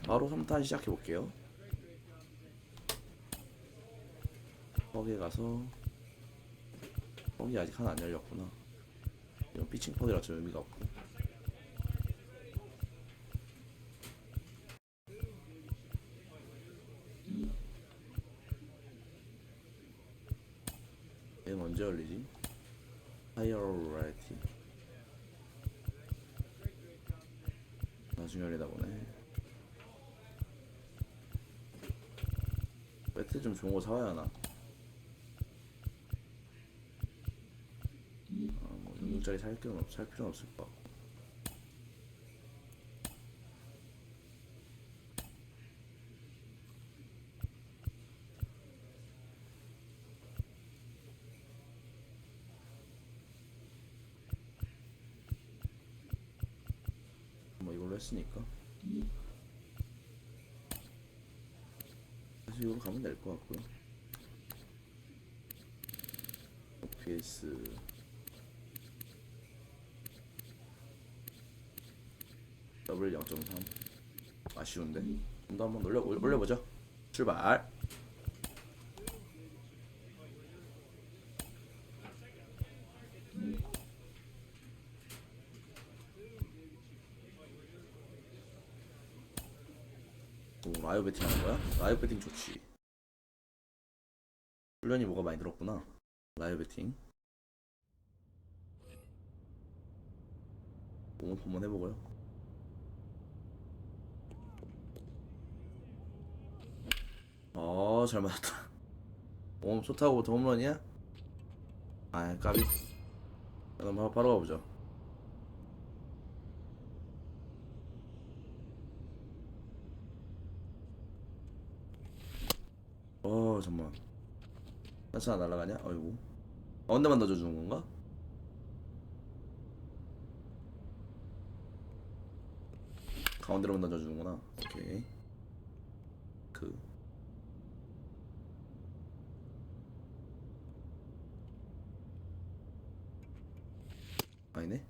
바로 3탄 시작해볼게요. 거기에 가서 거기 아직 하나 안 열렸구나. 이건 피칭 펀이라 좀 의미가 없고. 얘는 언제 열리지? 하이어라이티 나중에 열리다 보네. 배트 좀 좋은 거 사와야 하나? 뭐 6짜리 살 필요는 없을 것 같고. 뭐 이걸로 했으니까 다시 이걸로 가면 될 것 같고요. OPS 더블 0.3 아쉬운데 좀 더 한번 올려보죠. 출발. 오, 라이브 배팅 하는 거야? 라이브 배팅 좋지. 훈련이 뭐가 많이 늘었구나. 라이브 배팅 한번 해보고요. 잘 맞았다. 좋다고 더 홈런이야? 아, 까비. 그럼 바로 가보죠. 잠깐만. 나차 날아가냐? 어이구. 가운데만 넣어주는 건가? 가운데로만 넣어주는구나. 오케이. 아니네.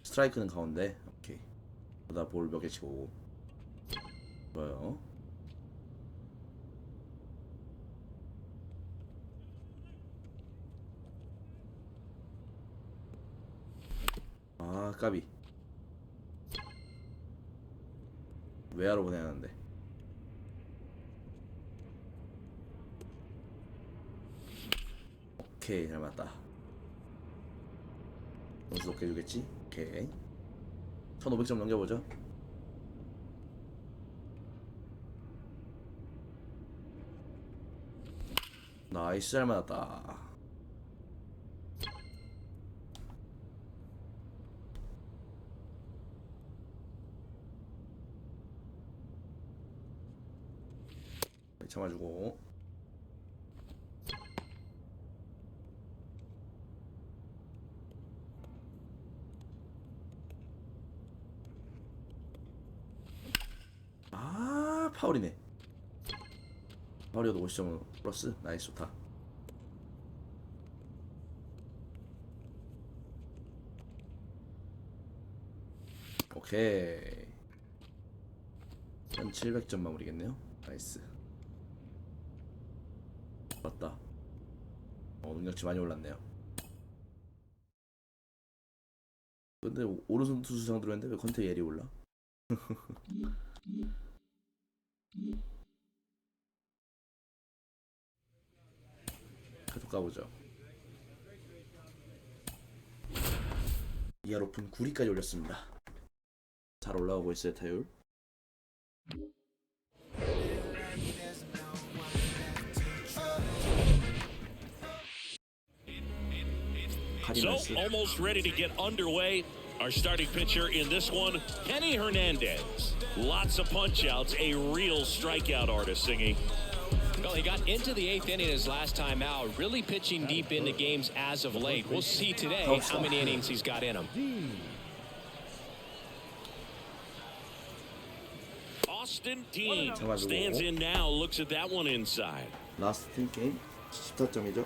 스트라이크는 가운데. 오케이. 나 볼 몇 개 치고. 좋아요. 아, 까비. 외야로 보내야 하는데. 오케이, 잘 맞다. 점수 높게 주겠지? 오케이. 1500점 넘겨보죠. 나이스, 잘 맞았다. 참아주고. 파울이네. 파울이어도 50점은 플러스. 나이스, 좋다. 오케이. 1700점 마무리겠네요. 나이스. 맞다. 능력치 많이 올랐네요. 근데 오른손 투수상 들어있는데 왜 컨테 예리 올라? 계속 가보죠. 이하 높은 9리까지 올렸습니다. 잘 올라오고 있어요, 타율. So almost ready to get underway. Our starting pitcher in this one, Kenny Hernandez. Lots of punch outs, a real strikeout artist, Singy. Well, he got into the 8th inning his last time out, really pitching deep into games as of late. We'll see today how many innings he's got in him. Austin Dean stands in now, looks at that one inside. 라스트 팀 게임. 14점이죠.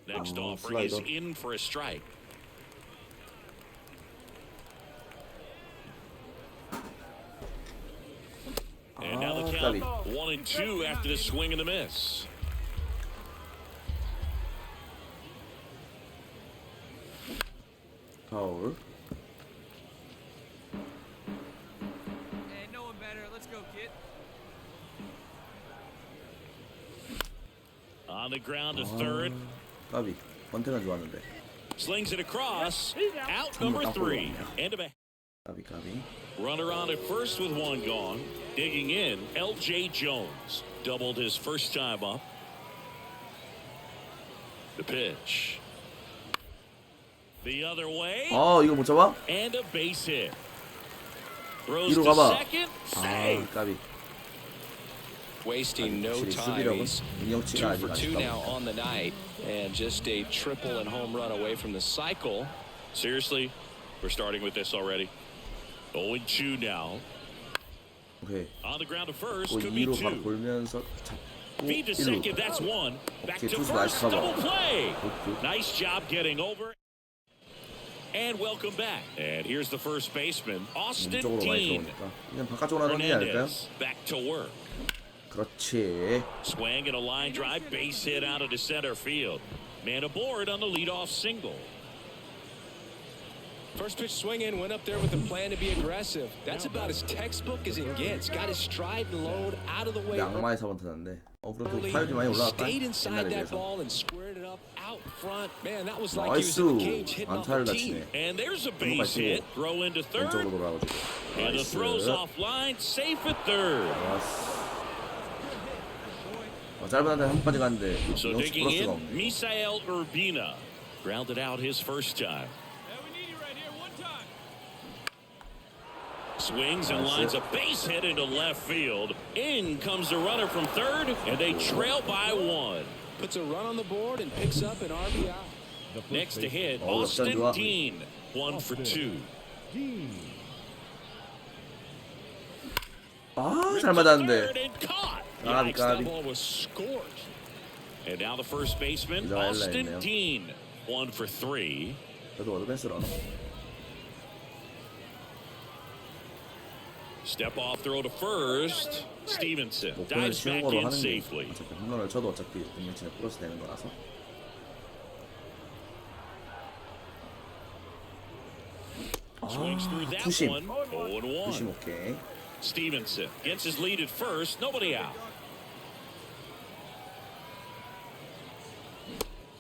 Next offering is in for a strike. And now the count 1-2 after the swing and the miss. 파울. Hey, no one better. Let's go, kid. On the ground to third. 까비. 번태가 좋았는데. Slings it across. Out number 3. End of a 까비. runner on at first with one gone. Digging in, L.J. Jones doubled his first time up. The pitch. The other way. 이거 못 잡아? And a base hit. Throws 이리로 to 가봐. second. Save. 까비. Wasting no 확실히 time. 수비력은 He's 민영치가 2 아직 for 2 아쉽다 now 보니까. on the night, and just a triple and home run away from the cycle. Seriously, we're starting with this already. 0-2 now. 오케이. On the ground to first. Could be 2로 바로 2. 돌면서 잡고 Feed to 1루. second. That's 1. Back 오케이, to 투수 first. 나이스 커버. Double play. 굿. Nice job getting over. And welcome back. And here's the first baseman, Austin 쪽으로 많이 Dean. 들어오니까 그냥 바깥쪽으로 하는 게 아닐까요? Hernandez back to work. 그렇지. Swing and a line drive, base hit out of the center field. Man aboard on the leadoff single. First pitch swing in, went up there with the plan to be aggressive. That's about as textbook as it gets. Got his stride and load out of the way. 양마의 4번 타는데 그래도 타율이 많이 올라갔다. Stayed inside 옛날에 that 비해서. ball and squared it up out front. Man, that was like he was in 나이스. the cage hitting off 안타를 the tee. 다치네. And there's a base hit. Throw into third. 왼쪽으로 돌아가지고. And the throw's 나이스. offline. Safe at third. 좋았어. 짧은 한대 한 번까지 갔는데 So 역시 digging 플러스가 in, 없네. Misael Urbina grounded out his first time. Hey, we need you right here. One time. Swings and lines a base hit into left field. In comes the runner from third, and they trail by 1. Puts a run on the board and picks up an RBI. Next to hit, Oh, Austin 좋아. Dean, 1 for 2. 잘 맞았는데. Third and caught. 까비, Yikes, that 까비. ball was scorched. And now the first baseman, 이거 Austin 했네요. Dean, 1 for 3. 그래도 어드밴스로 하나? Step off throw to first. Stevenson 목표는 dives 쉬운 back 거로 in 하는 게 safely. 어차피 홈런을 쳐도 어차피 능력치가 플러스 되는 거라서. Swings through that 투심. one. 0-1. 조심 오케이. Stevenson gets his lead at first. Nobody out.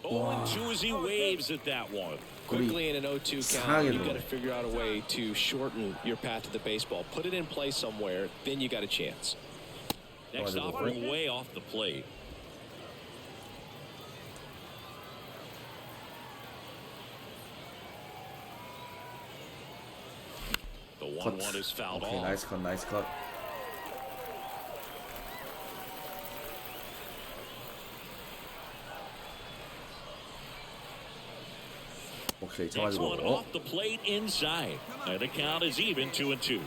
0-2 as he waves at that one. Quickly in an 0-2 이상하게 count, you've got 들어오네. to figure out a way to shorten your path to the baseball. Put it in play somewhere, then you got a chance. Next 맞아, offering way off the plate. The 1-1 is fouled 오케이, off. 나이스 컷, 나이스 컷. 오케이, Next one 잡아주고. off the plate inside. And the count is even 2-2.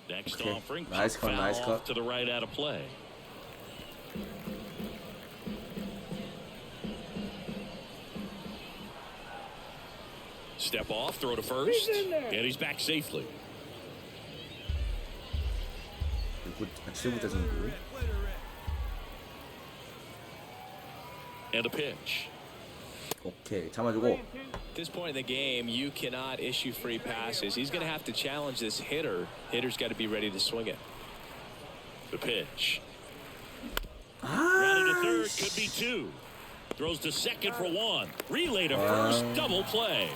Next Okay. offering, Nice cut, foul nice off cut. to the right out of play. Step off, throw to first, and he's back safely. 지대부대 정도. And a pitch. 오케이, 잡아주고. At this point in the game, you cannot issue free passes. He's going to have to challenge this hitter. Hitter's got to be ready to swing it. The pitch. Grounded to third, could be 2. Throws to second for 1. Relay to first, double play.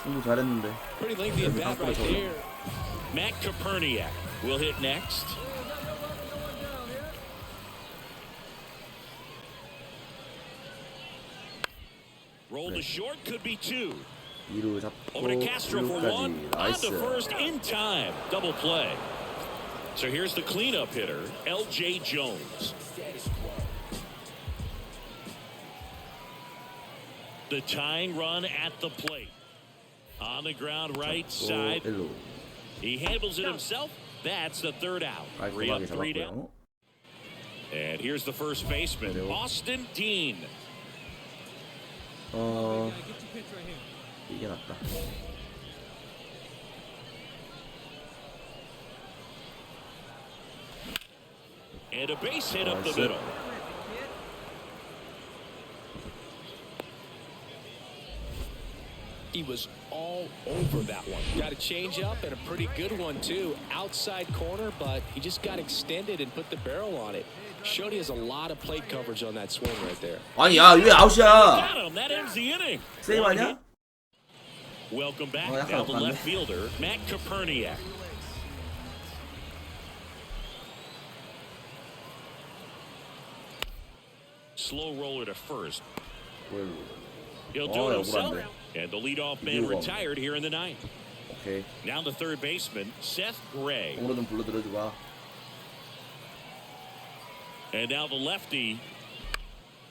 승부 잘했는데. Pretty lengthy at bat right there. Matt Koperniak will hit next. Roll to short, could be 2. 2루 잡고 Over to Castro for 1. 1루까지. On 나이스. to first in time. Double play. So here's the cleanup hitter, L.J. Jones. The tying run at the plate. On the ground right side. 1루. He handles it himself That's the third out. 3 깔끔하게 up, 3 down. 잡았고요. And here's the first baseman, 그래요. Austin Dean. 어, Get your pitch right here. 이게 낫다. And a base hit up the Nice. middle. He was all over that one. Got a change up and a pretty good one too. Outside corner, but he just got extended and put the barrel on it. Showed he has a lot of plate coverage on that swing right there. 아니 야 왜 아웃이야? Got him. That ends the inning. 세이브 아니야? Welcome back. 약간 Now the 엇갈네. left fielder, Matt Koperniak. Slow roller to first. 뭘? He'll do it 야, himself. 억울한데. And the leadoff man 이거. retired here in the ninth. 오케이. Now the third baseman, Seth Gray. 공으로 좀 불러들여주봐. And now the lefty.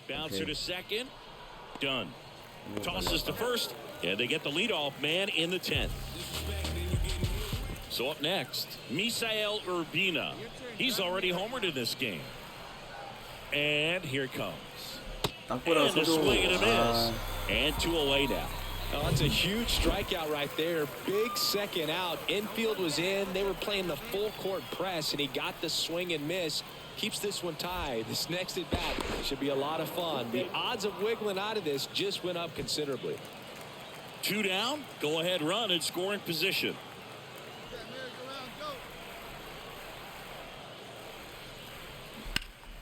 Bouncer Okay. to second. Done. Tosses to first. And they get the leadoff man in the 10th. So up next, Misael Urbina. He's already homered in this game. And here it comes. 땅보라 And a 소조. swing and a miss. 아, And 2 away now. Oh, that's a huge strikeout right there. Big second out. Infield was in. They were playing the full court press, and he got the swing and miss. Keeps this one tied. This next at bat should be a lot of fun. The odds of wiggling out of this just went up considerably. 2 down. Go ahead run in scoring position.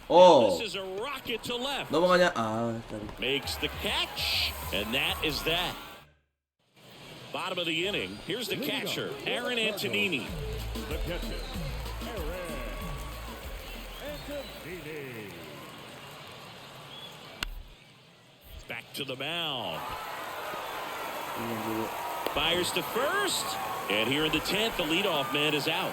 어, This is a rocket to left. 넘어가냐? 아, 까비. Makes the catch, and that is that. Bottom of the inning. Here's the catcher, Aaron Antonini. The catcher, Aaron Antonini. Back to the mound. Fires to first. And here in the 10th, the leadoff man is out.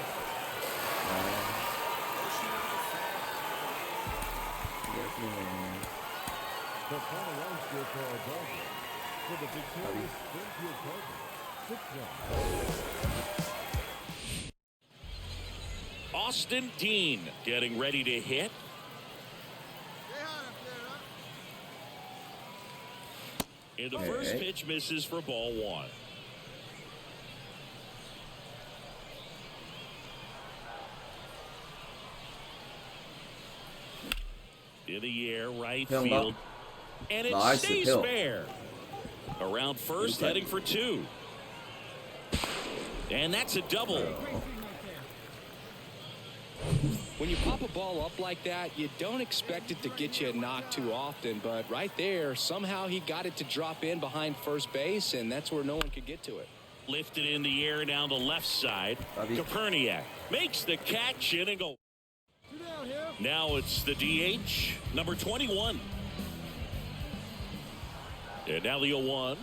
The final line score for our Dodgers. For the victorious Springfield Cardinals, 6 runs. Austin Dean getting ready to hit. And the first Okay. pitch misses for ball 1. In the air, right 태연가? field. And it 나이스, stays 태연. fair. Around first, 여기까지. heading for 2. And that's a double. When you pop a ball up like that, you don't expect it to get you a knock too often, but right there, somehow he got it to drop in behind first base, and that's where no one could get to it. Lifted in the air down the left side. Bobby. Koperniak makes the catch in and go. Now it's the DH, number 21. And now the 0-1.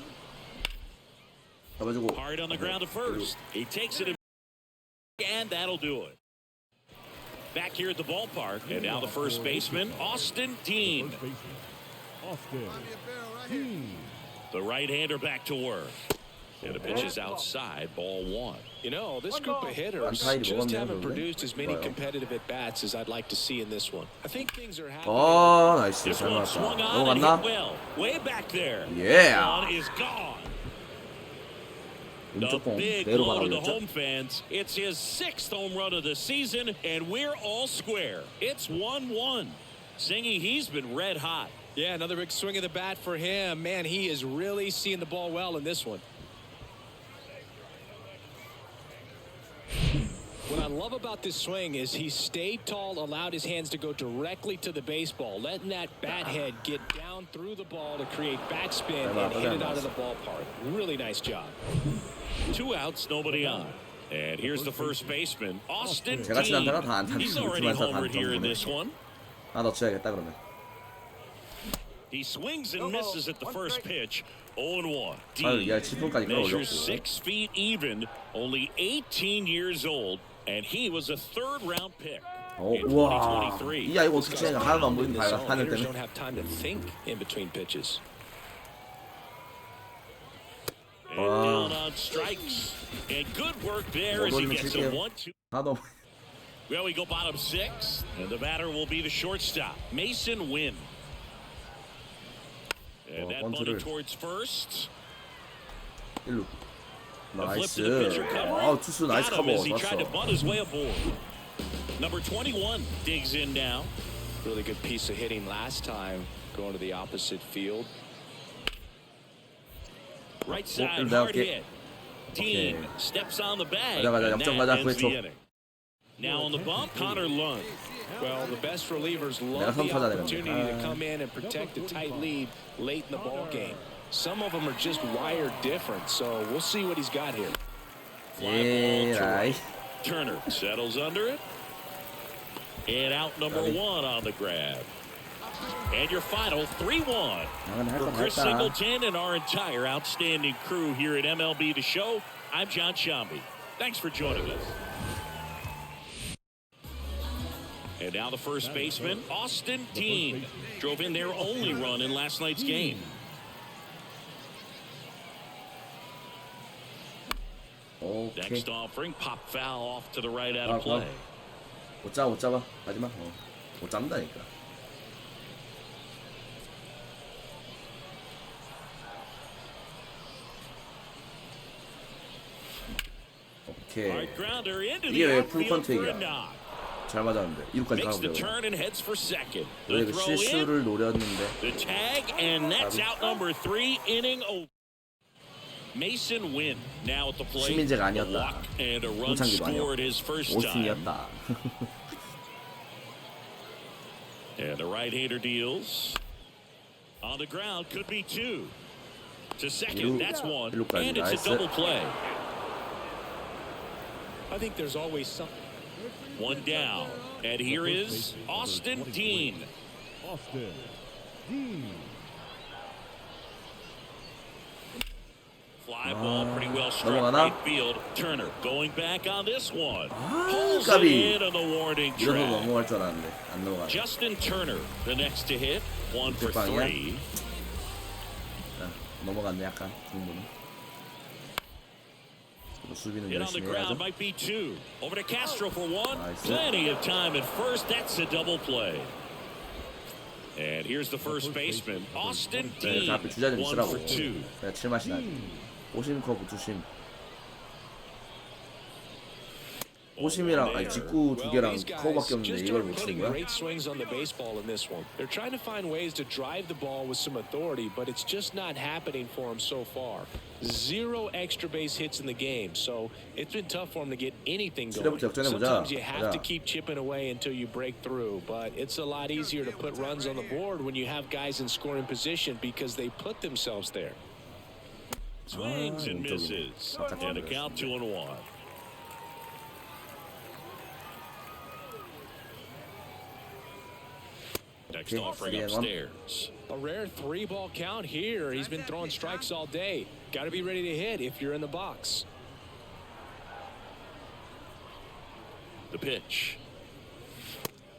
잡아주고. Hard on the ground to first. He takes it in, and that'll do it. Back here at the ballpark, and now the first baseman, Austin Dean. First baseman, Austin Dean. The right-hander back to work. And the pitch is outside, ball 1. You know, this group of hitters 안타일이 just 먹었네요, haven't 그런데. produced as many 좋아요. competitive at-bats as I'd like to see in this one. I think things are happening. 어, 나이스. This 잘 one 맞았다. swung on and hit 넘어갔나? well. Way back there. Yeah. One is gone. The 왼쪽 공 big 내로 blow to the 받아올렸죠? home fans. It's his 6th home run of the season, and we're all square. It's 1-1. Singy, he's been red hot. Yeah, another big swing of the bat for him. Man, he is really seeing the ball well in this one. What I love about this swing is he stayed tall, allowed his hands to go directly to the baseball, letting that bat head get down through the ball to create backspin and hit it out of the ballpark. Really nice job. 2 outs, nobody on. And here's the first baseman, Austin 제가 친 Dean. 안타가 다안 타는 He's already 울트라에서 다 homered here in 던지네. this one. 아, 넣어줘야겠다 그러면. He swings and misses at the first pitch. 0-1. 아유, 야, 7분까지 Measures 끌어올렸고. 6 feet even, only 18 years old, and he was a 3rd-round pick 어, in 우와. 2023. 이 아이가 어떻게 치냐. 하나도 안 보이는 Hitters 하늘 don't 때문에. have time to think in between pitches. And down on strikes. And good work there as he 못 gets a 올리면 1-2. 하나도 Well, we go bottom 6, and the batter will be the shortstop, Mason Wynn. And that bunted towards first. 1루. A flip to the 나이스. pitcher cover. 아, 투수 나이스 Got him 커버. as he tried to 좋았어. bunt his way aboard. Number 21 digs in now. Really good piece of hitting last time, going to the opposite field. Right side, 내가 hard 할게. hit. Dean 오케이. steps on the bag. 가자, and 역전 that 가자, ends the 9회 초. inning. Now on the bump, Connor Lund. Well, the best relievers 내가 love the 선타자네, opportunity 근데. to come in and protect a tight lead late in the ball game. Some of them are just wired different, so we'll see what he's got here. Fly ball to 에라이. right. Turner settles under it. And out number 1 on the grab. And your final 3-1 for Chris Singleton and our entire outstanding crew here at MLB The Show. I'm John Shambi. Thanks for joining us. And now the first baseman, Austin Dean, drove in their only run in last night's game. 오케이. Next offering, pop foul off to the right out of play. 못 잡아. 하지마. 못 잡는다니까. 오케이. Hard grounder into 이게 the 왜 outfield for a 풀컨택이야? knock. 잘 맞았는데 2루까지 Makes 가면 the 되고. turn and heads for second. 원래 The 그 throw in, 실수를 노렸는데 the tag, and that's out number 3, inning over. Mason Wynn now at the plate. 시민재가 A 아니었다. walk and a run 홍창기도 scored 아니었고 his first time. 오스틴이었다. And the right-hander deals. On the ground, could be 2. To second, that's 1. 일루까지. And it's a 나이스. double play. I think there's always something. 1 down. And here is Austin Dean. Austin Dean. Fly ball pretty well struck 넘어가나? right field. Turner going back on this one. 아, Pulls 까비. it in on the warning 이래서 track. 넘어갈 줄 알았는데 안 넘어가네. Justin Turner, the next to hit. 1 for 빵이야? 3. 넘어갔네 약간 중문은. 수비는 Hit on the 열심히 ground 해야죠. might be 2. Over to Castro for 1. Nice. Plenty of time at first. That's a double play. And here's the first baseman, Austin 네, Dean. 그 앞에 주자 좀 1 쓰라고. for 2. 내가 7맛이 나지. 오심 커브 두심. 오심이랑 아니 직구 두 개랑 커브밖에 없는데 이걸 못 치는 거야? Great swings on the baseball in this one. They're trying to find ways to drive the ball with some authority, but it's just not happening for them so far. 0 extra base hits in the game, so it's been tough for them to get anything going. Sometimes you have to keep chipping away until you break through, but it's a lot easier to put runs on the board when you have guys in scoring position because they put themselves there. Swings and misses. And a count 2-1. Next offering upstairs. A rare 3-ball count here. He's been throwing strikes all day. Got to be ready to hit if you're in the box. The pitch.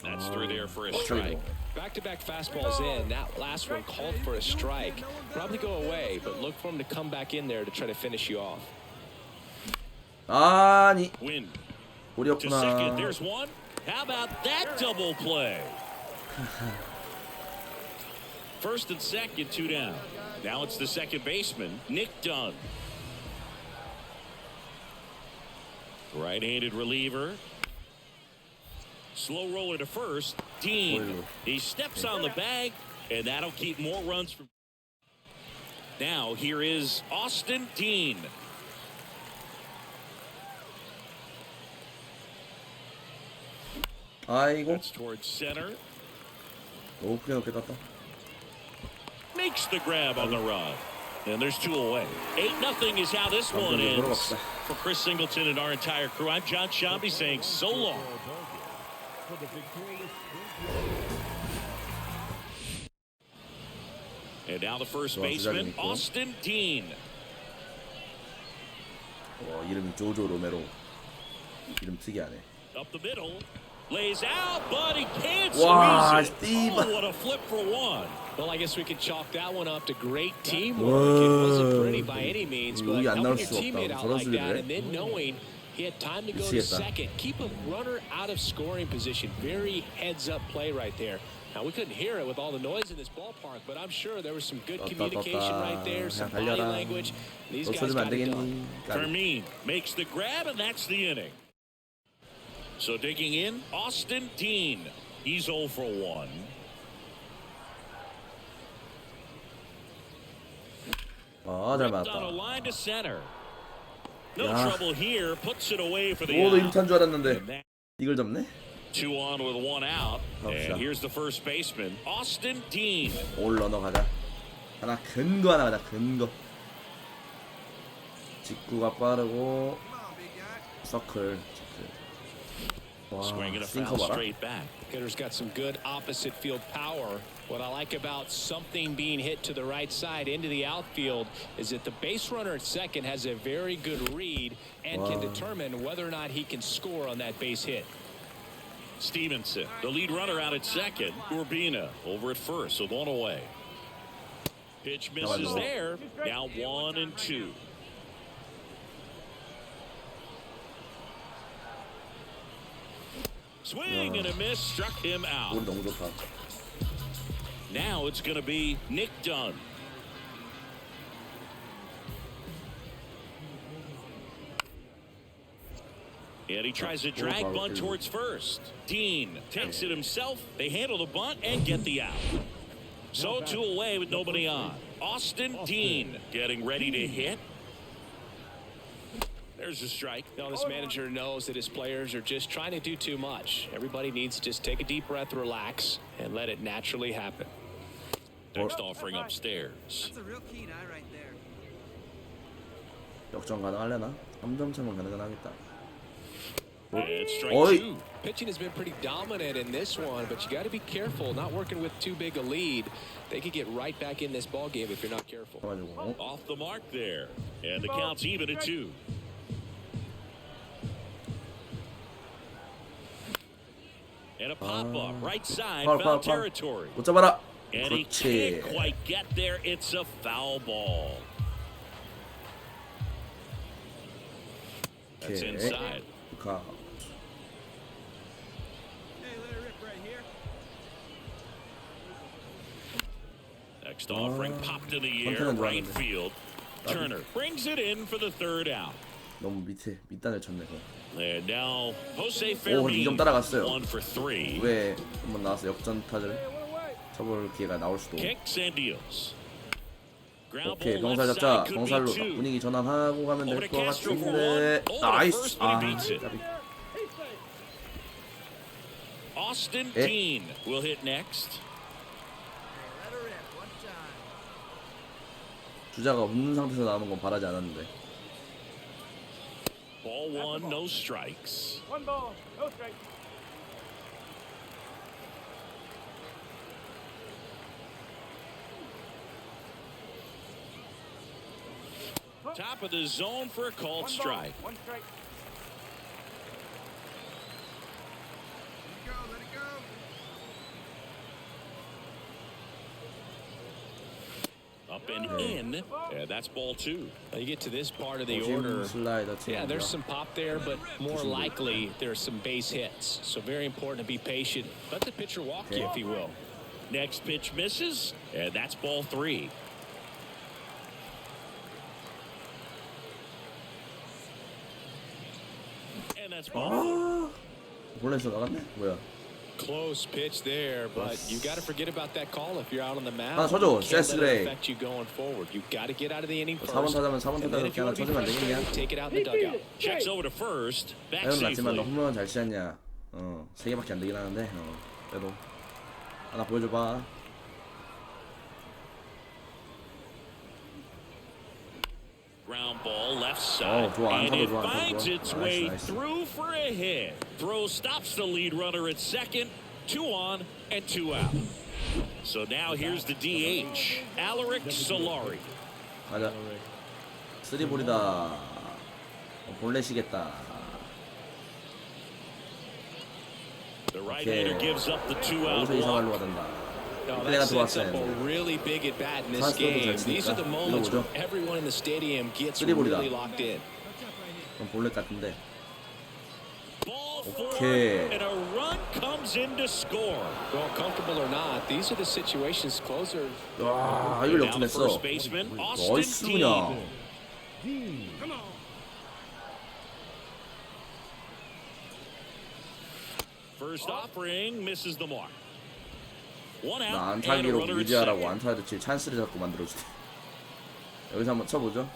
That's through there for a strike. Back-to-back fastballs in. That last one called for a strike. Probably go away, but look for him to come back in there to try to finish you off. 아니 Win. To 우리였구나. second, there's 1. How about that double play? First and second, 2 down. Now it's the second baseman, Nick Dunn. Right-handed reliever. Slow roller to first, Dean. He steps on the bag, and that'll keep more runs from. Now here is Austin Dean. 아이고 That's towards center. 너무 크게 높게 떴다. Makes the grab on the run. And there's 2 away. 8-0 is how this one ends. For Chris Singleton and our entire crew, I'm John Shambi saying so long. For the victorious And now the first baseman, Austin Dean. 이름이 조조 로메로. 이름 특이하네. Up the middle. Lays out, but he can't 와, squeeze it. Steve. Oh, what a flip for 1. Well, I guess we could chalk that one up to great teamwork. It wasn't pretty by any means, but 여기 안 helping 나올 your 수가 없다. teammate out 저런 like 수비를 that 해? and then knowing He had time to go to second. Keep a runner out of scoring position. Very heads-up play right there. Now, we couldn't hear it with all the noise in this ballpark, but I'm sure there was some good communication right there, some body language. These guys got it done. Fermin makes the grab, and that's the inning. So digging in, Austin Dean. He's 0 for 1. 잘 On a 맞았다. line to center. No trouble here. Puts it away for the 오도 out. 임탄 줄 알았는데 이걸 접네. 2 on with 1 out. 갑시다. And here's the first baseman, Austin Dean. 올 러너 가자. 하나 근거 하나 가자. 근거. 직구가 빠르고 서클. 와, Swinging a 싱커 foul 봐라. straight back. Hitter's got some good opposite field power. What I like about something being hit to the right side into the outfield is that the base runner at second has a very good read and can determine whether or not he can score on that base hit. Stevenson, the lead runner out at second. Urbina over at first with 1 away. Pitch misses there. Now 1 and 2. Swing and a miss, struck him out. 우리 너무 좋다. Now it's going to be Nick Dunn. And he tries to drag bunt towards first. Dean takes it himself. They handle the bunt and get the out. So 2 away with nobody on. Austin Dean getting ready to hit. There's a strike. Now, this manager knows that his players are just trying to do too much. Everybody needs to just take a deep breath, relax, and let it naturally happen. Next offering upstairs. That's a real keen eye right there. 역전 가능하려나? 3점 차면 가능하겠다. And strike Oi. 2. Pitching has been pretty dominant in this one, but you got to be careful. Not working with too big a lead. They could get right back in this ball game if you're not careful. 가지고 Off the mark there. And the count's even at 2. And a pop-up right side, foul territory. 못 잡아라. And he 그렇지. can't quite get there. It's a foul ball. That's Okay. inside. 가. Hey, let it rip right here. Next offering popped in the air, 컨테는 right 좋았는데. field. Turner brings it in for the 3rd out. 너무 밑단을 쳤네. 그거. And now Jose 오, Fermin 2점 따라갔어요. 1 for 3. 왜 한번 나와서 역전 타자를 쳐볼 기회가 나올 수도. Kicks and deals. Ground 오케이, ball 병살 left 잡자. side, could be 병살로 2. 분위기 전환하고 가면 Over 될 to 것 Castro for 같은데. 1. 나이스. First, but 아, he beats it. 까비. Austin 예. Dean will hit next. Hey, let it rip one time. 주자가 없는 상태에서 나오는 건 바라지 않았는데. Ball 1, no strikes. One ball, no strike. Top of the zone for a called strike. One strike. Let it go, Up and in. And that's ball 2. Now you get to this part of the 오심 order. 슬라이더 Yeah, 치는 there's 거. some pop there, but more likely there's some base hits. So very important to be patient. Let the pitcher walk you, if he will. Next pitch misses. And that's ball 3. And that's ball 4. 아, 볼넷에서 나갔네. 뭐야? Close pitch there, but you got to forget about that call if you're out on the mound. 아, 쳐줘. You can't 세스 let it 그레이. affect you going forward. You got to get out of the inning 4번 first. 타자면 4번 And then 타자로 if you 그냥 want to be 쳐주면 안 되겠냐? frustrated, take it out in the dugout. Checks over to first. Back 타율은 낮지만 너 safely. 홈런은 잘 치었냐? 3개밖에 안 되긴 하는데. 그래도 하나 보여줘봐. Ground ball left side. 좋아. And 안타도 it 좋아. 안타도 finds 좋아. its 나이스, way 나이스. through for a hit. Throw stops the lead runner at second. 2 on and 2 out. So now here's the DH, Alaric Solari. 가자. 3볼이다. 볼넷이겠다. The right-hander gives up the 2-out 여기서 이상할로 walk. 가든다. No, 플레이가 that sets 좋았어요. up a really big at bat in this 사스도 game. 잘 These are 치니까. the moments 이거 where 보죠. everyone in the stadium gets 쓰리볼이다. really locked in. 그럼 볼넷 같은데. 4, 오케이. and a run comes in to score. Well, comfortable or not, these are the situations closer. 와, 이걸 Now the 역전했어. first baseman, Austin 나이스 Dean. 그냥. Come on. First offering misses the mark. One 나 out 안타 and a 기록 runner at 유지하라고 second. 안타를 칠 찬스를 자꾸 만들어주대. 여기서 한번 쳐보죠.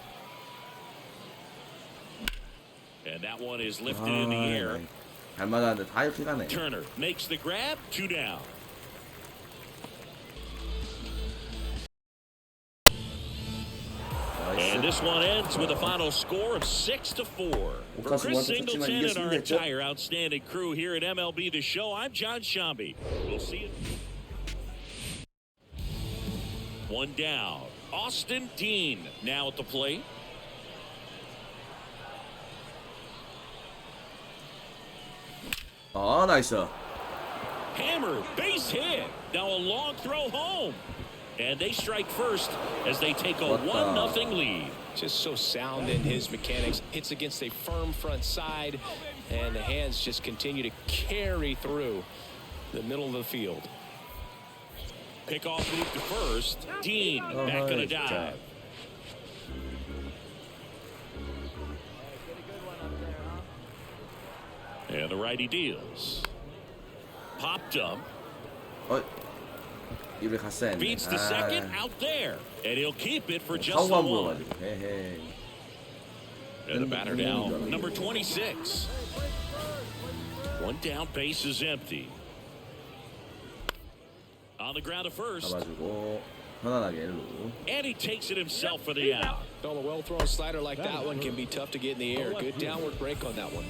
And that one is lifted in the air. 잘 맞았는데 다 이렇게 가네. Turner makes the grab, 2 down. And this one ends with a final score of 6-4. For Chris Singleton and our entire outstanding crew here at MLB The Show, I'm John Shambi. We'll see you. One down. Austin Dean now at the plate. 아, 나이스. Hammer, base hit. Now a long throw home. And they strike first as they take a 1-0 lead. Just so sound in his mechanics. Hits against a firm front side, and the hands just continue to carry through the middle of the field. Pickoff move to first. Dean back on a dive. And the righty deals. Popped up. 입에 갔어야 했네. Beats the second out there. And he'll keep it for just 사고 the 안 one. 보여가지고. 헤헤. And the batter now, number 26. One down, base is empty. On the ground to first. 잡아주고 편안하게 1루. And he takes it himself for the out. Well, a well-thrown slider like that one can be tough to get in the air. Good downward break on that one.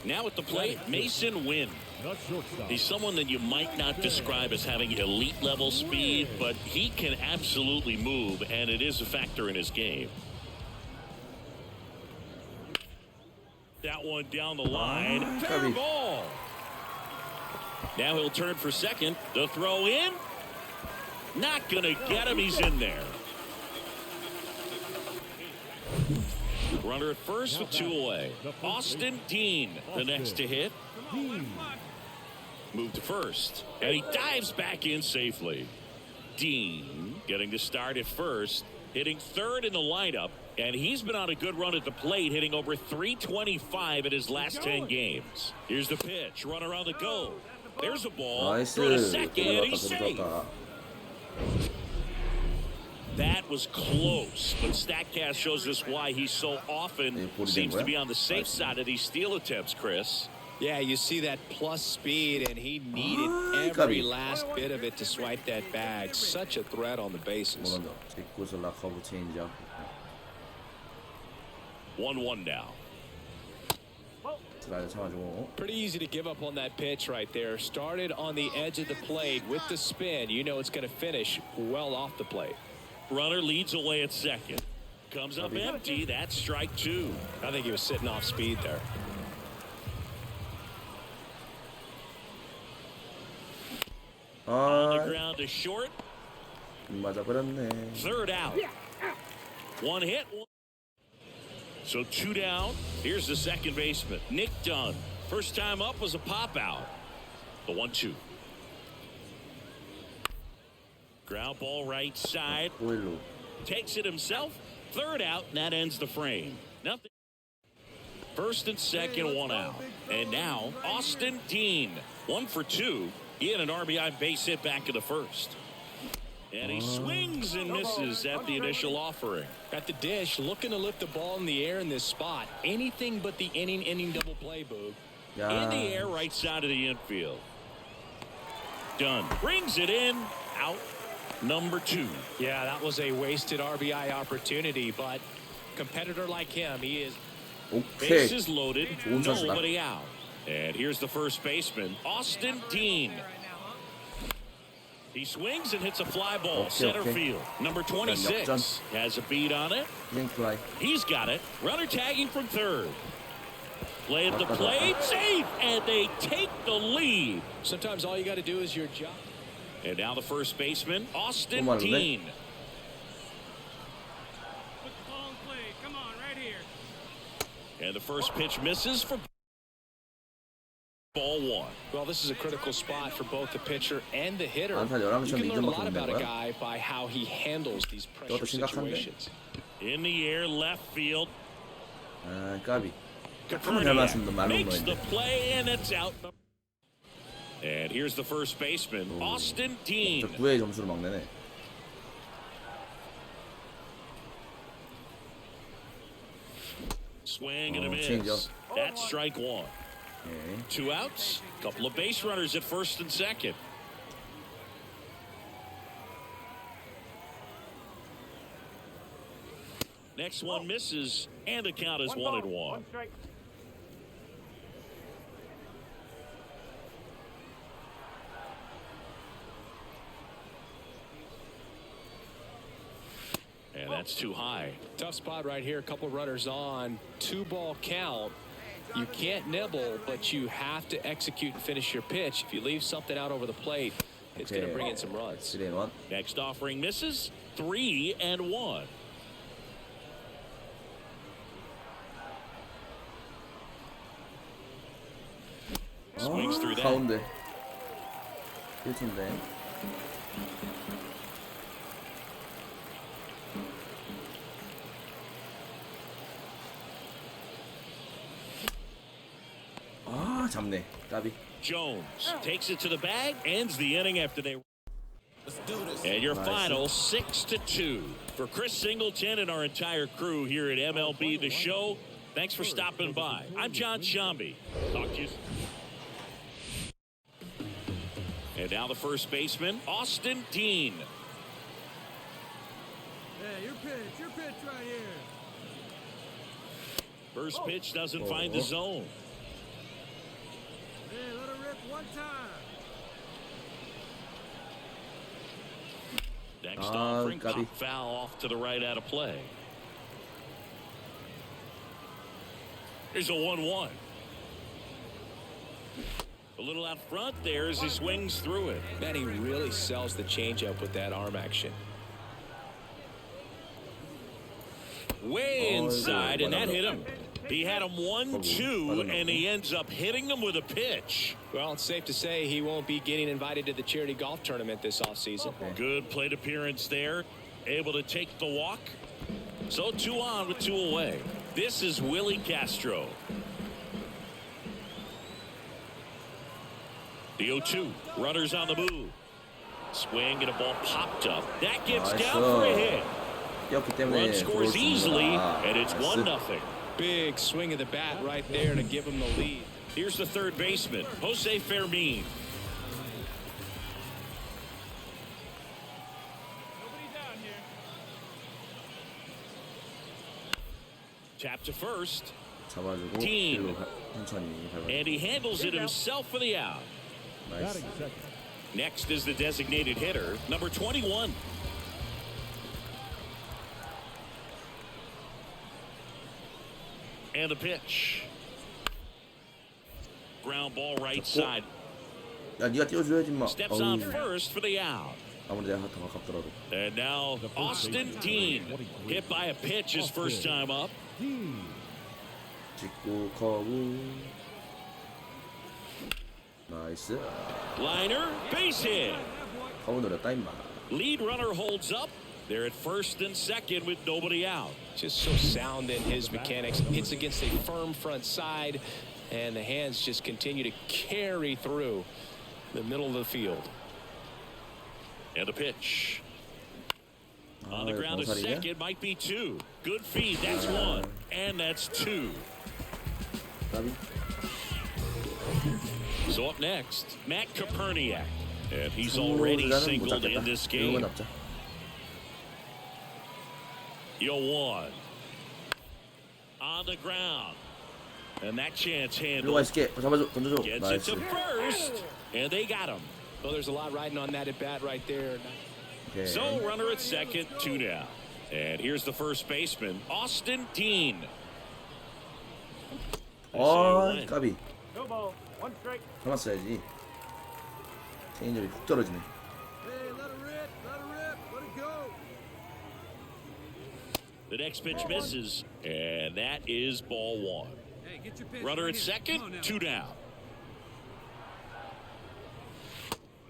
Now at the plate, Mason Wynn. He's someone that you might not describe as having elite level speed, but he can absolutely move, and it is a factor in his game. That one down the line. Fair ball. Now he'll turn for second. The throw in. Not going to get him. He's in there. Runner at first with 2 away. Austin Dean, the next to hit. Move to first. And he dives back in safely. Dean getting to start at first. Hitting third in the lineup. And he's been on a good run at the plate, hitting over 325 in his last 10 games. Here's the pitch. Runner on the go. There's a ball. 나이스. Throw to second. He's safe. That was close, but StatCast shows us why he so often seems to be on the safe side of these steal attempts, Chris. Yeah, you see that plus speed, and he needed every last bit of it to swipe that bag. Such a threat on the bases. 1-1 now. Pretty easy to give up on that pitch right there. Started on the edge of the plate with the spin. You know it's going to finish well off the plate. Runner leads away at second. Comes up empty. That's strike 2. I think he was sitting off speed there. On the ground to short. 맞아버렸네. Third out. One hit. So 2 down. Here's the second baseman, Nick Dunn. First time up was a pop out. The 1-2. Ground ball right side. Takes it himself. Third out, and that ends the frame. Nothing. First and second, 1 out. And now, Austin Dean. 1 for 2. He had an RBI base hit back in the first. And he swings and misses at the initial offering. At the dish, looking to lift the ball in the air in this spot. Anything but the inning double play, Boog. In the air, right side of the infield. Dunn brings it in. Out. Number 2. Yeah, that was a wasted RBI opportunity, but competitor like him, he is. Bases loaded, nobody out. And here's the first baseman, Austin Dean. He swings and hits a fly ball, center field. Number 26 has a beat on it. He's got it. Runner tagging from third. Play at the plate, safe, and they take the lead. Sometimes all you got to do is your job. And now the first baseman, Austin Dean. Put the ball in play. Come on, right here. And the first pitch misses for ball one. Well, this is a critical spot for both the pitcher and the hitter. 안타 You 11점 can learn a 2점밖에 lot 못 about 낸 a 거야? guy by how he handles these pressure 그것도 심각한데? situations. In the air, left field. 아, 까비. 잘 Capernic 맞습니다. 말로 makes the 넣었는데. play, and it's out. And here's the first baseman, Austin Dean. 저 9회 점수를 막 내네. Swing and a change miss. up. That's strike one. 오케이. 2 outs. Couple of base runners at first and second. Next one misses, and the count is 1-1. And that's too high. Tough spot right here. A couple runners on. 2-ball count. You can't nibble, but you have to execute and finish your pitch. If you leave something out over the plate, it's going to bring in some runs. 3-1. Next offering misses. 3-1. Swings through that. 가운데. 1팀인데. 아, 잡네. 까비. Jones takes it to the bag, ends the inning after they. And your Nice. final 6-2 for Chris Singleton and our entire crew here at MLB The Show. Thanks for stopping by. I'm John Shambi. Talk to you. And now the first baseman, Austin Dean. Hey, your pitch right here. First pitch doesn't find the zone. Hey, let it rip one time. Next offering, 까비. pop foul off to the right out of play. Here's a 1-1. A little out front there as he swings through it. Man, he really sells the changeup with that arm action. Way inside, and that hit him. He had him 1-2, and he ends up hitting him with a pitch. Well, it's safe to say he won't be getting invited to the charity golf tournament this offseason. Good plate appearance there. Able to take the walk. So 2 on with 2 away. This is Willie Castro. The 0-2. Runners on the move. Swing and a ball popped up. That gets Nice. down for a hit. 뛰었기 때문에 Run scores easily, 아, and it's 나이스. 1-0. Big swing of the bat right there to give him the lead. Here's the third baseman, Jose Fermin. Tap to first, 잡아주고 Dean. 뒤로 천천히 밟아. and he handles it himself for the out. 나이스. Batting second. Next is the designated hitter, number 21. And the pitch. Ground ball right side. 야, 네가 띄워줘야지 마. Steps on first for the out. 아무리 내가 더 가깝더라도. And now Austin Dean hit by a pitch his first time up. Dean. 직구 커브. 나이스. Liner, base hit. 커브 노렸다 임마. Lead runner holds up. They're at first and second with nobody out. Just so sound in his mechanics. Hits against a firm front side, and the hands just continue to carry through the middle of the field. And the pitch. On the 아, ground to 병살이냐? second might be 2. Good feed. That's 1. And that's 2. 까비. So up next, Matt Capernic. And he's already singled in this 이건 game. 잡자. 0-1. On the ground. And that chance 일로가 handled. 있을게. 잡아줘. 던져줘. Gets it 나이스. to first. And they got him. Well, there's a lot riding on that at bat right there. 오케이. So runner at second, 2 down. And here's the first baseman, Austin Dean. 아, 까비. 참았어야지. 체인점이 훅 떨어지네. Hey, let it rip, let it go. The next pitch misses, and that is ball one. Hey, get your pitch Runner right at here. second, Come on now. 2 down.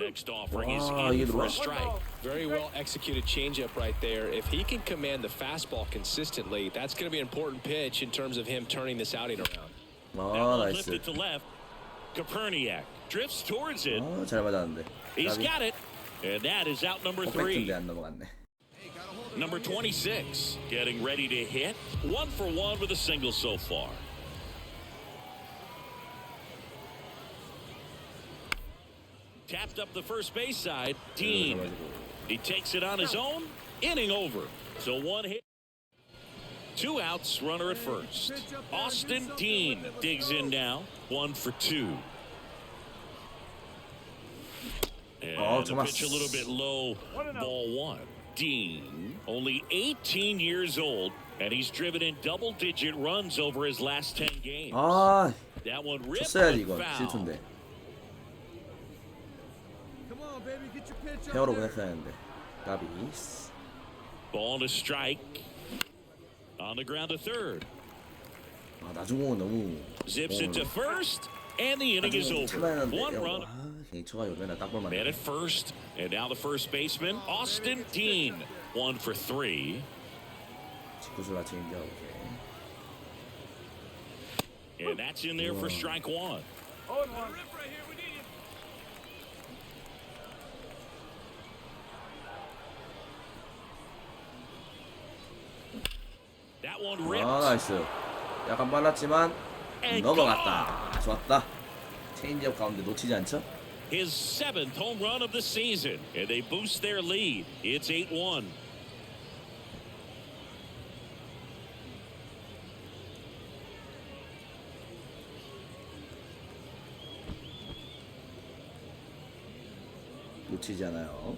Next offering is Wow, in you for a look- strike. Very well executed changeup right there. If he can command the fastball consistently, that's going to be an important pitch in terms of him turning this outing around. That 아 one 나이스. lifted to left. Koperniak drifts towards it. 잘 맞았는데. He's 까비. got it. And that is out number 3. 퍼펙트인데 안 넘어갔네. Number 26 getting ready to hit. 1 for 1 with a single so far. Tapped up the first base side. Dean. He takes it on his own. Inning over. So 1 hit. 2 outs. Runner at first. Austin Dean digs in now. 1 for 2. And the pitch a little bit low. Ball 1. Dean, only 18 years old, and he's driven in double-digit runs over his last 10 games. 아 That one ripped 쳤어야지 but 이건 foul. 실수인데. Come on, baby, get your pitch 페어로 up there. 보냈어야 했는데. 까비. Ball to strike. On the ground to third. 아 나중 공은 너무. Zips it to first, and the inning is over. 1 run. 아 괜히 쳐가지고 맨날 딱 볼만. Man at first, and now the first baseman, Austin Dean. 1 for 3. 직구슬라 체인지하고. And that's in there for strike 1. Rip right here, we need you. That one 아 ripped. 나이스. 약간 빨랐지만 And 넘어갔다. 좋았다. 체인지업 가운데 놓치지 않죠? His 7th home run of the season, and they boost their lead. It's 8-1. 놓치지 않아요.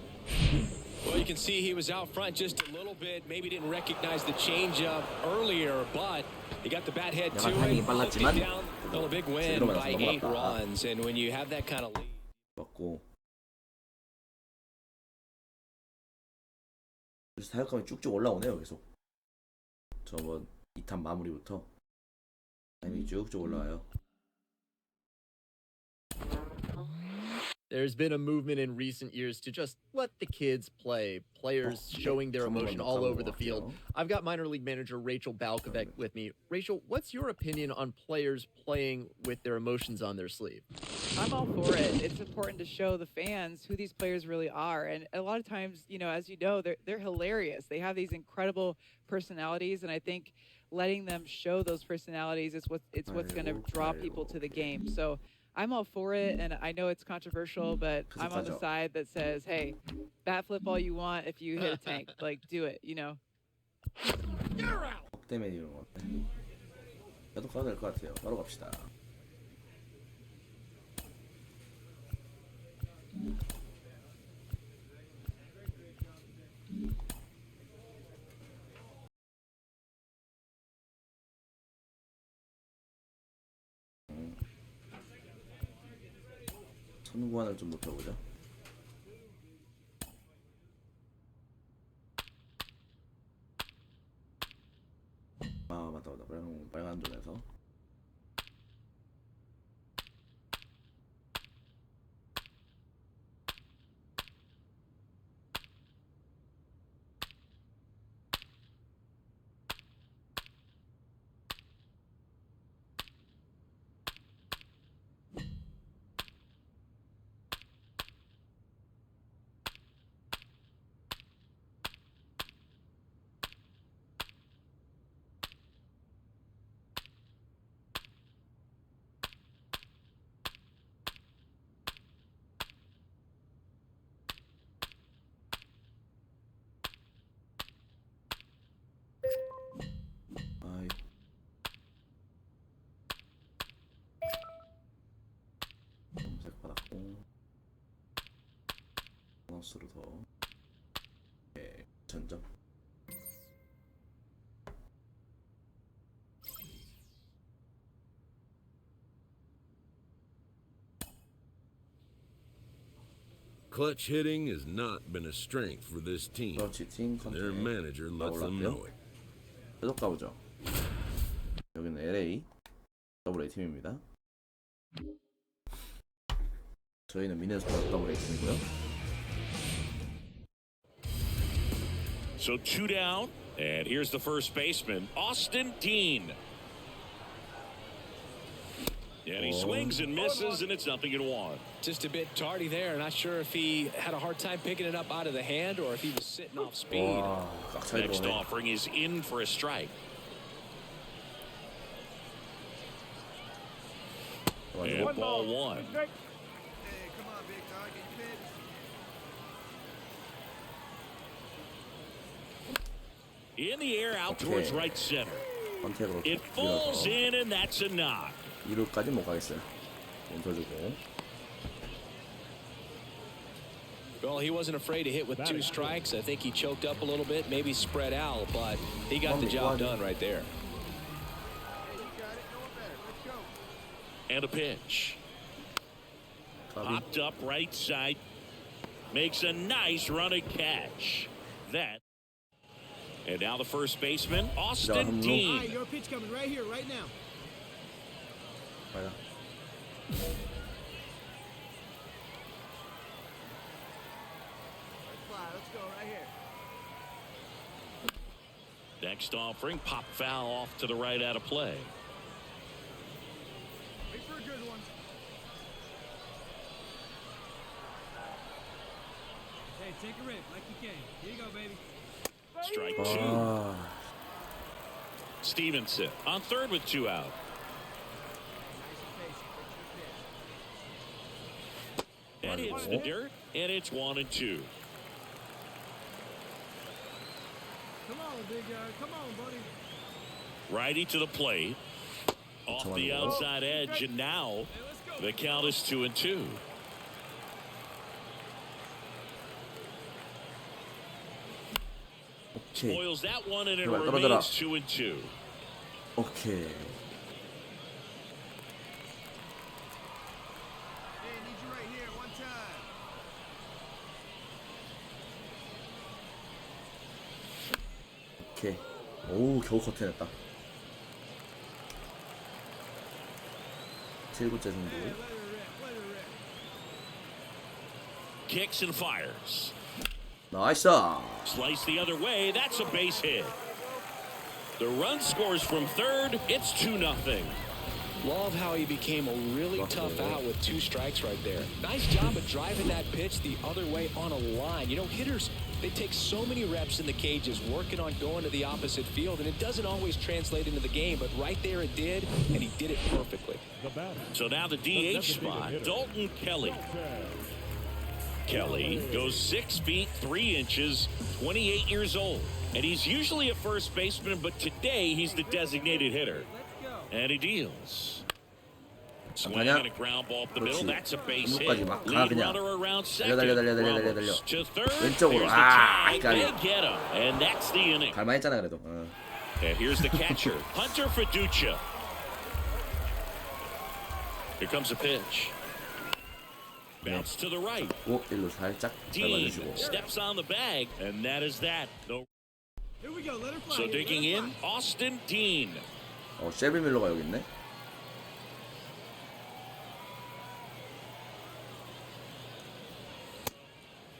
Well, you can see he was out front just a little bit. Maybe didn't recognize the changeup earlier, but he got the bat head to 약간 it. 타이밍이 Hooked 빨랐지만 it down. Well, a big win 제대로 by 맞아서 8 넘어갔다. runs, and when you have that kind of lead. 맞고. 그래서 타격감이 쭉쭉 올라오네요 계속. 저번 2탄 마무리부터 타이밍이 쭉쭉 올라와요. There's been a movement in recent years to just let the kids play, players showing their emotion all over the field. I've got minor league manager Rachel Balkovec with me. Rachel, what's your opinion on players playing with their emotions on their sleeve? I'm all for it. It's important to show the fans who these players really are. And a lot of times, you know, as you know, they're hilarious. They have these incredible personalities, and I think letting them show those personalities is what's going to draw people to the game. So I'm all for it, and I know it's controversial, but I'm on the side that says, hey, bat flip all you want if you hit a tank. Like, do it, you know. 때문에 이런 것 같아. 나도 가도 될 것 같아요. 바로 갑시다. 선구안을 좀 높여보자. 아 맞다 빨간 존에서 아이 검색 받았고 보너스로 더 전점 Clutch hitting has not been a strength for this team. 그렇지 팀 Their 컨트롤 manager lets them know it. 계속 가보죠. 여기는 LA 더블 A 팀입니다. 저희는 미네소타 더블 A 팀이고요. So 2 down, and here's the first baseman, Austin Dean. And he swings and misses, and it's 0-1. Just a bit tardy there. Not sure if he had a hard time picking it up out of the hand or if he was sitting off speed. Next offering is in for a strike. And ball 1. Hey, come on, big dog. Get your pitch. In the air, out towards right center. 컨택으로 It falls in, and that's a knock. 2루까지 못 가겠어요. 멈춰주고. Well, he wasn't afraid to hit with 2 strikes. I think he choked up a little bit, maybe spread out, but he got the job done right there. Hey, you got it. No one better. Let's go. And a pitch. Popped up right side. Makes a nice running catch. That. And now the first baseman, Austin Dean. All right, your pitch coming right here, right now. 맞아. Let's fly. Let's go right here. Next offering, pop foul off to the right out of play. Wait for a good one. Hey, take a rip like you can. Here you go, baby. Strike 2. Stevenson on third with 2 out. That hits the dirt, and it's 1-2. Come on, big guy. Come on, buddy. Righty to the plate. Off the outside edge, and now the count is 2-2. 오케이. Spoils that one, and it 떨어져라. remains 2-2. 오케이. Hey, I need you right here, one time. 오케이. 오, 겨우 커트냈다. 7구째 승부. Hey, let her rip. Let her rip. Kicks and fires. 나이스. Slice the other way. That's a base hit. The run scores from third. It's 2-0. Love how he became a really tough out with 2 strikes right there. Nice job of driving that pitch the other way on a line. You know, hitters, they take so many reps in the cages working on going to the opposite field, and it doesn't always translate into the game, but right there it did, and he did it perfectly. So now the DH spot, Dalton Kelly. Kelly goes 6 feet 3 inches, 28 years old. And he's usually a first baseman, but today he's the designated hitter. And he deals. Swing and a ground ball up the middle. That's a base hit. Lead runner around second. Roberts to third. 왼쪽으로. There's the 아, tag. They get him. And that's the inning. 갈만했잖아 그래도. And here's the catcher, Hunter Fiducia. Here comes a pitch. Bounce to the right. 오, 일로 살짝 Dean 밟아주시고. steps on the bag, and that is that. No. Here we go. Let her fly. So here. digging Let her in, fly. Austin Dean. 셰비 밀러가 여기 있네.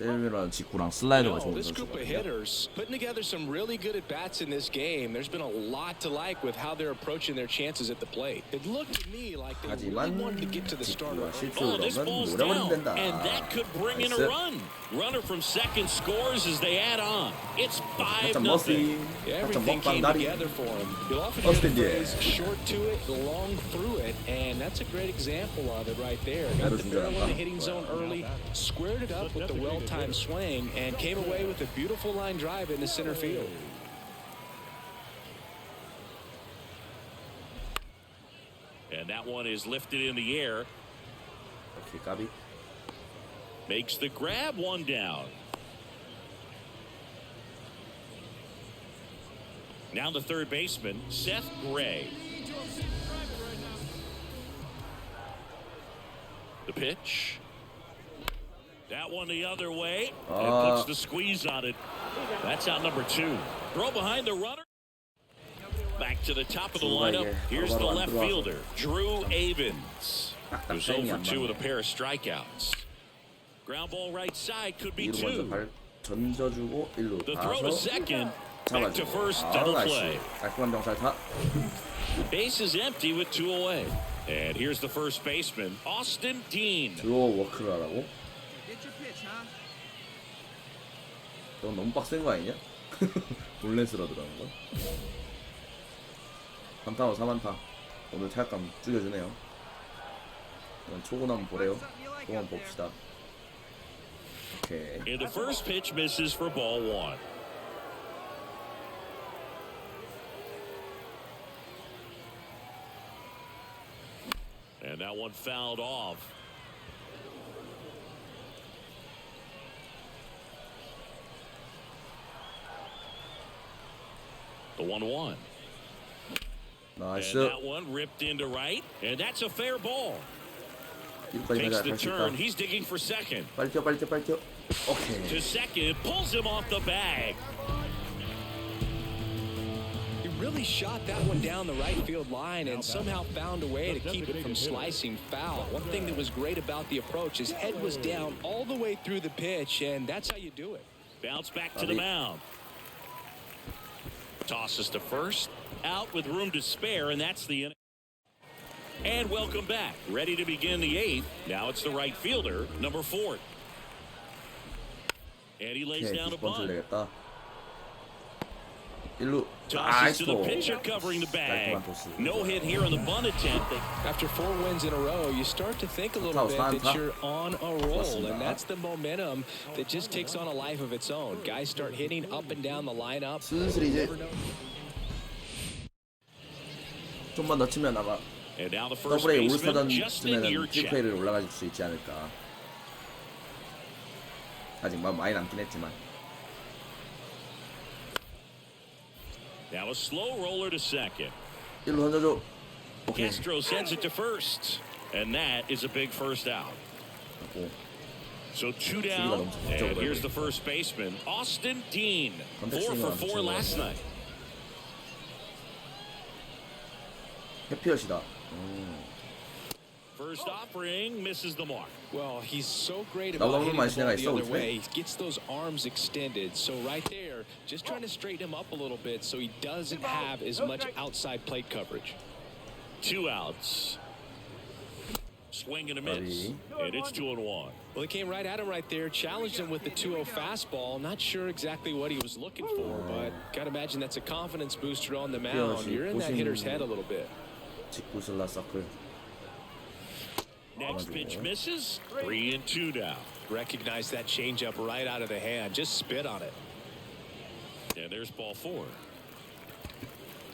셰비 밀러는 직구랑 슬라이더가 좋은 This group of 선수거든요. hitters putting together some really good at-bats in this game. There's been a lot to like with how they're approaching their chances at the plate. It looked to me like they really 하지만 wanted to get to the starter. Oh, this 실수로는 ball's 노려버리면 down, 된다. and that could bring in a 나이스. run. Runner from second scores as they add on. It's 5-0. 살짝 머시. 살짝 Everything 먹방 came 다리. together for him. You'll often hear Austin the Dean. phrase short to it, long through it, and that's a great example of it right there. Got the barrel in the hitting zone early, squared it up with the well-timed swing, and came away with a beautiful line drive into center field. And that one is lifted in the air. 오케이, 까비. Makes the grab, 1 down. Now the third baseman, Seth Gray. The pitch. That one the other way. And puts the squeeze on it. That's out number 2. Throw behind the runner. to the top of the Drew lineup. Here's the 바로바로 안 left 들어와서. fielder, Drew Avens. Who's 타이밍이 0 안 for 2 with a 맞네. pair of strikeouts. Ground ball right side could be 2루 먼저 2. 발 던져주고 1루 The throw to 가서 second. Back to 잡아주고. first, 아, double 나이스. play. 깔끔한 병살타. Base is empty with 2 away. And here's the first baseman, Austin Dean. 드로우 워크를 하라고? Get your pitch, huh? 넌 너무 빡센 거 아니냐? 볼넷으로 들어가는 거. 3타워 4만타. 오늘 타격감 죽여주네요. 이건 초고 한번 보래요. 또 한번 봅시다. 오케이. And the first pitch misses for ball 1. And that one fouled off. The 1-1. And 나이스. that one ripped into right. And that's a fair ball. 이거까지 Takes 가자. the 갈 수 turn. 있다. He's digging for second. 빨리 뛰어 빨리 뛰어 빨리 뛰어. 오케이. To second. Pulls him off the bag. He really shot that one down the right field line and somehow found a way to keep it from slicing foul. One thing that was great about the approach, his head was down all the way through the pitch, and that's how you do it. Bounce back to the mound. Tosses to first. Out with room to spare, and that's the inning. And welcome back. Ready to begin the 8th. Now it's the right fielder, number 4. And he lays 오케이. down a 90번 bunt. 내겠다. 1루. Tosses to the 나이스. pitcher covering the bag. 깔끔한 토스. No hit here on the bunt attempt. After 4 wins in a row, you start to think a little bit that you're on a roll, and that's the momentum that just takes on a life of its own. Guys start hitting up and down the lineup. 슬슬 이제 좀만 더 치면 아마 And now the first 더블A baseman, Justin 올스타전쯤에는 Yurchek. 트리플A를 올라갈 수 있지 않을까. 아직 많이 남긴 했지만. Now a slow roller to second. 1루 던져줘. 오케이. Castro sends it to first. And that is a big first out. 오. So 2 down. And here's the first baseman, Austin Dean. 4 for 4 last night. 해피엇이다. First offering misses the mark. Well, he's so great 나 about 오늘 hitting 많이 the ball the 지나가 other 있어, way. He gets those arms extended. So right there, just trying to straighten him up a little bit so he doesn't have as much outside plate coverage. 2 outs. Swing and a miss. And it's 2-1. Well, he came right at him right there, challenged him with the 2-0 fastball. Not sure exactly what he was looking for, but got to imagine that's a confidence booster on the mound. You're in that hitter's head a little bit. 직구슬라 서클. Next pitch misses. 3-2 now. Recognize that changeup right out of the hand. Just spit on it. And there's ball 4.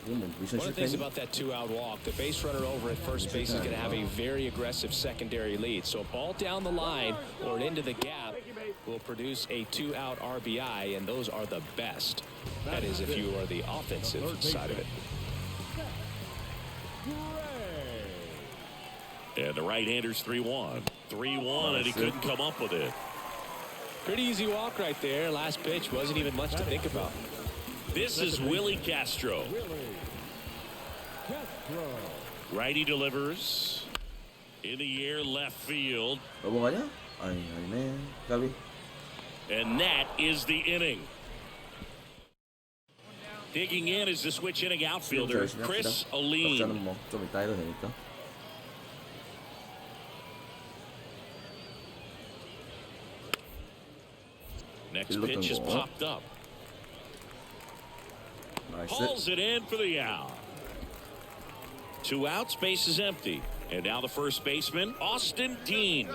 이건 뭐 미션 One of the things 실패니? about that 2-out walk, the base runner over at first base is going to have a very aggressive secondary lead. So a ball down the line or into the gap will produce a 2-out RBI, and those are the best. That is if you are the offensive side of it. And the right-hander's 3-1. 3-1, and he couldn't come up with it. Pretty easy walk right there. Last pitch wasn't even much to think about. This is Willie Castro. Righty delivers. In the air, left field. 넘어가냐? 아니네. 까비. And that is the inning. Digging in is the switch inning outfielder, Chris Aline. 역자는 뭐 좀 이따 해도 되니까. Next pitch is popped up. Hauls it in for the out. 2 outs, base is empty. And now the first baseman, Austin Dean.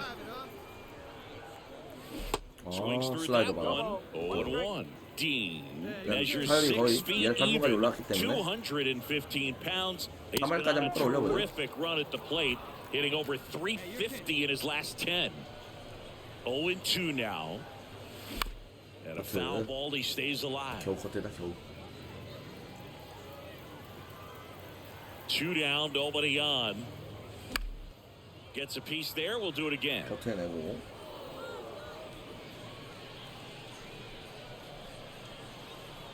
Swings through that one. 0-1. Dean measures 6 feet even, 215 pounds. He's been on a terrific run at the plate, hitting over 350 in his last 10. 0-2 now. And a foul ball, he stays alive. 겨우 컷대다 겨우. 2 down, nobody on. Gets a piece there, we'll do it again. 컷해내고.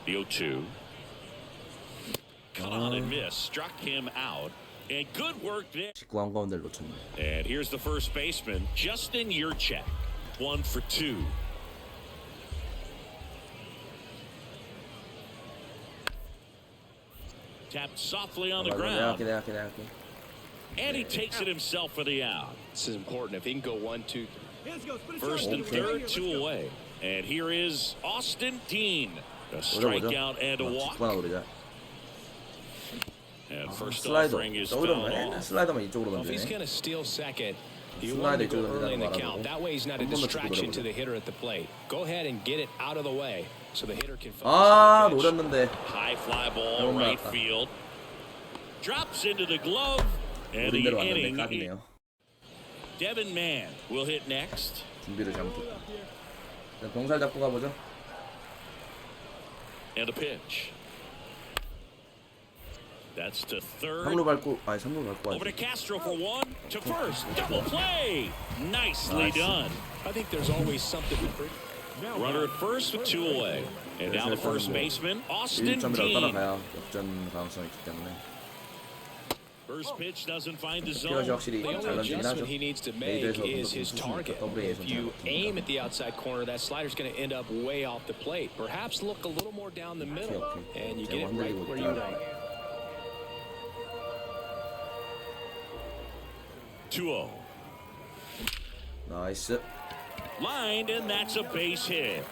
The 0-2. cut on and miss, struck him out. And good work there. 직구 한가운데를 놓쳤네. And here's the first baseman, Justin Yurchak. 1 for 2. Tapped softly on the ground. 내가 할게. And he takes it himself for the out. This is important. If he can go 1-2. First and third, 2 away. And here is Austin Dean. A strikeout and a walk. 직구 하나 노리자. And first 슬라이더. offering is 저기로 fouled 맨날 off. 슬라이더만 이쪽으로 Well, if he's 던지네. going to steal second, you 슬라이더 want to go 이쪽으로 early in the 던지는 count. 거 That way he's not a 한 번만 distraction 찍고 to the hitter at the plate. Go ahead and get it out of the way so the hitter can focus 아 on the pitch. 노렸는데. High fly ball, 너무 right 나왔다. field. Drops into the glove. And the 노린 대로 왔는데 inning. 깝이네요. Devin Mann will hit next. 준비를 잘못했다. 병살 잡고 가보죠. And a pitch. That's to third. 3루 밟고, 아니 3루 밟고 Over to 가야지. Castro for 1. To first. Double play. Nicely Nice. done. I think there's always something to bring. Runner at first with 2 away. And now the first baseman, Austin 1점이라도 Dean. 따라가야 역전 가능성이 있기 때문에. First pitch doesn't find the 피어시 zone. 확실히 The only 잘 던지긴 하죠. adjustment he needs to make 메이저에서 is his target. If you aim at the outside corner, that slider's going to end up way off the plate. Perhaps look a little more down the middle, Okay. and you get it right where you want. 2-0. 나이스. Lined, and that's a base hit.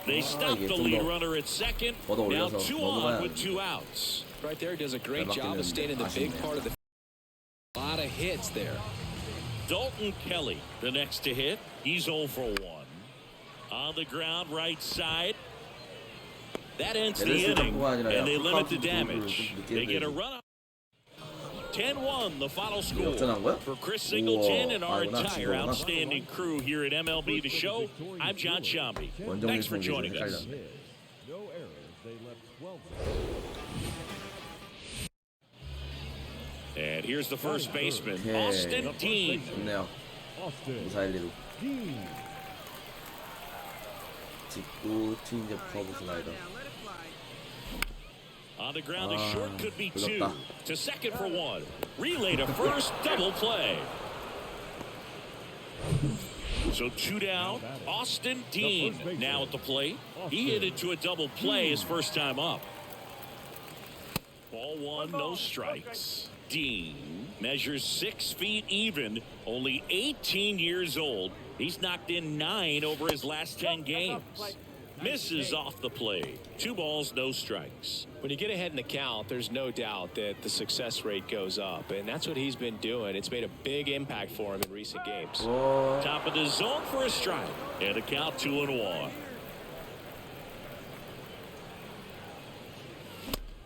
They stop 이게 the 좀 lead 더 runner at second. 걷어 Now 올려서 2 넘어가야 on with 2 outs. Right there, does a great 잘 job of staying in the big 아쉽네요. part of the. A lot of hits there. Dalton Kelly, the next to hit. He's 0 for 1. On the ground, right side. That ends the inning, and they limit the damage. They get a run up. 10-1, the final score 역전한 거야? for Chris Singleton and our 우와, 나 entire 지금 outstanding crew here at MLB The Show. I'm John Shambi. Thanks for joining us. No errors. They left 12. And here's the first baseman, Okay. Austin Dean. 좋네요. Austin 2-4-1-2로. Dean. 직구, 체인지업, 커브, 슬라이더. On the ground, the short could be 2. 늦었다. To second for 1. Relay to first, double play. So 2 down. Austin Dean now at the plate. He hit it to a double play his first time up. Ball 1, no strikes. Dean measures 6 feet even, only 18 years old. He's knocked in 9 over his last 10 games. Misses off the plate. 2 balls, no strikes. When you get ahead in the count, there's no doubt that the success rate goes up, and that's what he's been doing. It's made a big impact for him in recent games. 오, Top of the zone for a strike. And a count 2-1.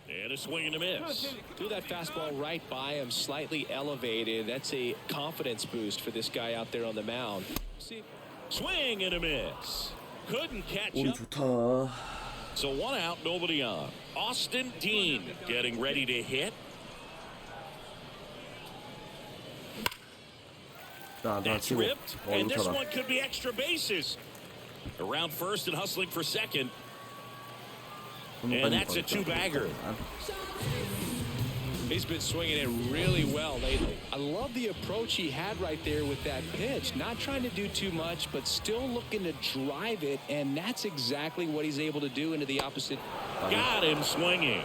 And a swing and a miss. Threw that fastball right by him, slightly elevated. That's a confidence boost for this guy out there on the mound. See, Swing and a miss. Couldn't catch 볼이 up. 좋다. So 1 out, nobody on. Austin Dean getting ready to hit. 나 That's 치고. ripped. And this 놓쳐라. one could be extra bases. Around first and hustling for second. And that's a 2-bagger. he's been swinging it really well lately. I love the approach he had right there with that pitch. Not trying to do too much, but still looking to drive it, and that's exactly what he's able to do into the opposite. Got him swinging.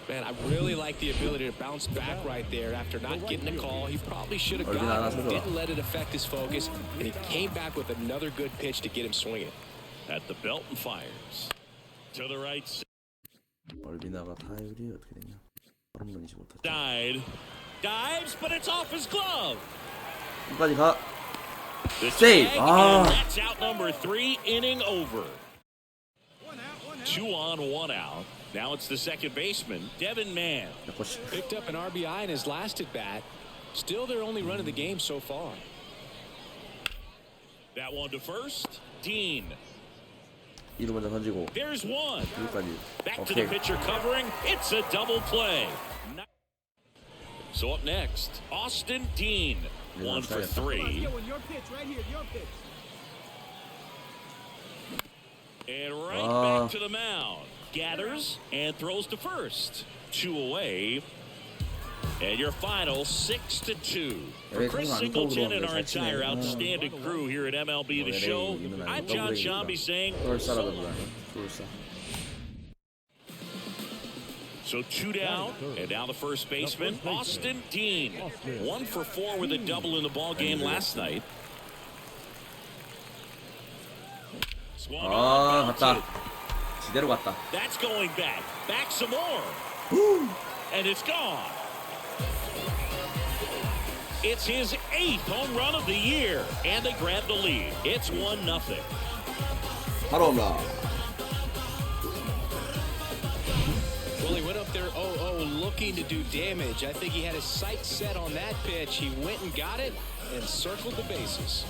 Man, I really like the ability to bounce back right there after not getting the call. He probably should have 얼빈 got it, 알아서 didn't let it affect his focus, and he came back with another good pitch to get him swinging. At the belt and fires. To the right 얼비나가 타율이 어떻게 되냐? 홈런이지 못하죠. side. Dives, but it's off his glove. 끝까지 가. The Save. tag, Ah. and that's out number 3, inning over. 2 on, 1 out. Now it's the second baseman, Devin Mann. Picked up an RBI in his last at bat. Still their only run of the game so far. That one to first, Dean. 2루 먼저 던지고 There's 1. 2루까지. Back to the 오케이. pitcher covering. It's a double play. So up next, Austin Dean. 1 for 3. Your pitch right here, your pitch. And right back to the mound. gathers and throws to first. 2 away. And your final 6-2. For Chris Singleton and our entire outstanding crew here at MLB The Show, I'm John Shambi saying so 2 down, and now the first baseman, Austin Dean. 1 for 4 with a double in the ball game last night. 갔다. 지대로 갔다. That's going back. Back some more. And it's gone. It's his 8th home run of the year, and they grab the lead. It's 1-0. 바로 홈런. Well, he went up there 0-0 looking to do damage. I think he had his sights set on that pitch. He went and got it and circled the bases.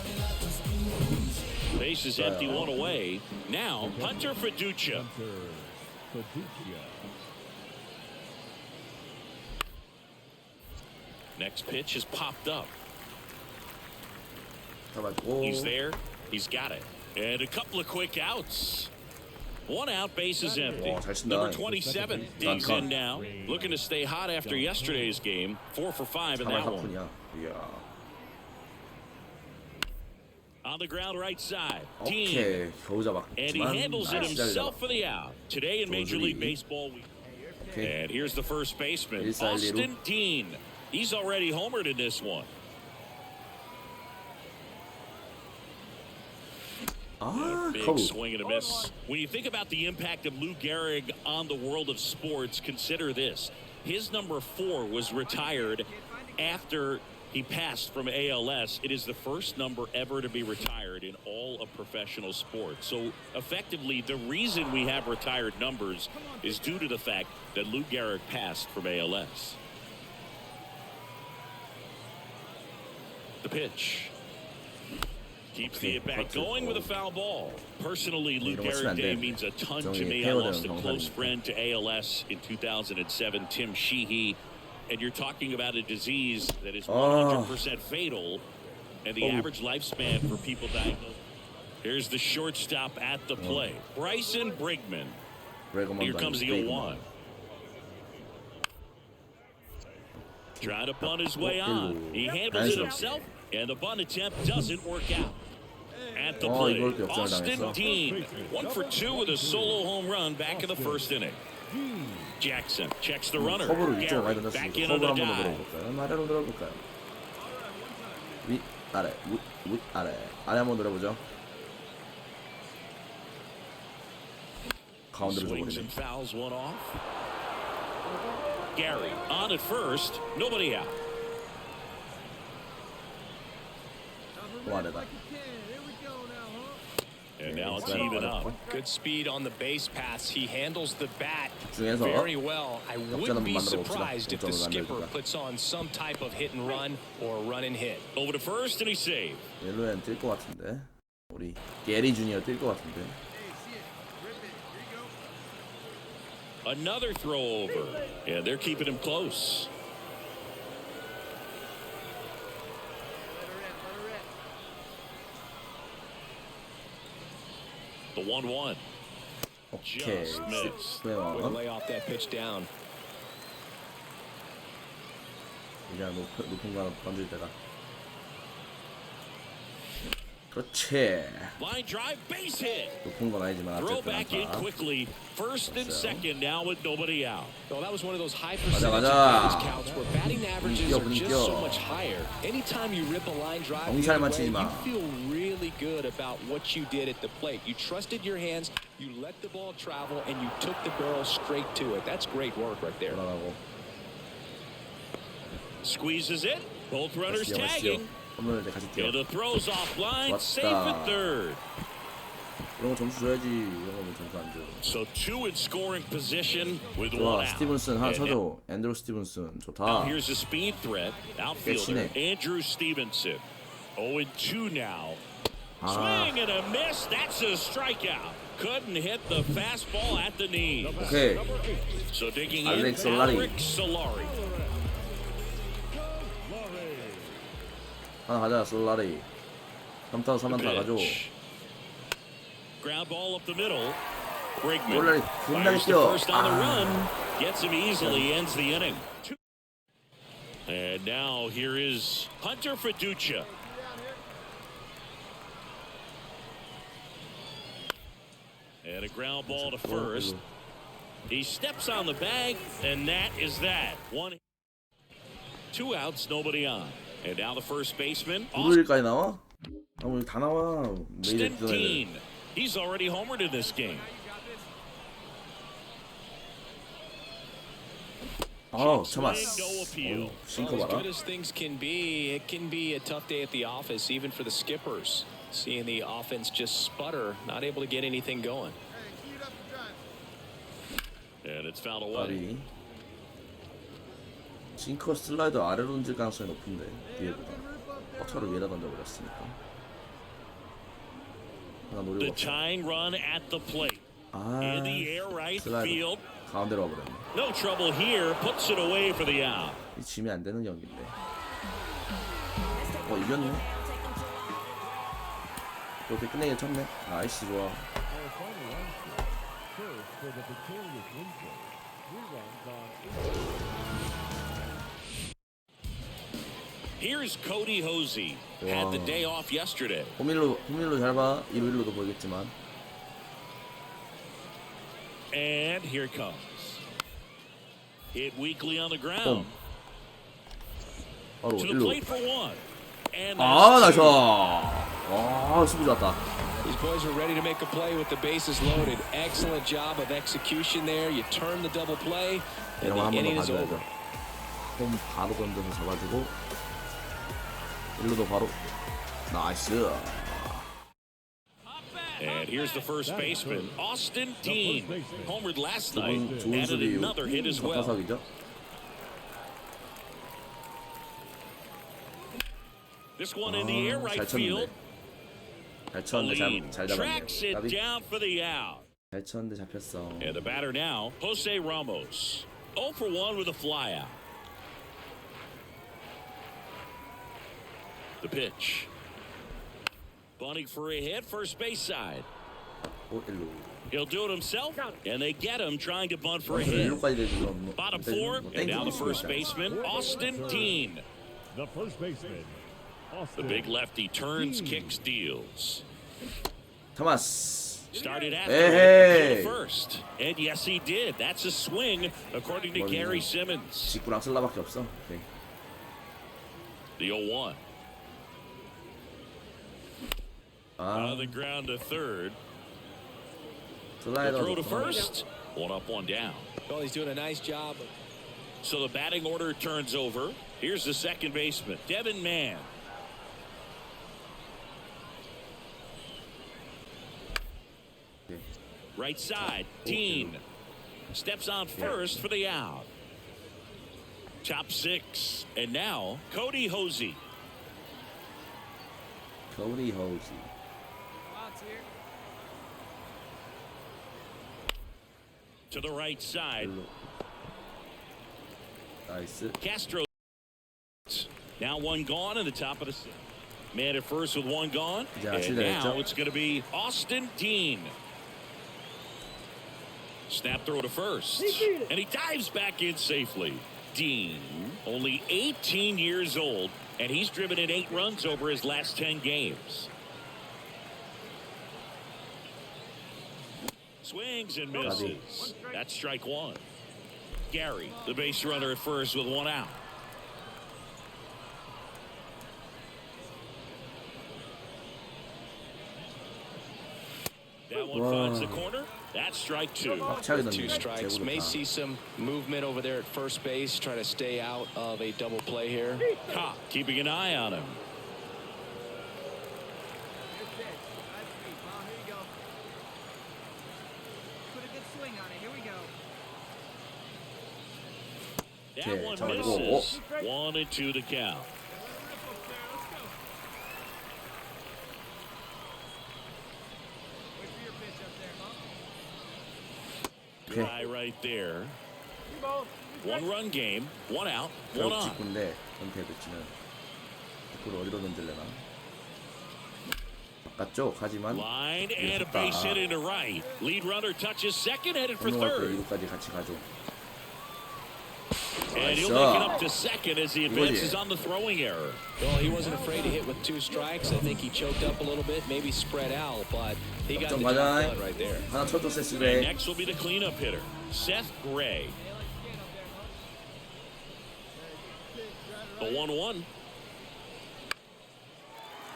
Base is empty, 1 away. Now, Hunter Fiducia. Next pitch has popped up. He's there. He's got it. And a couple of quick outs. 1 out, base is empty. Number 27 digs in now. Looking to stay hot after yesterday's game. 4 for 5 in that one. On the ground right side. Dean. And he handles it himself for the out. Today in Major League Baseball. And here's the first baseman, Austin Dean. He's already homered in this one. Big swing and a miss. When you think about the impact of Lou Gehrig on the world of sports, consider this. His number 4 was retired after he passed from ALS. It is the first number ever to be retired in all of professional sports. So effectively, the reason we have retired numbers is due to the fact that Lou Gehrig passed from ALS. The pitch. Keeps the at-bat going with a foul ball. Personally, Lou Gehrig Day means a ton to me. I lost a close friend to ALS in 2007, Tim Sheehy. And you're talking about a disease that is 100% fatal, and the average lifespan for people diagnosed. Here's the shortstop at the plate, Bryson Brigman. Here comes the 0-1. Trying to bunt his way on. He handles it himself, and the bunt attempt doesn't work out. At the plate, Austin Dean. 1 for 2 with a solo home run back in the first inning. Jackson checks the runner. Gary back in on the dive. 아래로 들어볼까요? 위, 아래, 위, 아래. 아래 한번 들어보죠. 가운데로 Swings 줘버리네. and fouls one off. Gary on at first. Nobody out. 또 아래다. And now it's even up. Good speed on the base pass. He handles the bat 집중해서 very well. I wouldn't be 만들어 봅시다. surprised if the 역전을 skipper 만들까. puts on some type of hit and run or run and hit. Over to first, and he saved. 옐로엔 뛸 것 같은데. 우리 게리 주니어 뛸 것 같은데. Another throw over. Yeah, they're keeping him close. The 1-1. 오케이. Just missed. Way to 스페어. lay off that pitch down. 그냥 높은 거 던질 때가. 그렇지. Line drive, base hit. 높은 건 아니지만 Throw 어쨌든 back in 않다. quickly. First and second now with nobody out. Well, that was one of those high 가자, percentage 가자. advantage counts where batting averages are just 분위기요. so much higher. Anytime you rip a line drive the 경찰 other way, 맞히지 마. you feel really good about what you did at the plate. You trusted your hands, you let the ball travel, and you took the barrel straight to it. That's great work right there. 돌아가고. Squeezes it. Both runners 가시죠, tagging. 홈런을 때 같이 뛰어. And the throws offline. 왔다. Safe at third. 이런 거 점수 줘야지. 이런 거면 점수 안 줘. So 2 in scoring position with 좋아. 1 out. 스티븐슨 하나 And 쳐줘. 앤드루 스티븐슨 now 좋다. here's a speed threat. Outfielder 깨치네. Andrew Stevenson. 0-2 now. 아, Swing and a miss. That's a strikeout. Couldn't hit the fastball at the knee. 오케이. So digging Alex in, Solari. Alex Solari. 하나 가자. 솔라리. 3타워 3안타 가져. Pitch. Ground ball up the middle. Brigman 몰라리 겁나게 fires the 뛰어. first on the run, gets him easily, ends the inning. And now here is Hunter Fiducia. And a ground ball to first. He steps on the bag, and that is that. 2 outs, nobody on. And now the first baseman, 일요일까지 나와? 오늘 다 나와. 메이저 Austin 뛰던 애들. Dean. He's already homered in this game. 아, 참았어. 싱커 Well, as 봐라. good as things can be, it can be a tough day at the office, even for the skippers. Seeing the offense just sputter, not able to get anything going. And it's fouled away. 아비. 싱커 슬라이더 아래로 던질 가능성이 높은데 뒤에보다 뻗쳐를 위에다 던져버렸으니까 하나 노리고 The 없어. tying run at the plate. 아, In the air right 슬라이더 field. 가운데로 와버렸네. No trouble here. Puts it away for the out. 이 지면 안 되는 경기인데. 이겼네. 이렇게 끝내기 쳤네. 나이스 좋아. Our final line score. First for the victorious Winfield. 3 runs on 8. Here's Cody Hosey. Had the day off yesterday. 호밀로 잘 봐. 1루도 보이겠지만. And here it comes. Hit weakly on the ground. 바로 To the 1루. plate for 1. And 아, that's 나이스. 2. 아, 수비 좋았다. These boys are ready to make a play with the bases loaded. Excellent job of execution there. You turn the double play, and 이런 거 the 한 번 더 inning is 가져야죠. over. 홈 바로 던져서 잡아주고 1루도 바로 나이스. And here's the first baseman, Austin Dean. Homered last night. 좋은 Added 수비 another hit as well. 박타석이죠. This one in the air right 잘 field. 쳤는데. 잘 쳤는데 잘 잡았네. Tracks it 나비. down for the out. 잘 쳤는데 잡혔어. And the batter now, Jose Ramos. 0 for 1 with a flyout. The pitch. Bunting for a hit, first base side. 1루. He'll do it himself, and they get him trying to bunt for a hit. 1루까지 되지금 Bottom 4, and now the first baseman, Austin Dean. The first baseman, The Austin. big lefty turns, kicks, deals. 토마스. Started after Hey. it to the first. And yes, he did. That's a swing, according to Gary Simmons. 직구랑 슬라밖에 없어. 오케이. The 0-1. On the ground to third. The 슬라이더. throw to first. 1 up, 1 down. Well, he's doing a nice job. So the batting order turns over. Here's the second baseman, Devin Mann. Right side, Dean steps on first for the out. Top 6, and now Cody Hosey. Cody Hosey. Outs here. To the right side, 1루. 나이스. Castro. Now 1 gone in the top of the 6th. Man at first with 1 gone, 이제 and 아찔 now 됐죠? it's going to be Austin Dean. Snap throw to first, and he dives back in safely. Dean, only 18 years old, and he's driven in 8 runs over his last 10 games. Swings and misses. That's strike 1. Gary, the base runner at first with 1 out. That one finds the corner. That's strike 2. 막차게 2 던지네. strikes. May see some movement over there at first base. Try to stay out of a double play here. Cobb keeping an eye on him. Good pitch. Nice feet. Well, here you go. Put a good swing on it. Here we go. That Okay, one 잡아주고. misses. 1-2 the count. Wait for your pitch up there, huh? Guy right there. 1-run game. 1 out. 1 결국 on. 직구인데 전태 배치는 직구를 어디로 던질래나? 바깥쪽 하지만 Line and a base hit into right. Lead runner touches second, headed for 운동할 때 third. 이루까지 같이 가죠. And he'll make it up to second as he advances on the throwing error. Well, he wasn't afraid to hit with 2 strikes. I think he choked up a little bit, maybe spread out, but he got the job done right there. 하나 쳐줘 And 세스레. next will be the cleanup hitter, Seth Gray. The 1-1.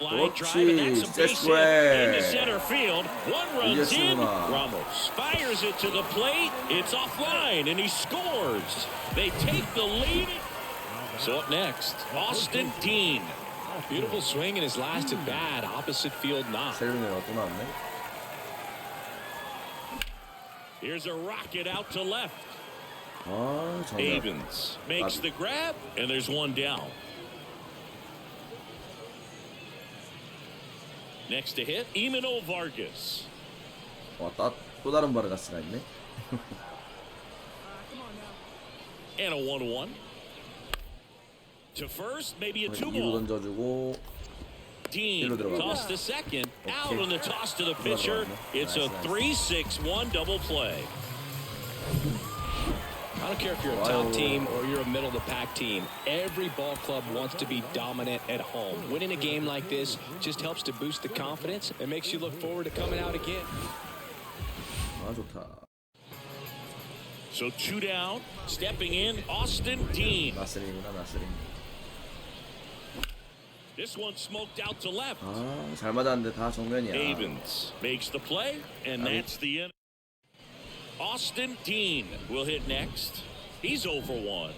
Line drive, and that's a base hit into center field. One runs in. Ramos fires it to the plate. It's offline, and he scores. They take the lead. So up next, Austin Dean. Beautiful swing in his last at bat. Opposite field knock. 세르네가 또 나왔네. Here's a rocket out to left. 아, 정답. Avens makes the grab, and there's one down. Next to hit, Imano Vargas. 와, 또 다른 바르가스가 있네. And a 1-1. To first, maybe a 2루 2-ball. 던져주고 Dean toss to second. Out on the toss to the pitcher. It's a 3-6-1 double play. I don't care if you're a top team or you're a middle-of-the-pack team. Every ball club wants to be dominant at home. Winning a game like this just helps to boost the confidence and makes you look forward to coming out again. 아, 좋다. So 2 down. Stepping in, Austin Dean. 나스링이구나, 나스링. This one smoked out to left. 아, 잘 맞았는데 다 정면이야. Avens makes the play, and that's the end. Austin Dean will hit next. He's 0 for 1.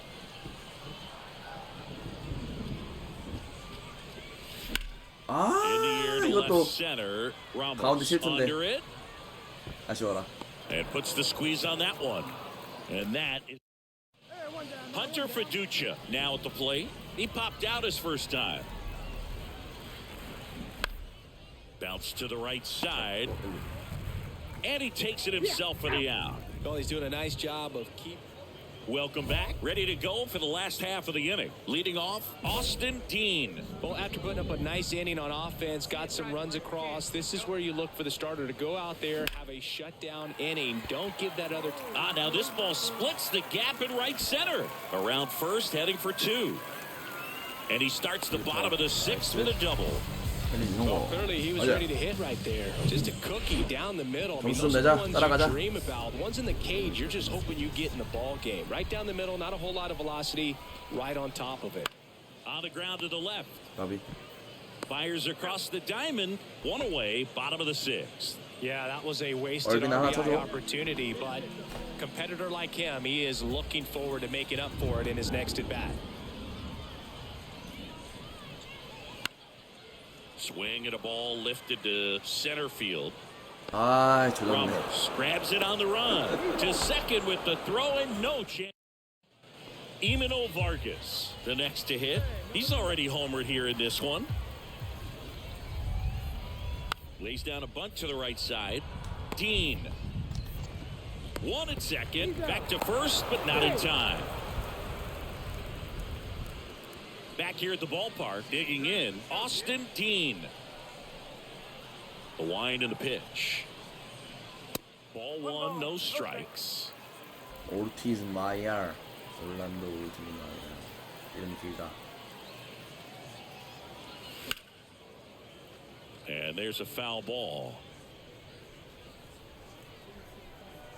아, In the air to 이것도 left center. 가운데 Ramos 실수인데. under it 아쉬워라. and puts the squeeze on that one. And that is Hunter Fiducia now at the plate. He popped out his first time. Bounce to the right side. And he takes it himself for the out. Well, he's doing a nice job of keep. Welcome back. Ready to go for the last half of the inning. Leading off, Austin Dean. Well, after putting up a nice inning on offense, got some runs across, this is where you look for the starter to go out there, have a shutdown inning. Don't give that other... Now this ball splits the gap in right center. Around first, heading for 2. And he starts the bottom of the 6th with a double. Well, clearly he was ready to hit right there. Just a cookie down the middle. I mean, those are 내자. the ones 따라가자. you dream about. One's in the cage, you're just hoping you get in the ball game. Right down the middle, not a whole lot of velocity, right on top of it. On the ground to the left. 가비. Fires across the diamond. 1 away, bottom of the 6th. Yeah, that was a wasted 얼빈 하나 RBI 쳐줘. opportunity, but competitor like him, he is looking forward to making up for it in his next at-bat. Swing at a ball lifted to center field. 아, 조졌네. Ramos grabs it on the run to second with the throw and no chance. Imano Vargas, the next to hit. He's already homered here in this one. Lays down a bunt to the right side. Dean. 1 at second. Back to first, but not in time. Back here at the ballpark, digging in, Austin Dean. The wind and the pitch. Ball 1, no strikes. 오르티즈 마이알. 올란도 오르티즈 마이알. 이름이 길다. And there's a foul ball.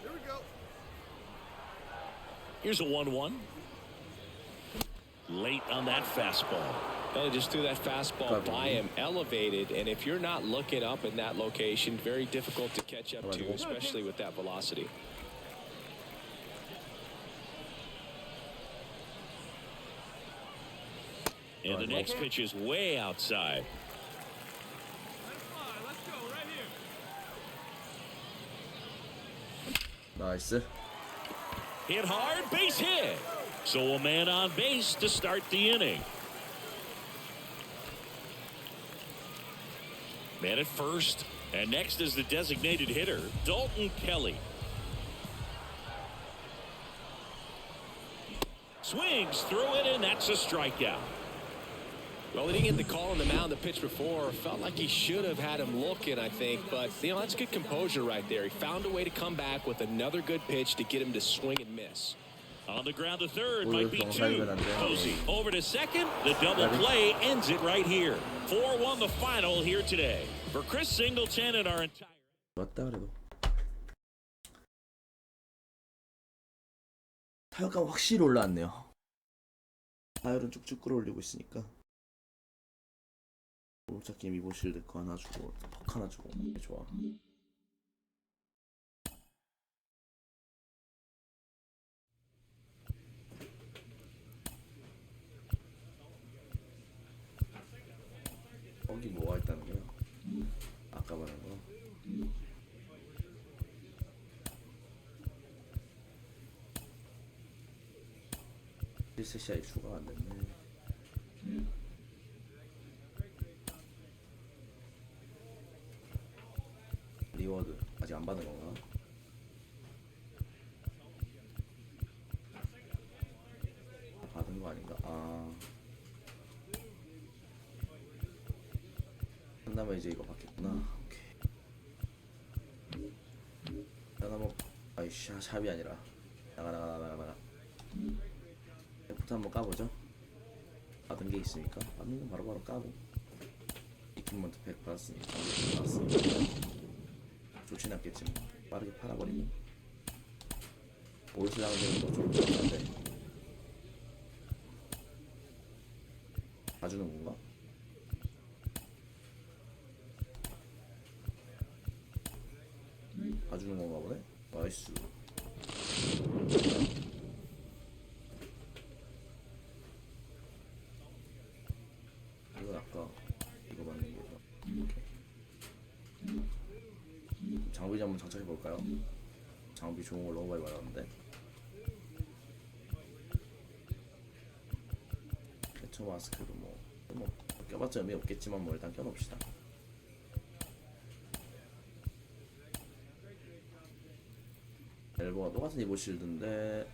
Here we go. Here's a 1-1. Late on that fastball. Well, just threw that fastball by him, elevated, and if you're not looking up in that location, very difficult to catch up to, especially with that velocity. And the next pitch is way outside. Let's go right here. 나이스. Hit hard, base hit. So a man on base to start the inning. Man at first, and next is the designated hitter, Dalton Kelly. Swings through it, and that's a strikeout. Well, he didn't get the call on the mound the pitch before. Felt like he should have had him looking, I think. But, that's good composure right there. He found a way to come back with another good pitch to get him to swing and miss. On the ground to third, might be two. Posey over to second. The double play ends it right here. 4-1 the final here today. For Chris Singleton and our entire... 좋았다 그래도. 타격감 확실히 올라왔네요. 타율은 쭉쭉 끌어올리고 있으니까. 오른쪽 미보실드 거 하나 주고 퍽 하나 주고 좋아. 거기 뭐가 있다는 거야? 아까 말한 거. 1세시아에 추가가 안 됐네. 리워드 아직 안 받은 건가? 받은 거 아닌가? 아. 끝나면 이제 이거 받겠구나. 오케이. 나가 아이씨 샵이 아니라 나가. 부터 한번 까보죠. 받은 게 있으니까 받는 건 바로바로 까고. 이퀴먼트 팩 받았으니까 좋진 않겠지만 빠르게 팔아버리고. 옷을 하면 되는 거 좋을 것 같은데 봐주는 건가? 봐주는 건가 보네? 나이스. 이건 아까 이거 맞는 거죠. 장비 한번 장착해 볼까요? 장비 좋은 걸 너무 많이 받았는데. 캐쳐 마스크도 뭐 껴봤자 의미 없겠지만 뭐 일단 껴놓읍시다. 엘보가 똑같은 이보 실드인데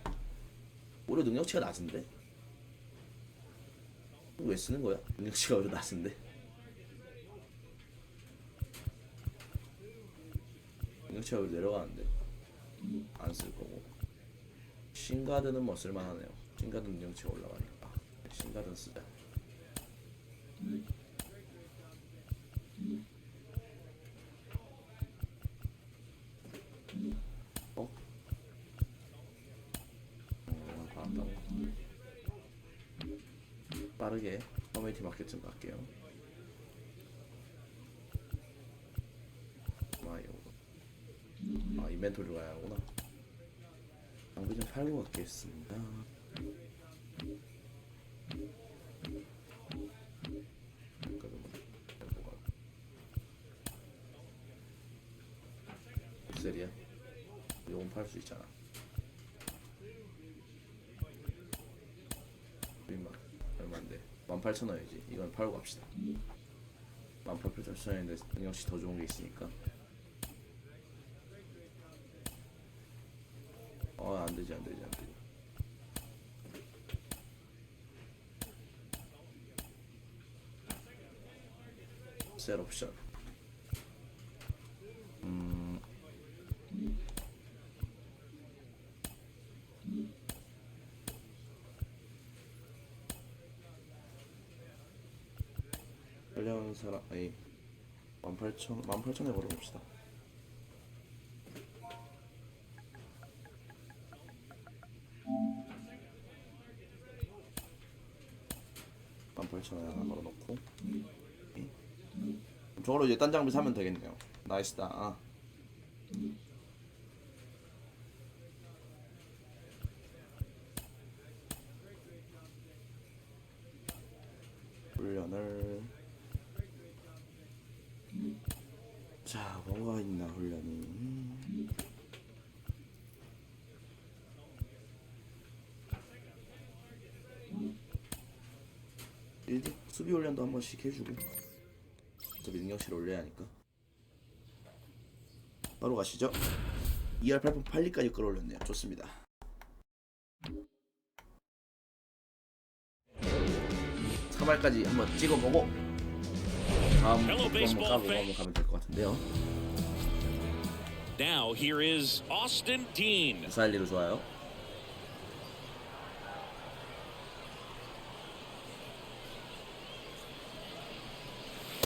오히려 능력치가 낮은데? 왜 쓰는 거야? 능력치가 오히려 낮은데? 능력치가 오히려 내려가는데 안 쓸 거고. 신가드는 뭐 쓸만하네요. 신가드 능력치가 올라가니까 신가드는 쓰자. 빠르게 커뮤니티 마켓 좀 갈게요. 인벤토리로 가야 하구나. 장비 좀 팔고 가겠습니다. 셀이야? 이건 팔 수 있잖아. 얼마인데? 18,000원이지. 이건 팔고 갑시다. 18,000원인데 역시 더 좋은 게 있으니까. 안되지. 셀 옵션. 관련 사람, 18,000에 걸어봅시다. 하나 걸어놓고 저걸로 이제 딴 장비 사면 되겠네요. 나이스다. 훈련을 자 뭐가 있나 훈련이. 수비 훈련도 한 번씩 해주고. 어차피 능력치를 올려야 하니까. 바로 가시죠. 2R 8.82까지 끌어올렸네요. 좋습니다. 타자까지 한번 찍어보고 다음 곡도 한번 까보고 한번 가면 될 것 같은데요. Now here is Austin Dean. 무사일리로 좋아요.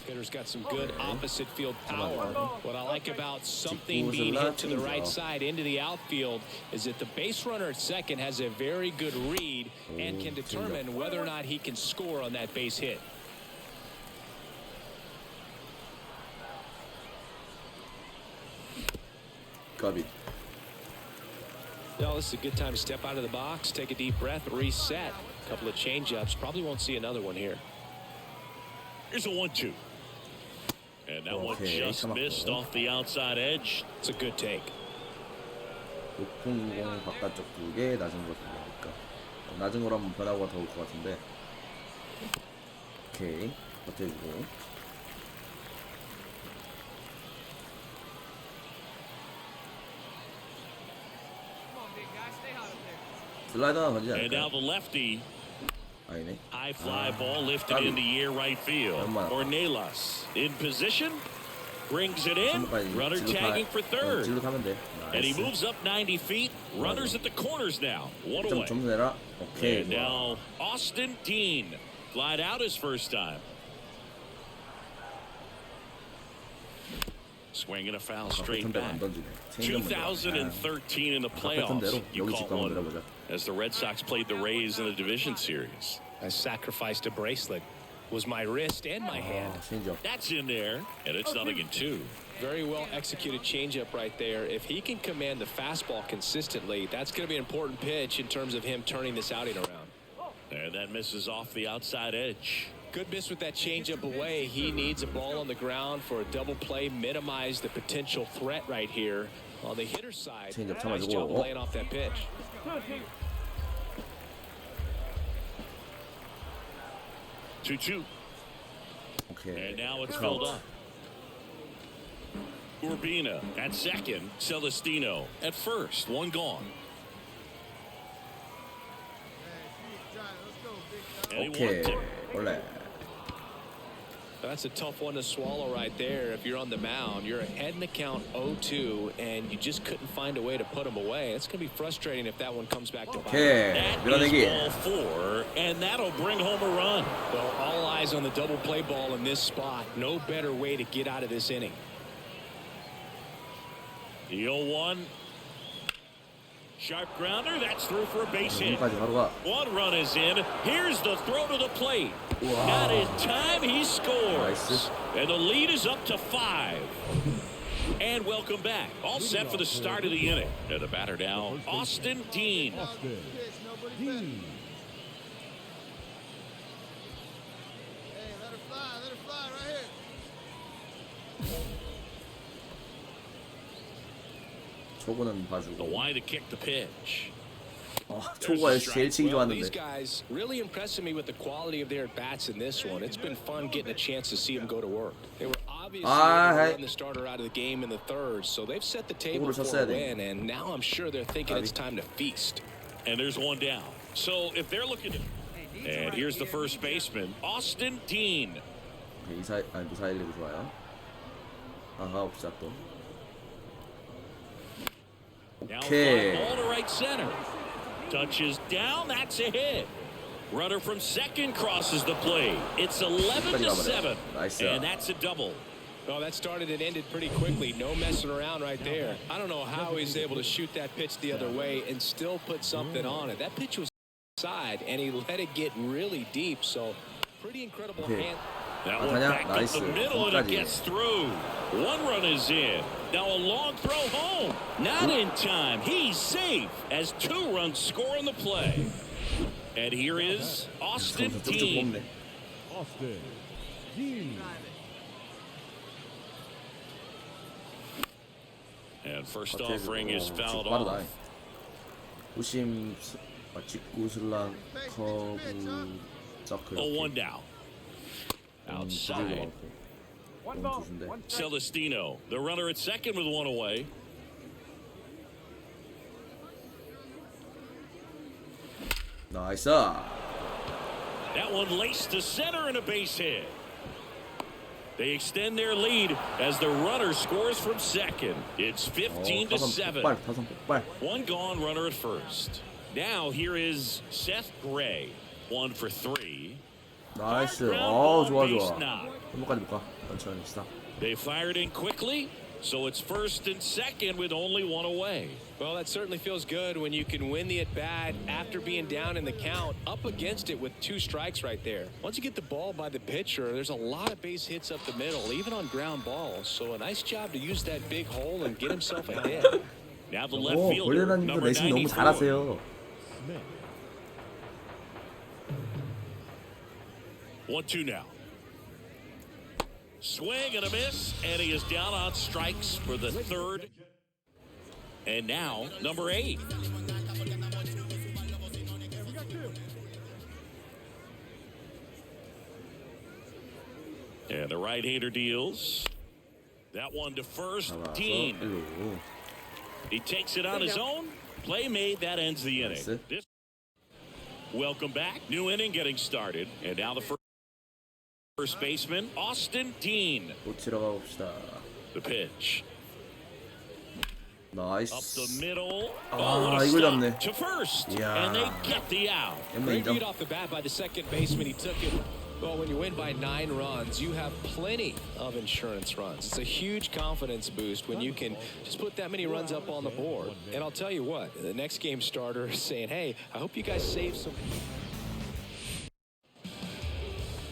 Hitter's got some good opposite field power. What I like about something being hit to the right side into the outfield is that the base runner at second has a very good read and can determine whether or not he can score on that base hit. 까비. Well, this is a good time to step out of the box, take a deep breath, reset. A couple of changeups. Probably won't see another one here. Here's a 1-2. And that one just missed off the outside edge. It's a good take. 높은 공 바깥쪽 2개, 낮은 거 2개니까 낮은 거로 한번 변화가 더 올 것 같은데. 오케이, 버텨주고. 슬라이더 하나 던지지 And now 않을까요? the lefty. 아니네. High fly ball lifted in the air right field. Ornelas in position. Brings it in. Runner tagging for third. 질로 타면 돼. And he moves up 90 feet. Runners at the corners now. One away. 좀 내라. 오케이. And now Austin Dean. Flied out his first time. Swinging a foul straight back. 2013 in the playoffs. You caught one as the Red Sox played the Rays in the division series. I sacrificed a bracelet. Was my wrist and my hand. That's in there, and it's 0-2. Very well executed changeup right there. If he can command the fastball consistently, that's going to be an important pitch in terms of him turning this outing around. And that misses off the outside edge. Good miss with that changeup away. He needs a ball on the ground for a double play, minimize the potential threat right here. On the hitter's side, nice job laying off that pitch. Two. Okay. And now it's filled up. Urbina at second. Celestino at first. One gone. Okay. 원래. That's a tough one to swallow right there. If you're on the mound, you're ahead in the count 0-2, and you just couldn't find a way to put them away. It's going to be frustrating if that one comes back to bite. That is ball 4, and that'll bring home a run. Well, all eyes on the double play ball in this spot. No better way to get out of this inning. The 0-1. Sharp grounder. That's through for a base hit. One run is in. Here's the throw to the plate. Wow. Not in time. He scores. Nice. And the lead is up to 5. And welcome back. All set for the start of the inning. And the batter now, Austin Dean. Austin Dean. Hey, let her fly right here. 초구는 The 봐주고. why to kick the pitch. 초구가 제일 치기 Well, 좋았는데. these guys really impressing me with the quality of their at-bats in this one. It's been fun getting a chance to see them go to work. They were obviously run the starter out of the game in the third, so they've set the table for a win, and now I'm sure they're thinking it's time to feast. And there's one down. So if they're looking to... And here's the first baseman, Austin Dean. 무사일리로 좋아요. 아하, 시작도. Now fly ball to right center. Touches down. That's a hit. Runner from second crosses the plate. It's 11-7. And that's a double. Well, that started and ended pretty quickly. No messing around right there. I don't know how he's able to shoot that pitch the other way and still put something on it. That pitch was side, and he let it get really deep. So pretty incredible hand. That one back up the middle, and it gets through. One run is in. Now a long throw home. Not in time. He's safe as 2 runs score on the play. And here is Austin Dean. Austin Dean. And first offering is fouled off. 부심, 직구, 슬랑, 커브, 서클. 0-1 down. Outside. Celestino, the runner at second with 1 away. 나이스. That one laced to center and a base hit. They extend their lead as the runner scores from second. It's 15-7. 타선 폭발. One gone runner at first. Now here is Seth Gray. 1 for 3. 나이스. Ground 좋아 ball, base 좋아. knock. 한번까지 볼까? 천천히 시작. They fired in quickly, so it's first and second with only one away. Well, that certainly feels good when you can win the at-bat after being down in the count, up against it with 2 strikes right there. Once you get the ball by the pitcher, there's a lot of base hits up the middle, even on ground balls. So a nice job to use that big hole and get himself a hit. Now the left 오, fielder, 벌레나님도 number 내심 너무 94. 잘하세요. 1-2 now. Swing and a miss, and he is down on strikes for the third. And now, number 8. And the right-hander deals. That one to first. Dean. 일로. He takes it on his own. Play made. That ends the inning. This. Welcome back. New inning getting started. And now the first baseman, Austin Dean. 고치러 가봅시다. The pitch. 나이스. Up the middle. 아, what a 이걸 stop 잡네. to first. 이야. And they get the out. Great beat off the bat by the second baseman. He took it. Well, when you win by 9 runs, you have plenty of insurance runs. It's a huge confidence boost when you can just put that many runs up on the board. And I'll tell you what, the next game starter is saying, hey, I hope you guys save some.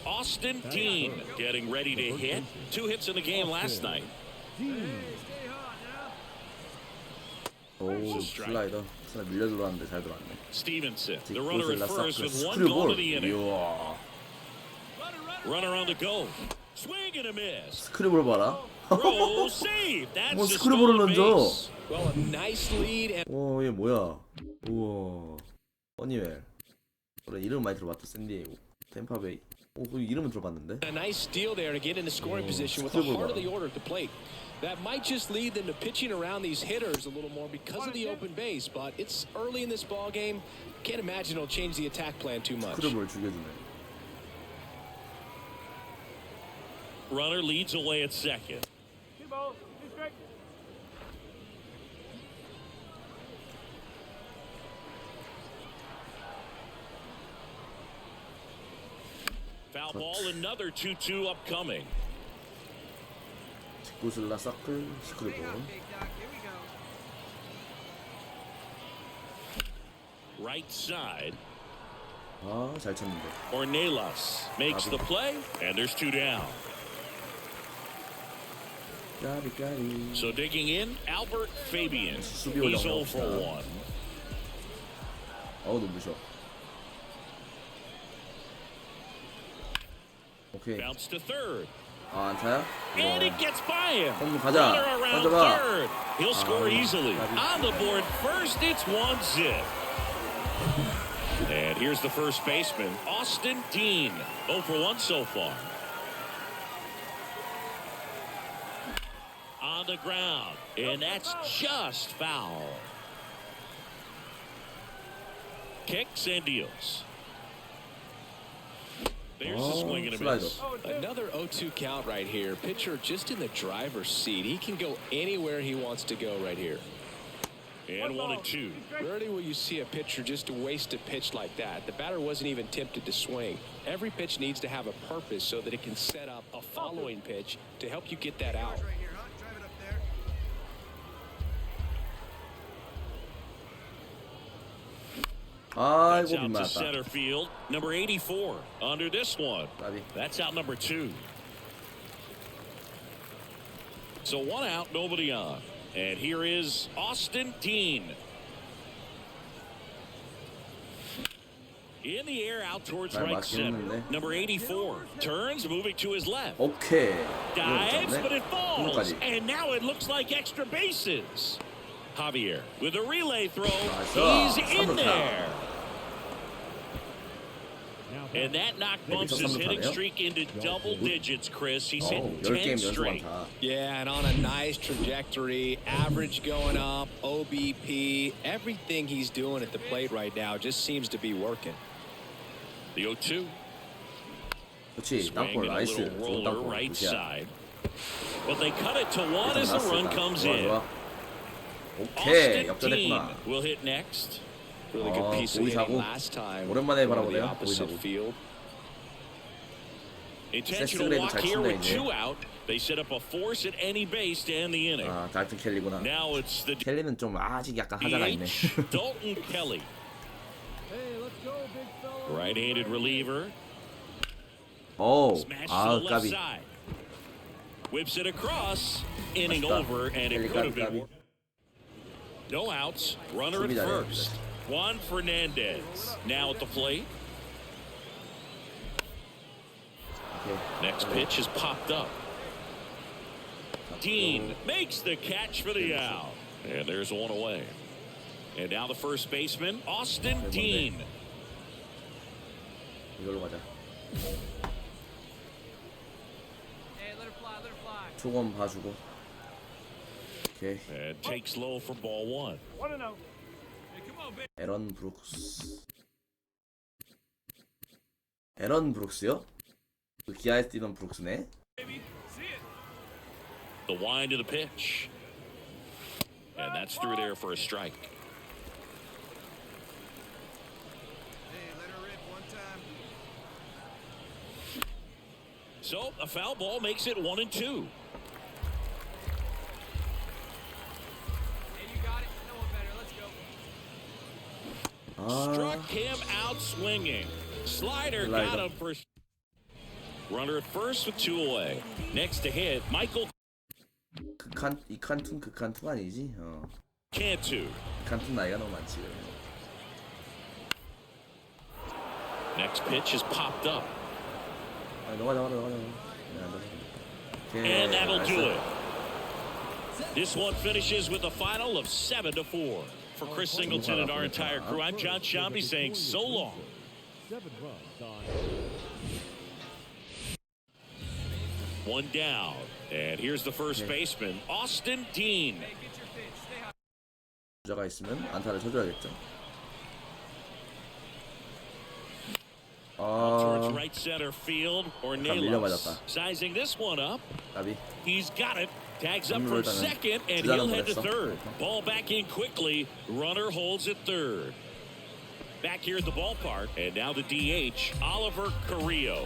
Austin Dean getting ready to hit. 2 hits in the game last night. 오, 슬라이더. 슬라이더 밀려 들어왔는데 잘 들어왔네. Stevenson, the runner at first with 1 goal to the inning. 이야. Runner on the go. Swing and a miss. 스크립을 봐라. Throw save. That's 뭐 just 스크립을 stolen 던져. base. Well, a nice lead. And 오, 얘 뭐야? 우와. 허니웰. 그래, 이름 많이 들어봤죠. 샌디에이고. 템파베이. 오, 그 이름은 들어봤는데. a nice steal there to get into scoring position with the heart of the order at the plate. That might just lead them to pitching around these hitters a little more because of the open base, but it's early in this ball game. Can't imagine it'll change the attack plan too much. 스크립을 죽여주네. Runner leads away at second. Foul ball, another 2-2 upcoming. 직구슬라 서클 스크립을. Right side. 아, 잘 쳤는데. Ornelas makes the play, and there's 2 down. 까비까비. So digging in, Albert Fabian. 수비 He's 올라옵시다. 0 for 1. 어우, 눈부셔. 오케이. Bounce to third. 아, 안타야? And it gets by him. 홈 가자. Runner around 던져봐. third. He'll score easily. 까비. On the board first, it's 1-0. And here's the first baseman, Austin Dean. 0 for 1 so far. On the ground, and that's just foul. Kicks and deals. There's a swing and a miss. Another 0-2 count right here. Pitcher just in the driver's seat. He can go anywhere he wants to go right here. And 1-2. Rarely will you see a pitcher just waste a pitch like that. The batter wasn't even tempted to swing. Every pitch needs to have a purpose so that it can set up a following pitch to help you get that out. That's 아이고, out to 빗맞았다. center field. Number 84 under this one. 까비. That's out number 2. So 1 out, nobody on. And here is Austin Dean. In the air out towards 잘 right 맞긴 center. 했는데. Number 84 turns, moving to his left. 오케이. Dives, but it falls. 홈까지. And now it looks like extra bases. Javier with a relay throw. 나이스. He's in 3루타. there. And that knock bumps 저 his 3루타네요? hitting streak into double digits, Chris. He's hit 10게임 10 연속 straight. 안타. Yeah, and on a nice trajectory, average going up, OBP, everything he's doing at the plate right now just seems to be working. The 0-2. 그렇지. Swing 땅볼 and a 나이스. little 좋은 roller 땅볼. right 굿이야. side. But they cut it to one as the run comes 좋아, in. 좋아. 오케이. Austin 역전했구나. Dean will hit next. Really good piece of 보이 hitting 사고. last time. 오랜만에 going to the 바라보네요. 보이 opposite 사고. field. Intentional 그래도 walk 잘 here 치네, with 이제. 2 out. They set up a force at any base to end the inning. 아, 달튼 켈리구나. Now it's the 켈리는 좀 아직 약간 하자가 있네. DH Dalton Kelly. Hey, let's go, big fella. Right-handed reliever. 오, Smash to 아, the left 까비. side. Whips it across. Inning 맛있다. over, and it 켈리 could have 까비, been 까비. no outs. Runner at 수비 잘해. first. Juan Fernandez now at the plate. 오케이. Next pitch is popped up. Dean makes the catch for the out. And there's one away. And now the first baseman, Austin Dean. 이걸로 가자. Hey, let her fly, let her fly. 초검 봐주고. 오케이. And takes low for ball one. Hey, come on, baby. 에런 브룩스. 에런 브룩스요? 그 기아에 뛰던 브룩스네. See it. The wind of the pitch. And that's through there for a strike. Hey, let her rip one time. So a foul ball makes it 1-2. Hey, you got it. No one better. Let's go. 아, Struck him out swinging. Slider got him for. Runner at first with 2 away. Next to hit, Michael 이 칸툰 그 칸툰 아니지? Cantu. 칸툰 나이가 너무 많지. Next pitch is popped up. 아, 너가. And that'll do it. This one finishes with a final of 7-4. For Chris Singleton and our entire crew, I'm John Shambi saying so long. 7 runs on. One down. And here's the first baseman, Austin Dean. Hey, get your pitch. Stay high. 주자가 있으면 안타를 쳐줘야겠죠. Towards 아, right center field, 밀려 Ornelas 맞았다. sizing this one up. 까비. He's got it. Tags up 일단은 from second, and 주자는 he'll head to 보냈어. third. Ball back in quickly. Runner holds at third. Back here at the ballpark, and now the DH, Oliver Carrillo.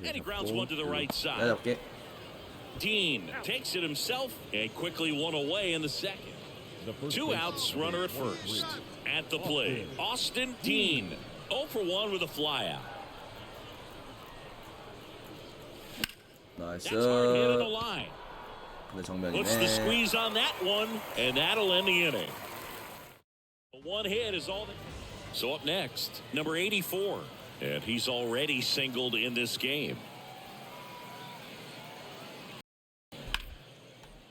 And he grounds one to the right side. 내가 잡게. Dean takes it himself, and quickly one away in the second. 2 outs, runner at first. At the plate, Austin Dean, 0 for 1 with a flyout. 나이스. That's hard hit on the line. 근데 Puts the 정면이네. squeeze on that one, and that'll end the inning. One hit is all. So up next, number 84, and he's already singled in this game.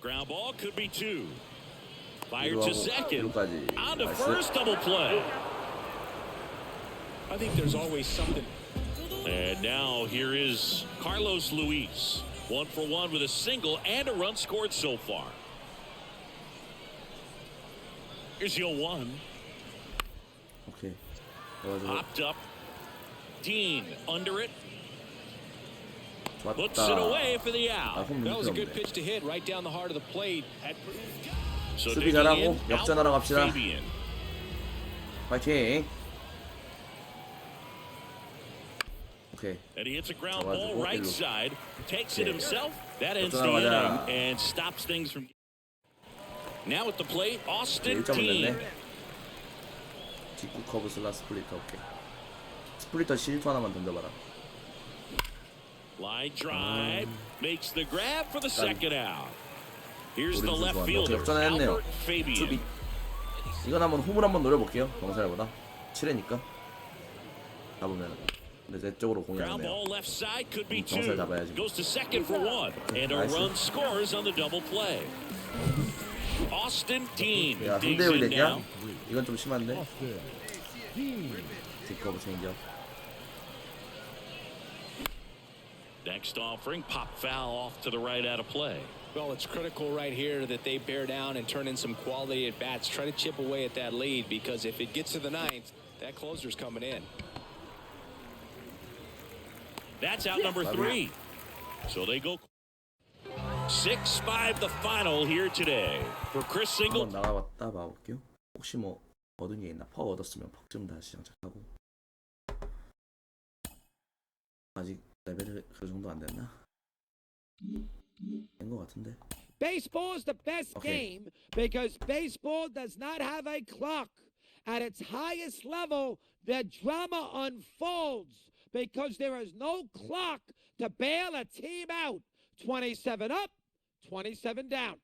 Ground ball could be 2. Fired to second. On to first, double play. I think there's always something. And now here is Carlos Luis. 1 for 1 with a single and a run scored so far. Here's 0-1. 오케이. Popped up. Dean under it. Puts it 좋았다. away for the 아, out. 홈 That was a good 없네. pitch to hit right down the heart of the plate. So 수비 digging 잘하고 in, 역전하러 Albert 갑시다. Fabian. 파이팅. 오케이. And he hits a ground 좋아가지고 ball right 일루. side. Takes it 오케이. himself. That ends the 역전하러 inning 가자. and stops things from. Now at the plate, 네, Austin 1점을 Dean. 냈네. 직구 커브 슬라 스플리터. 오케이. 스플리터 실투 하나만 던져봐라. Line drive. Makes the grab for the second out. Here's the 오른쪽 left 좋아하네. fielder, 역전했네요. Albert Fabian. 수비. 이건 한번 홈을 한번 노려볼게요. 경찰보다 7회니까 잡으면. 근데 제 쪽으로 공이 안 Ground 네요. ball left side could be 경찰 2. 잡아야지. Goes to second for 1. And a 나이스. run scores on the double play. Austin Dean 야, digs 3대1 in 됐냐? now. 이건 좀 심한데. Austin Dean. 직커브 챙겨. Next offering, pop foul off to the right out of play. Well, it's critical right here that they bear down and turn in some quality at bats. Try to chip away at that lead, because if it gets to the ninth, That closer's coming in. That's out number 3. So they go 6-5 the final here today for Chris Singleton. 한번 나가봤다 봐볼게요. 혹시 뭐 얻은 게 있나? 파워 얻었으면 퍽 좀 다시 장착하고. 아직 레벨이 그 정도 안 됐나? 된 것 같은데. Baseball is the best game because baseball does not have a clock. At its highest level, the drama unfolds because there is no clock to bail a team out. 27 up, 27 down.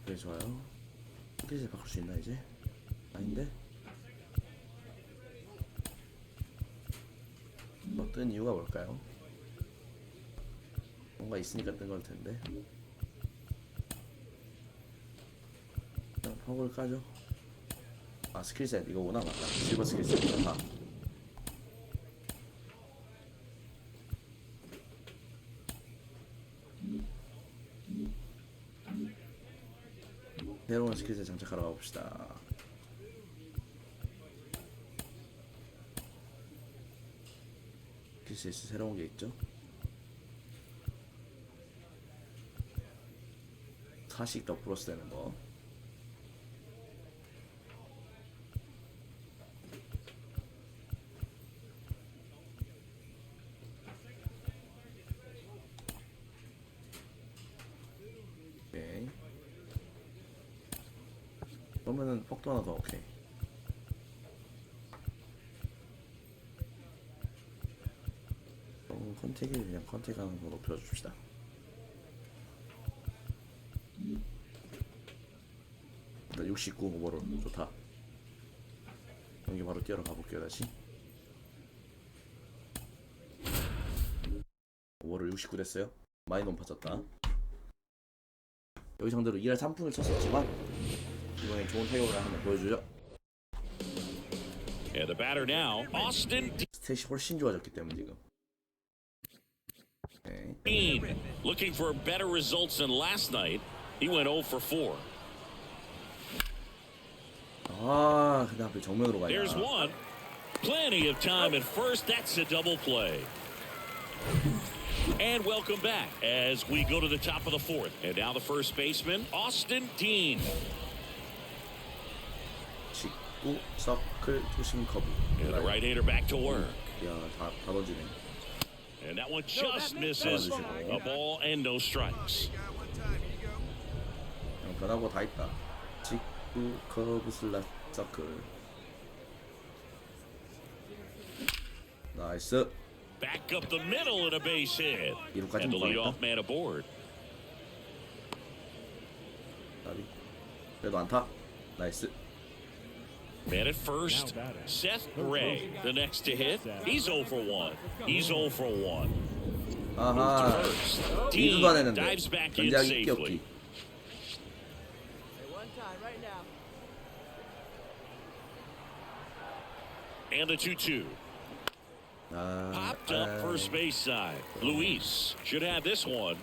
그래 좋아요. 스킬셋 바꿀 수 있나 이제? 아닌데? 뭐 뜬 이유가 뭘까요? 뭔가 있으니까 뜬 걸 텐데. 그냥 퍽을 까죠. 아 스킬셋 이거구나. 맞다. 실버 스킬셋 좋다. 새로운 스킬셋 장착하러 가봅시다. 스킬셋 새로운 게 있죠? 4씩 더 플러스 되는 거. 오케이. 그러면은 폭도 하나 더. 오케이. 컨택을 그냥 컨택 하는 거 높여줍시다. 일단 69 오버롤 좋다. 여기 바로 뛰어러 가볼게요. 다시 오버롤 69 됐어요. 많이 높아졌다. 여기 상대로 2할 3푼을 쳤었지만 이번에 좋은 타격을 한번 보여주죠. And the batter now, Austin 스탯이 훨씬 좋아졌기 때문에 지금. Dean. Looking for better results than last night. He went 0 for 4. 아, 근데 앞에 정면으로 가냐. There's one. Plenty of time at first. That's a double play. And welcome back as we go to the top of the 4th. And now the first baseman, Austin Dean. 직구, 서클, 투심 커브. And the right-hander back to work. 야, 다 던지네. And that one just misses. A ball and no strikes. 그냥 변하고 다 있다. 직구, 커브, 슬라, 서클. 나이스. Back up the middle and a base hit. And the leadoff man aboard. 그래도 안타. 나이스. Man at first, Seth Gray, the next to hit. He's 0 for 1. He's 0 for 1. 아하. Dean dives back in safely. And the 2-2. Popped up first base side. Luis should have this one.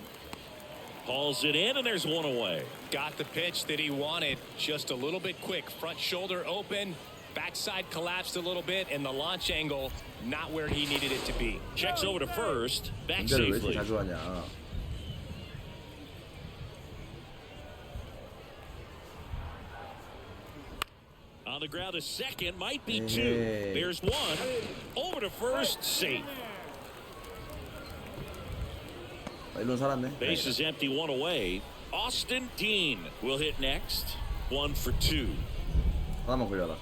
Hauls it in, and there's one away. Got the pitch that he wanted, just a little bit quick. Front shoulder open, backside collapsed a little bit, and the launch angle not where he needed it to be. Checks over to first, back safely. On the ground, a second, might be 2. There's one. Over to first, safe. Base is empty, one away. Austin Dean will hit next. 1 for 2. 하나만 걸려라.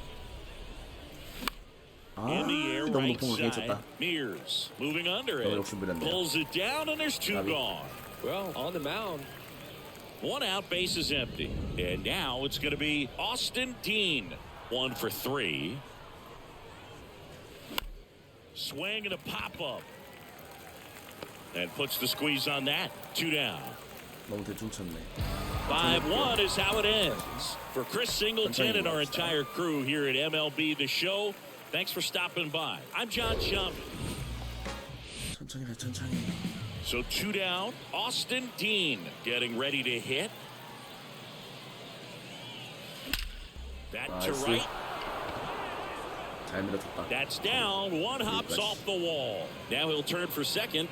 In the air, right side. Mears moving under it. Pulls it down, and there's 2 gone. Well, on the mound. 1 out, base is empty. And now it's going to be Austin Dean. 1 for 3. Swing and a pop-up. And puts the squeeze on that. 2 down. 5-1 is how it ends. For Chris Singleton and our entire crew here at MLB The Show, thanks for stopping by. I'm John Shump. So 2 down. Austin Dean getting ready to hit. Back to right. 잘 밀어줬다. That's down. One hops off the wall. Now he'll turn for second.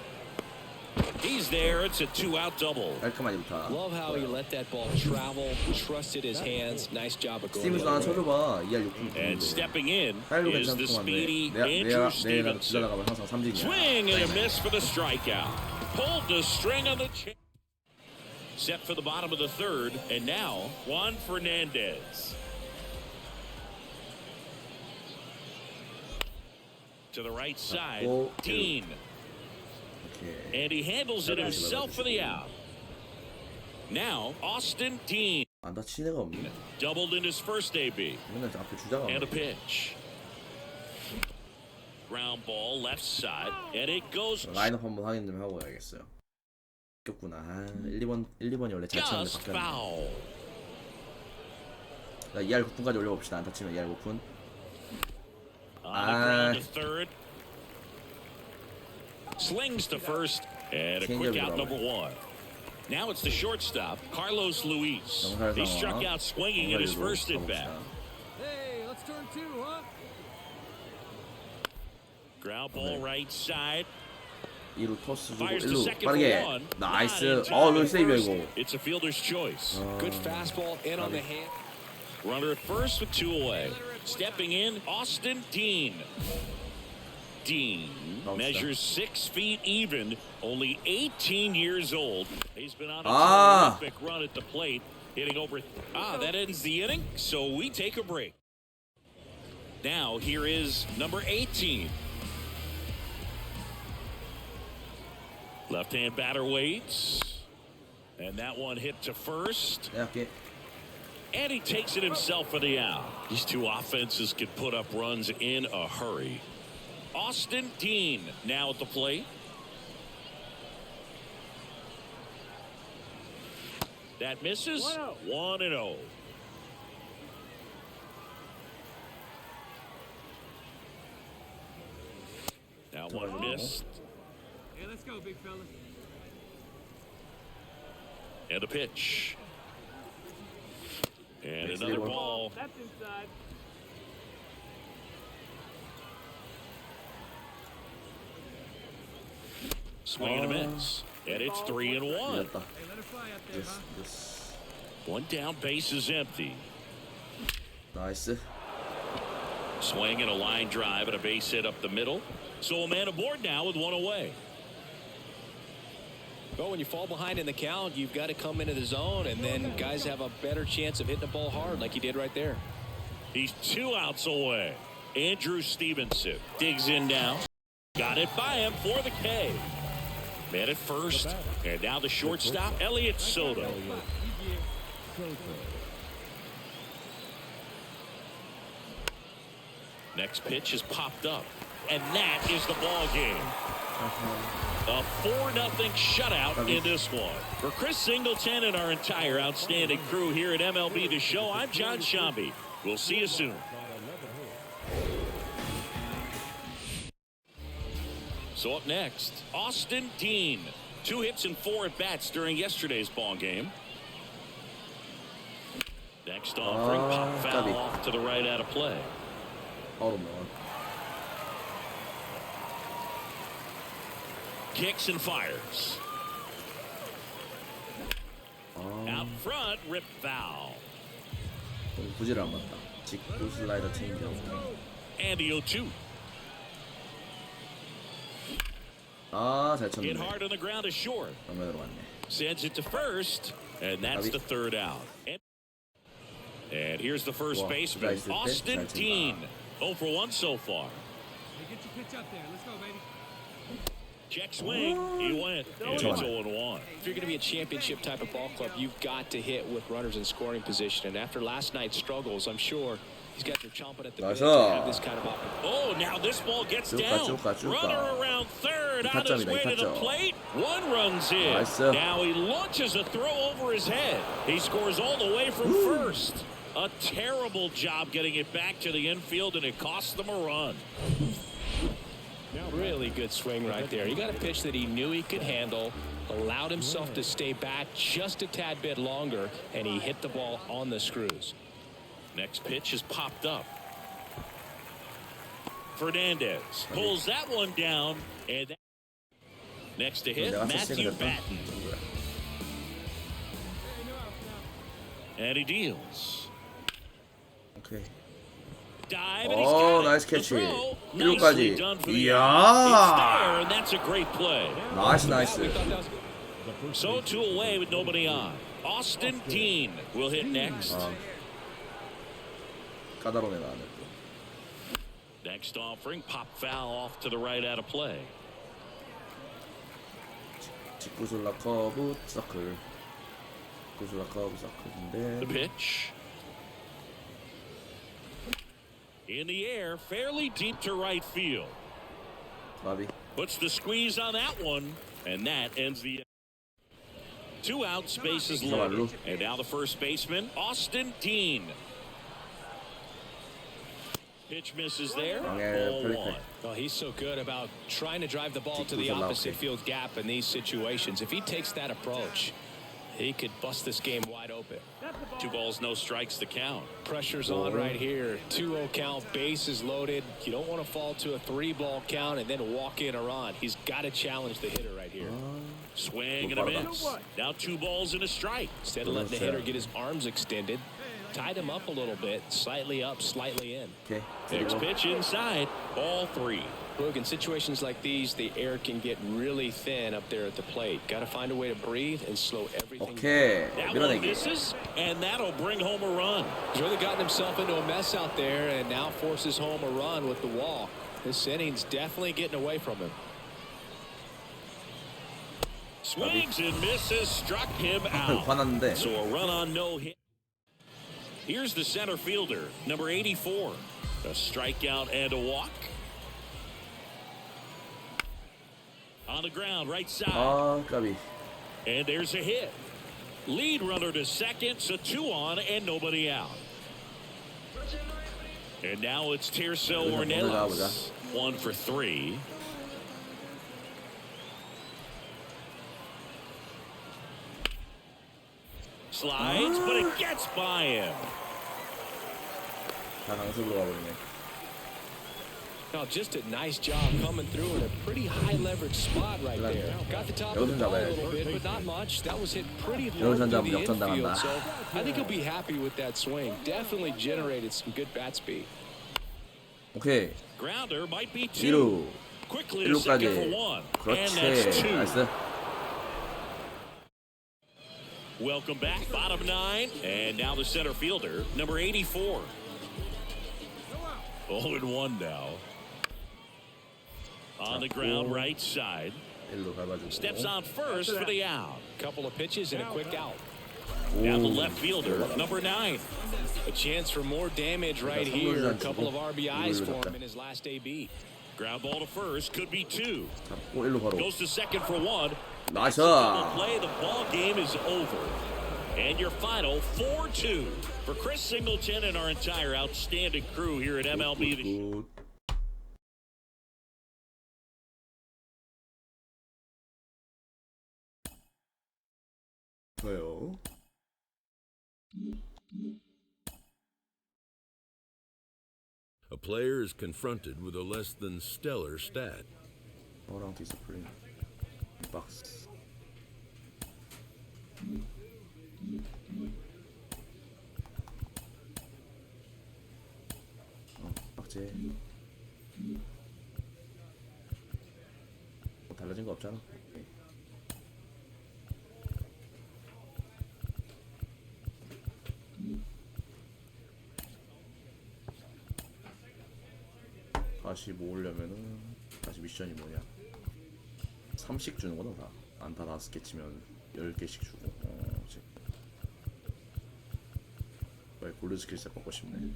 He's there. It's a 2-out double. 깔끔하게 좋다. Love how he let that ball travel, trusted his hands. Nice job of going. 스티븐스 하나 쳐줘봐. 2할 6분. And stepping in 타일로 is the speedy Andrew Stevenson. Swing and a miss for the strikeout. Pulled the string on the chin. Set for the bottom of the third, and now Juan Fernandez. To the right side, Dean. And he handles it himself for the out. Now, Austin Dean. 안 다친 애가 없네. Doubled in his first AB. 맨날 앞에 주자가. And a pitch. Ground ball left side, and it goes. 라인업 한번 확인 좀 하고 가야겠어요. 바뀌었구나. 1-2번이 원래 잘 쳤는데 바뀌었네. 자, 2할 9푼까지 올려봅시다. 안 다치면 2할 9푼. On the third. Slings to first, and a quick out number one. Now it's the shortstop, Carlos Luis. He struck out swinging in his first at bat. Hey, let's turn two, huh? Ground ball right side. 2루 토스 주고 Fires to 1루 second 빠르게. for one. 나이스. Not in 세이브야 first. 이거. It's a fielder's choice. Good fastball in on the hand. Runner at first with 2 away. Stepping in, Austin Dean. Dean measures 6 feet even, only 18 years old. He's been on a terrific run at the plate, hitting over. That ends the inning, so we take a break. Now here is number 18. Left-hand batter waits, and that one hit to first. And he takes it himself for the out. These two offenses can put up runs in a hurry. Austin Dean now at the plate. That misses. 1-0. Now one missed. Hey, let's go, big fella. And a pitch. And another ball. That's inside. Swing and a miss. And it's 3-1. Hey, let it fly up there, huh? One down, base is empty. Nice. Swing and a line drive and a base hit up the middle. So a man aboard now with 1 away. But when you fall behind in the count, you've got to come into the zone, and then guys have a better chance of hitting the ball hard like he did right there. He's 2 outs away. Andrew Stevenson digs in now. Got it by him for the K. Man at first. And now the shortstop, Elliot Soto. Next pitch is popped up. And that is the ball game. A 4-0 shutout in this one. For Chris Singleton and our entire outstanding crew here at MLB The Show, I'm John Shambi. We'll see you soon. So up next, Austin Dean. 2 hits and 4 at-bats during yesterday's ball game. Next offering, pop foul off to the right out of play. Kicks and fires. Out front, rip foul. 부지를 안 맞다. 직구 슬라이더 체인지업. And the 0-2. 잘 쳤네. Hit hard on the ground is short. 정면으로 왔네. Sends it to first, and that's the 3rd out. And here's the first baseman, Austin Dean. 0 for 1 so far. Hey, get your pitch up there. Let's go, baby. Check swing. He went. And it's 0-1. If you're going to be a championship type of ball club, you've got to hit with runners in scoring position. And after last night's struggles, I'm sure he's got their chomping at the bit to have this kind of opportunity. Oh, now this ball gets down. Runner around third on his way to the plate. 1 runs in. Now he launches a throw over his head. He scores all the way from first. A terrible job getting it back to the infield, and it cost them a run. Really good swing right there. He got a pitch that he knew he could handle, allowed himself to stay back just a tad bit longer, and he hit the ball on the screws. Next pitch is popped up. Fernandez pulls that one down, and that... next to hit, Matthew Batten. And he deals. 오케이. Dive, and he's got 오, it. 나이스 The 캐치. throw, 1루까지. nicely done for the out. It's there, 이야. and that's a great play. 나이스 나이스. So 2 away with nobody on. Austin Dean will hit next. 까다로네 나는. Next offering, pop foul off to the right out of play. 직구슬라 커브 서클. 직구슬라 커브 서클인데. The pitch. In the air, fairly deep to right field. 마비. Puts the squeeze on that one, and that ends the... 2 out, spaces loaded. And now the first baseman, Austin Dean. Pitch misses there. Ball 1. Well, he's so good about trying to drive the ball to the opposite field gap in these situations. If he takes that approach, he could bust this game wide open. 2 balls, no strikes, the count. Pressure's on right here. 2-0 count, bases loaded. You don't want to fall to a 3-ball count and then walk in or on. He's got to challenge the hitter right here. Swing and a miss. Now 2 balls and a strike. Instead of letting the hitter get his arms extended, tied him up a little bit, slightly up, slightly in. Okay. Next pitch inside, ball 3. Look, in situations like these, the air can get really thin up there at the plate. Got to find a way to breathe and slow everything Okay. down. That one misses, and that'll bring home a run. He's really gotten himself into a mess out there and now forces home a run with the walk. This inning's definitely getting away from him. Swings and misses, struck him out. 화났는데. So a run on no hit. Here's the center fielder, number 84. A strikeout and a walk. On the ground, right side. 아, 까비. And there's a hit. Lead runner to second, so 2 on and nobody out. And now it's Tirso Ornelas. 1 for 3. Slides, but it gets by him. 다 강습으로 가버리네. Now, just a nice job coming through in a pretty high leverage spot right there. Got the top of the ball a little bit, but not much. That was hit pretty low through the infield, so I think he'll be happy with that swing. Definitely generated some good bat speed. 오케이. Grounder might be 2. 1루. Quickly to second for 1. And that's 2. 나이스. Welcome back, bottom 9, and now the center fielder, number 84. 0-1 now. On the ground, right side. Steps on first for the out. Couple of pitches and a quick out. Now the left fielder, number 9. A chance for more damage right here. A couple of RBIs for him in his last AB. Ground ball to first, could be 2. 오, 1루 바로. Goes to second for 1. 나이스. Play, the ball game is over. And your final 4-2 for Chris Singleton and our entire outstanding crew here at MLB. 굿. 좋아요. A player is confronted with a less than stellar stat. 어랑 디스플레이. 박스. 박제. 뭐 달라진 거 없잖아. 오케이. 다시 모으려면은 다시 미션이 뭐냐? 3씩 주는구나. 다 안타 5개 치면 10개씩 주고. 왜 골드 스킬셋 먹고 싶네.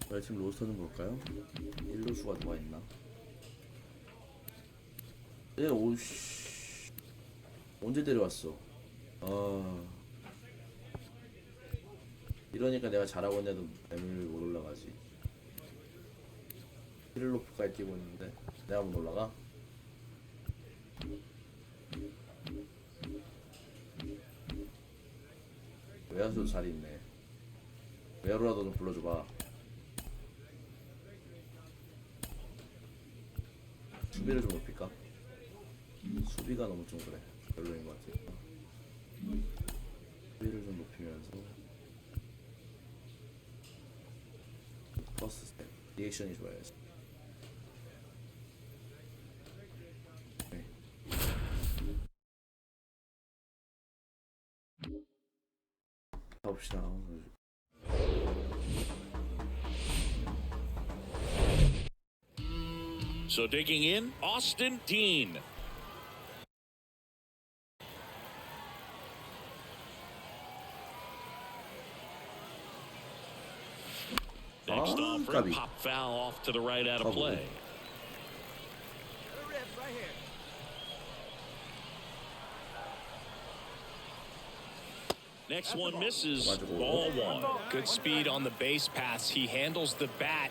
저희 팀 로스터 좀 볼까요? 1루수가 누가 있나? 예, 오씨. 언제 데려왔어? 이러니까 내가 잘하고 있는데도 레벨이 못 올라가지. 힐로프까지 뛰고 있는데 내가 못 올라가? 외야수도 자리 있네. 외야로라도 좀 불러줘봐. 수비를 좀 높일까? 수비가 너무 좀 그래. 별로인 것 같아. 수비를 좀 높이면서 퍼스트 스텝 리액션이 좋아야지. 가봅시다. So digging in, Austin Dean. Next offer, pop foul off to the right out of play. Let her rip right here. Next one misses. Ball one. Good speed on the base pass. He handles the bat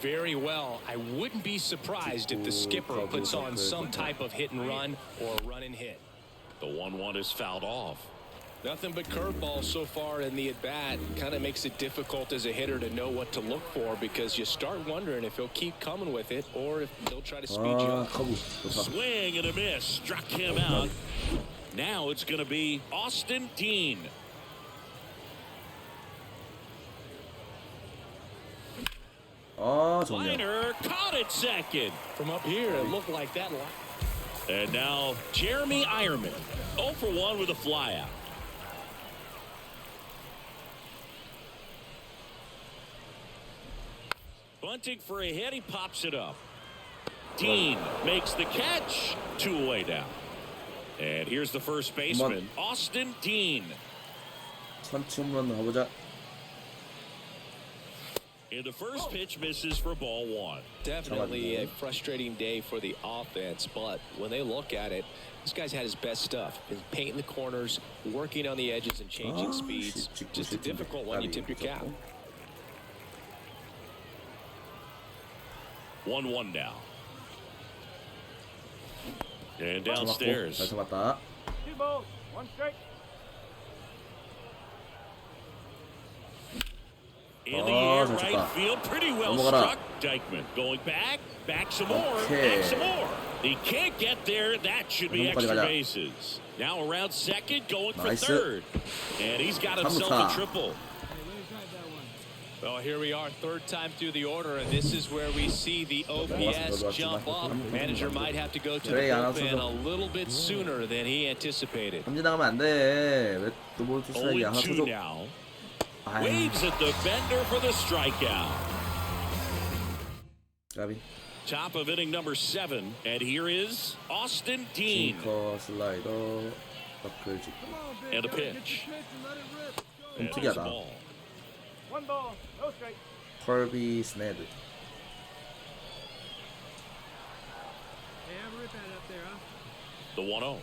very well. I wouldn't be surprised if the skipper puts on some type of hit and run or run and hit. The 1-1 is fouled off. Nothing but curveballs so far in the at-bat. Kind of makes it difficult as a hitter to know what to look for because you start wondering if he'll keep coming with it or if they'll try to speed you up. Swing and a miss. Struck him out. Now it's going to be Austin Dean. Liner caught it second. From up here, it looked like that. And now Jeremy Ironman, 0 for 1 with a flyout. Bunting for a hit, he pops it up. Dean makes the catch, 2 away down. And here's the first baseman, Austin Dean. And the first pitch misses for ball 1. Definitely a frustrating day for the offense, but when they look at it, this guy's had his best stuff. He's painting the corners, working on the edges and changing speeds. Just a difficult one. You tip your cap. 1-1 now. And downstairs. Two balls, one strike. In the air, right field, pretty well struck. Dykeman going back some more, back some more. He can't get there. That should be extra bases. Now around second, going for third. And he's got himself a triple. Well, here we are, third time through the order, and this is where we see the OPS jump up. Manager might have to go to the bullpen a little bit sooner than he anticipated. 0-2 now. Waves at the bender for the strikeout. Top of inning number 7, and here is Austin Dean. And a pitch. And a ball. 1 ball, no strike. 컬비 스네드. Hey, have a rip at it up there, huh? The 1-0.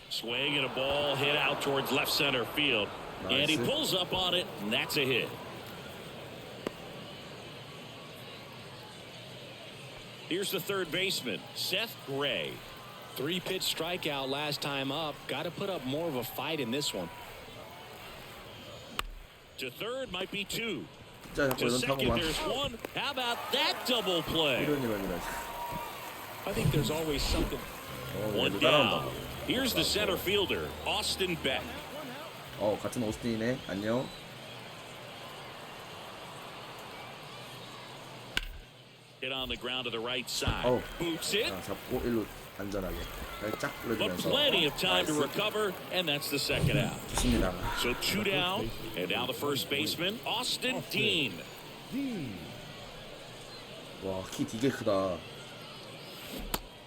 Swing and a ball hit out towards left center field. And he pulls up on it, and that's a hit. Here's the third baseman, Seth Gray. 3-pitch strikeout last time up. Got to put up more of a fight in this one. To third might be 2. To second, there's 1. How about that double play? I think there's always something. 1 down. Here's the center fielder, Austin Beck. 같은 오스틴이네. 안녕. Hit on the ground to the right side. Boots it. 잡고 1루 안전하게. 쫙 But 뿌려주면서. plenty of time to recover, and that's the second out. 좋습니다. So 2 down, and now the first baseman, Austin Dean. 와, 키 되게 크다.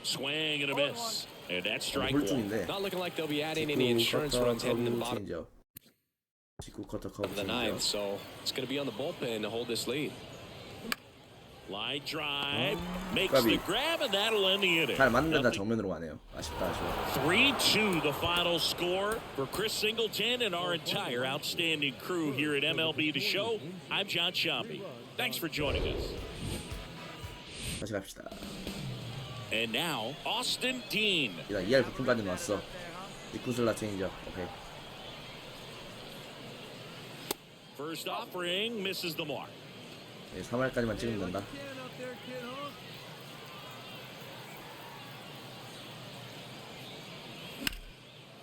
Swing and a miss. And that's strike 1. 홀쭉인데. Not looking like they'll be adding any insurance runs heading to the bottom of the ninth, so it's going to be on the bullpen to hold this lead. Line drive, makes the grab, and that'll end the inning. 잘 맞는데 다 정면으로 가네요. 아쉽다. 3-2 the final score for Chris Singleton and our entire outstanding crew here at MLB The Show. I'm John Shambi. Thanks for joining us. 다시 갑시다. And now Austin Dean. 2할 부품까지 나왔어. 니쿠슬라 체인저. 오케이. First offering misses the mark. 3할까지만 찍으면 된다.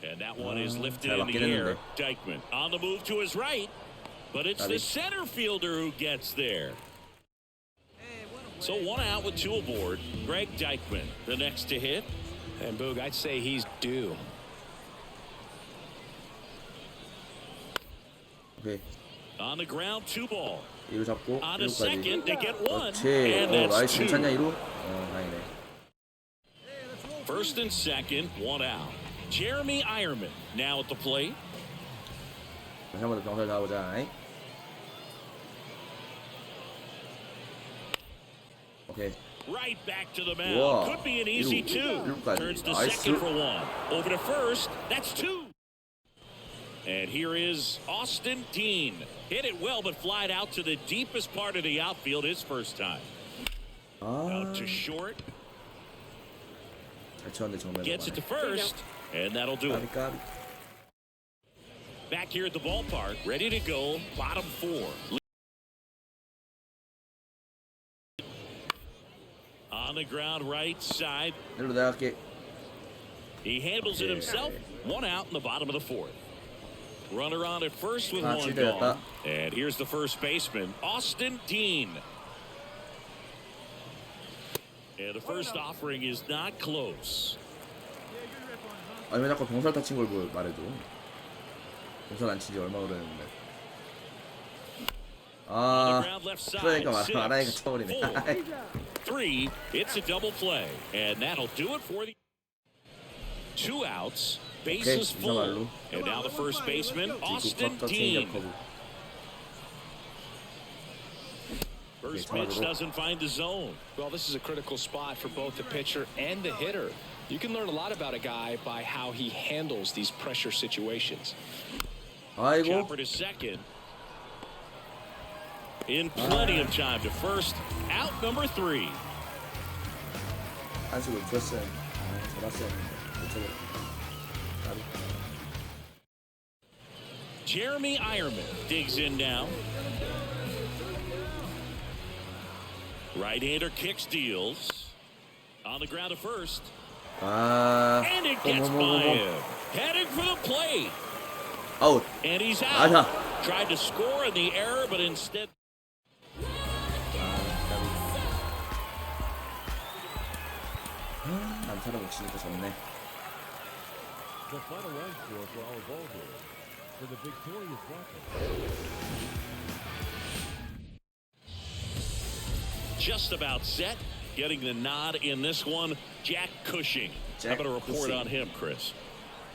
And that one is lifted in the air. Dykman on the move to his right, but it's the center fielder who gets there. So 1 out with 2 aboard. Greg Dykman, the next to hit. And Boog, I'd say he's due. 오케이. On the ground, 2 ball. 2루 잡고 On a 1루까지. second, they get 1. 그렇지. And that's 나이스. 2. 괜찮냐 2루? 다행이네. First and second, 1 out. Jeremy Ironman now at the plate. 다시 한번 더 병살 잡아보자. 오케이. Right back to the mound. Wow. Could be an easy 2. Turns to second for 1. Over to first. That's 2. And here is Austin Dean. Hit it well, but flied out to the deepest part of the outfield his first time. Out to short. 잘 쳤는데 정면. Gets it to first, and that'll do it. Back here at the ballpark, ready to go. Bottom 4. On the ground, right side. 1루 내가 할게. He handles it himself. 1 out in the bottom of the 4th. Runner on at first with 1 실패했다. gone. And here's the first baseman, Austin Dean. And the first offering is not close. 아니 왜 자꾸 병살 다친 걸 말해줘. 병살 안 친지 얼마 오래됐는데. 그러니까 안 하니까 쳐버리네. 3, it's a double play. And that'll do it for the 2 outs. Bases full. And now the first baseman, Austin Dean. First pitch doesn't find the zone. Well, this is a critical spot for both the pitcher and the hitter. You can learn a lot about a guy by how he handles these pressure situations. Chopper to second. In plenty of time to first. Out number 3. 한식을 줬어요. 잡았어요. Jeremy Ironman digs in now. Right-hander kicks, deals. On the ground at first. And it gets by him. Heading for the plate. Out. And he's out. Tried to score in the error, but instead. 남사람 못 치니까 졌네. The final run score for our ball game. For the victorious Rockets. Just about set. Getting the nod in this one, Jack Cushing. How about a report on him, Chris?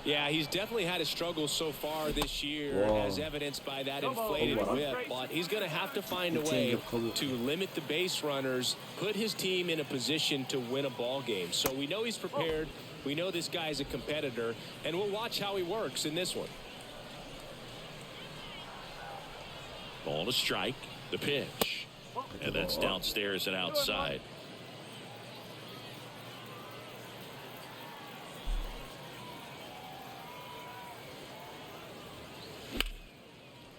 Yeah, he's definitely had his struggles so far this year, as evidenced by that inflated whip. But he's going to have to find a way to limit the base runners, put his team in a position to win a ball game. So we know he's prepared. We know this guy is a competitor, and we'll watch how he works in this one. Ball to strike, the pitch. And that's downstairs and outside.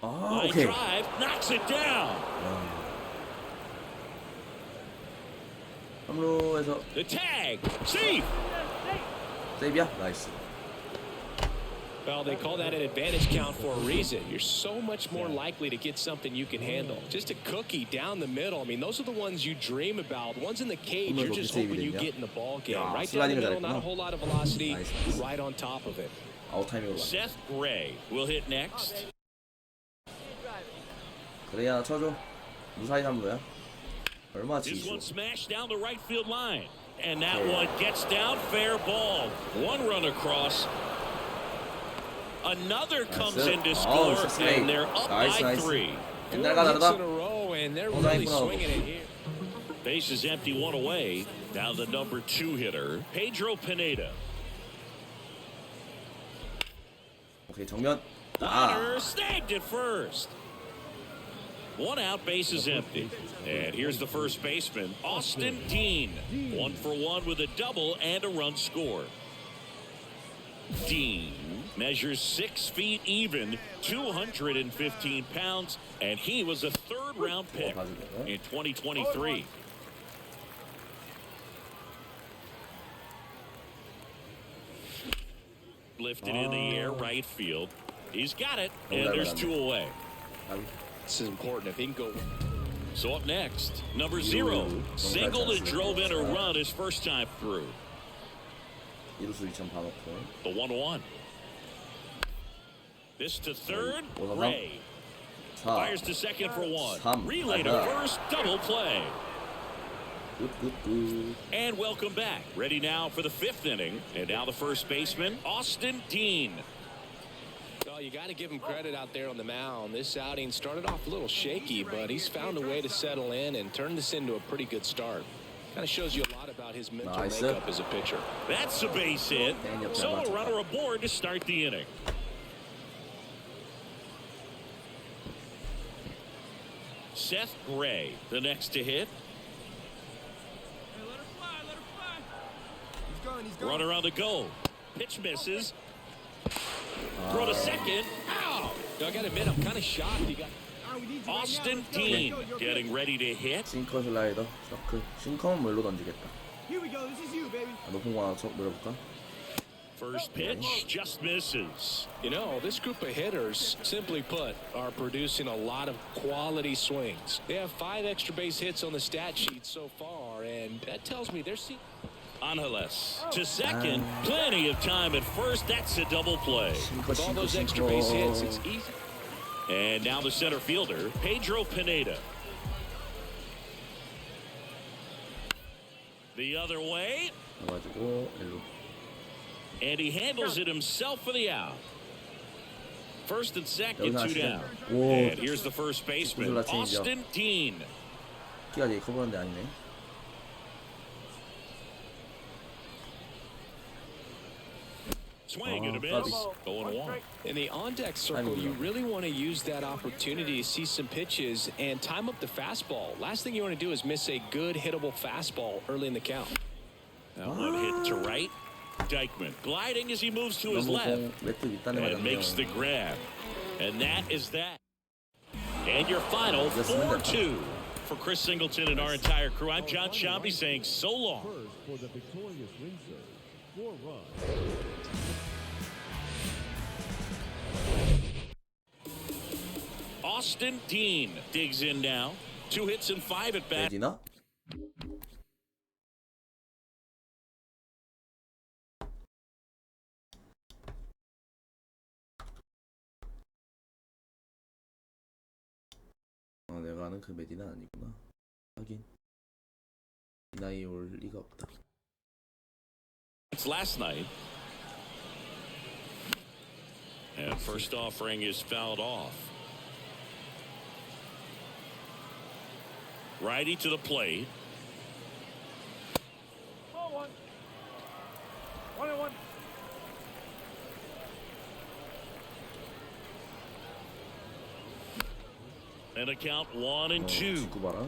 Line drive, knocks it down. 3루에서 The tag, see. 세이비야? 나이스. Well, they call that an advantage count for a reason. You're so much more likely to get something you can handle. Just a cookie down the middle. I mean, those are the ones you dream about. Ones in the cage, you're just hoping you get in the ball game. Right down the middle, not a whole lot of velocity. Right on top of it. Seth Gray will hit next. 그래야 쳐줘. 무사히 3루야. 얼마 치기 This one smashed down the right field line. And that one gets down, fair ball. 1 run across. Another comes in to score, and they're up by 3. 옛날과 다르다. In a row, and they're really swinging it here. Base is empty, 1 away. Now the number 2 hitter, Pedro Pineda. 오케이, 정면. Runner snagged it first. 1 out, base is empty. And here's the first baseman, Austin Dean. 1 for 1 with a double and a run scored. Dean measures 6 feet even, 215 pounds, and he was a third-round pick in 2023. Lifted in the air, right field. He's got it, and there's 2 away. This is important if he can go. So up next, number 0, singled and drove in a run his first time through. The 1-1. This to third, Ray. Fires to second for 1. Relay to first, double play. And welcome back. Ready now for the 5th inning. And now the first baseman, Austin Dean. Well, you got to give him credit out there on the mound. This outing started off a little shaky, but he's found a way to settle in and turn this into a pretty good start. Kind of shows you a lot about his mental makeup as a pitcher. That's a base hit. So a runner aboard to start the inning. Seth Gray, the next to hit. Hey, let her fly, let her fly. He's going. Runner on the go. Pitch misses. Throw to second. Ow! I got to admit, I'm kind of shocked. He got Austin Dean getting ready to hit. 싱커 슬라이더 서클. 싱커는 뭘로 던지겠다. Here we go. This is you, baby. 높은 거 하나 노려볼까? First pitch just misses. You know, this group of hitters, simply put, are producing a lot of quality swings. They have 5 extra base hits on the stat sheet so far, and that tells me they're seeing. Angeles to second. Plenty of time at first. That's a double play. With all those extra base hits, it's easy. And now the center fielder, Pedro Pineda. The other way. And he handles it himself for the out. First and second, 2 down. And here's the first baseman, Austin Dean. 키가 되게 커 보이는데 아니네. Swing and a miss. 0-1. In the on-deck circle, you really want to use that opportunity to see some pitches and time up the fastball. Last thing you want to do is miss a good hittable fastball early in the count. That one hit to right. Dykeman gliding as he moves to his left and makes the grab. And that is that. And your final 4-2 for Chris Singleton and our entire crew. I'm John Shambi saying so long. For the victorious Ring Serve, 4 runs. Austin Dean digs in now. 2 hits and 5 at bat. 내가 아는 그 메디나 아니구나. 하긴 이 나이에 올 리가 없다. It's last night. And first offering is fouled off. Righty to the plate. 1-1. And a count 1-2. 축구 봐라.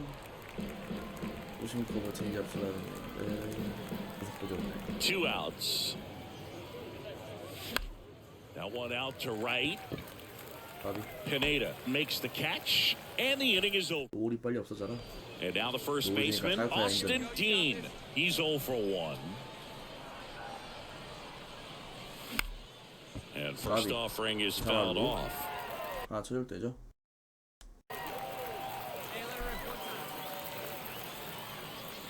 오심코버 체인지업 슬라이더. 2 outs. That one out to right. Pineda makes the catch, and the inning is over. 볼이 빨리 없어져라. And now the first baseman, Austin Dean. He's 0 for 1. And first offering is fouled off. 아, 초절대죠.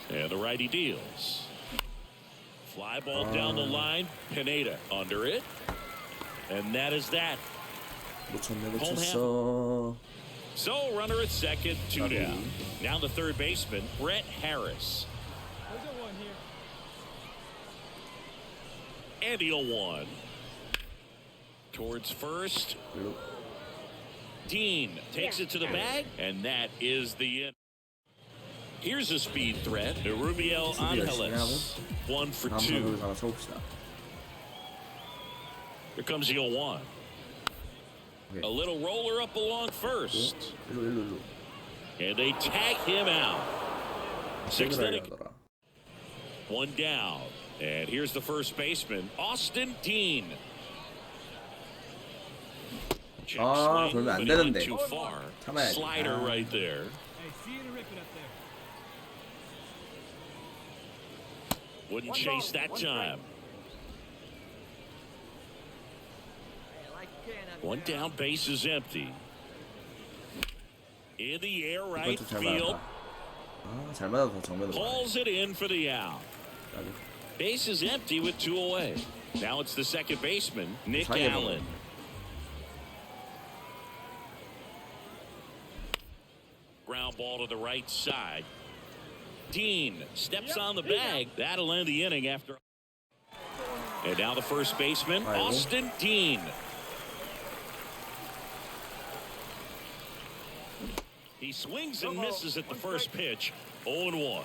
And the righty deals. Fly ball down the line. Pineda under it. And that is that. So runner at second, 2 down. Now the third baseman, Brett Harris. And the 0-1. Towards first. Dean takes it to the bag, and that is the end. Here's a speed threat. Rubiel Angeles. 1 for 2. Here comes the 0-1. A little roller up along first. And they tag him out. 6th inning. 1 down. And here's the first baseman, Austin Dean. Check 아, swing, 그러면 안 but it went 되는데. too far. 참아야지. Slider 아. right there. Hey, see you to rip it up there. Wouldn't chase that time. One down, base is empty. In the air, right 이번 잘 field. 맞았다. 아, 잘 맞아서 정면으로. Pulls it in for the out. 가네. Base is empty with 2 away. Now it's the second baseman, Nick 사이에 Allen. Ground ball to the right side. Dean steps on the bag. That'll end the inning after. And now the first baseman, Austin Dean. He swings and misses at the first pitch. 0-1.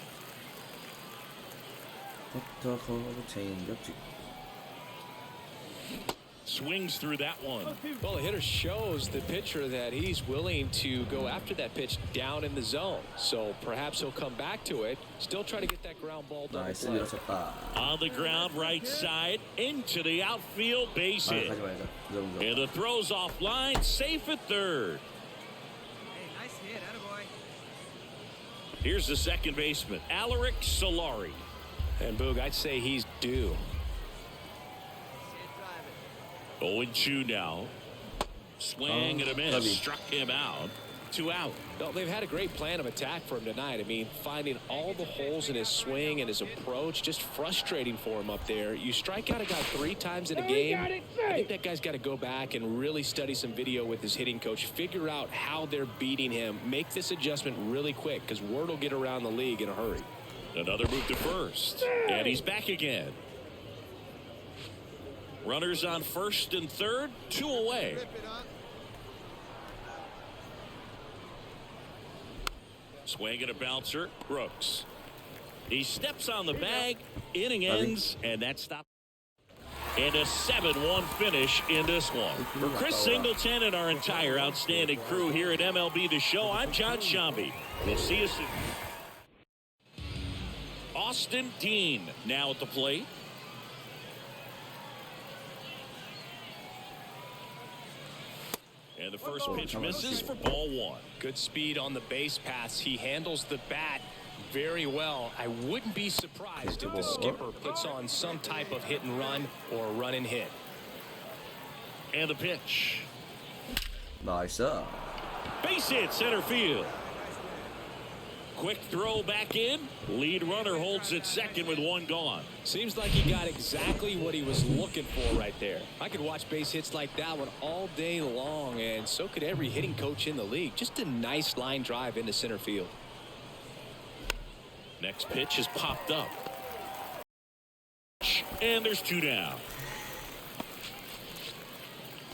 Swings through that one. Well, the hitter shows the pitcher that he's willing to go after that pitch down in the zone. So perhaps he'll come back to it. Still try to get that ground ball done. 나이스 밀어쳤다. On the ground, right side, into the outfield, base 아, hit. 가지 말자. 무적. And the throw's offline, safe at third. Hey, nice hit, attaboy. Here's the second baseman, Alaric Solari. And Boog, I'd say he's due. 0-2 now. Swing and a miss. Struck him out. 2 out. No, they've had a great plan of attack for him tonight. I mean, finding all the holes in his swing and his approach, just frustrating for him up there. You strike out a guy 3 times in a game. I think that guy's got to go back and really study some video with his hitting coach. Figure out how they're beating him. Make this adjustment really quick because word will get around the league in a hurry. Another move to first. And he's back again. Runners on first and third, 2 away. Swing and a bouncer, Brooks. He steps on the bag, inning ends, and that stop. And a 7-1 finish in this one. For Chris Singleton and our entire outstanding crew here at MLB The Show, I'm John Shambi. We'll see you soon. Austin Dean now at the plate. And the first pitch misses for ball 1. Good speed on the base pass. He handles the bat very well. I wouldn't be surprised if the skipper puts on some type of hit and run or run and hit. And the pitch. 나이스. Base hit center field. Quick throw back in. Lead runner holds at second with 1 gone. Seems like he got exactly what he was looking for right there. I could watch base hits like that one all day long, and so could every hitting coach in the league. Just a nice line drive into center field. Next pitch is popped up. And there's 2 down.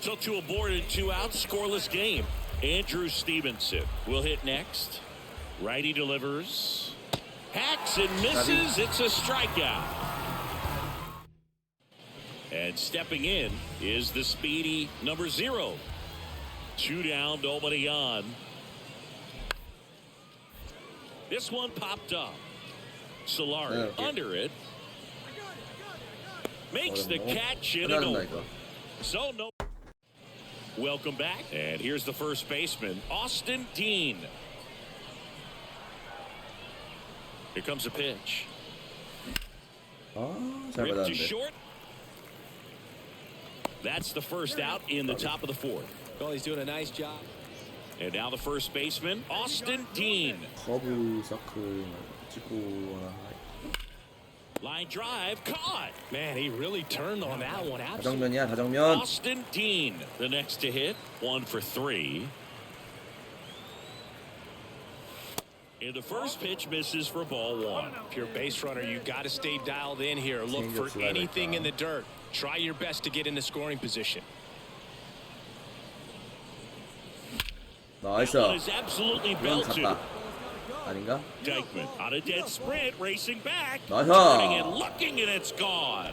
So 2 aboard and 2 out. Scoreless game. Andrew Stevenson will hit next. Righty delivers. Hacks and misses. It's a strikeout. And stepping in is the speedy number 0. 2 down, nobody on. This one popped up. Solari under it. Makes the catch in and over. So no. Welcome back. And here's the first baseman, Austin Dean. Here comes a pitch. 잘 Ripped to 받았는데. short. That's the first out in the top of the 4th. Well, he's doing a nice job. And now the first baseman, Austin Dean. 커브 서클 찍고 하나. Line drive caught. Man, he really turned on that one. 다정면이야, 다정면. Austin Dean, the next to hit, 1 for 3. And the first pitch misses for ball 1. If you're a base runner, you got to stay dialed in here. Look for anything in the dirt. Try your best to get in the scoring position. 나이스. That one is absolutely 이건 belted. 갔다. 아닌가? Dykeman on a dead sprint, racing back, 나이스. turning and looking, and it's gone.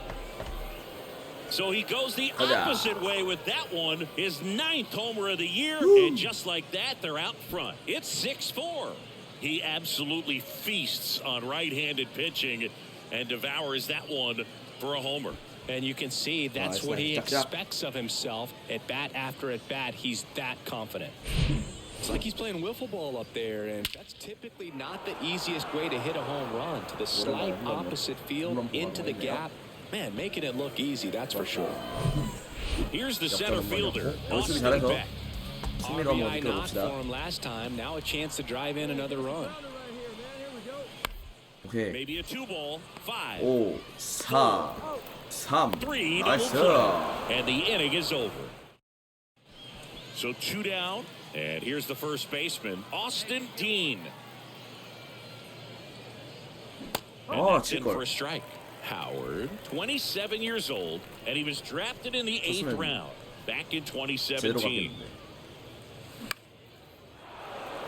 So he goes the 가자. opposite way with that one, his 9th homer of the year, and just like that, they're out front. It's 6-4. He absolutely feasts on right-handed pitching. and devours that one for a homer. And you can see that's what he expects of himself at bat after at bat. He's that confident. It's like he's playing wiffle ball up there, and that's typically not the easiest way to hit a home run, to the slight opposite field into the gap. Man, making it look easy, that's for sure. Here's the center fielder, Austin Beck. RBI not for him last time. Now a chance to drive in another run. 오케이. Maybe a 2-ball. 5, 5, 4, 3. 3 나이스. double play, and the inning is over. So 2 down, and here's the first baseman, Austin Dean. And that's in for a strike. Howard, 27 years old, and he was drafted in the 8th round back in 2017.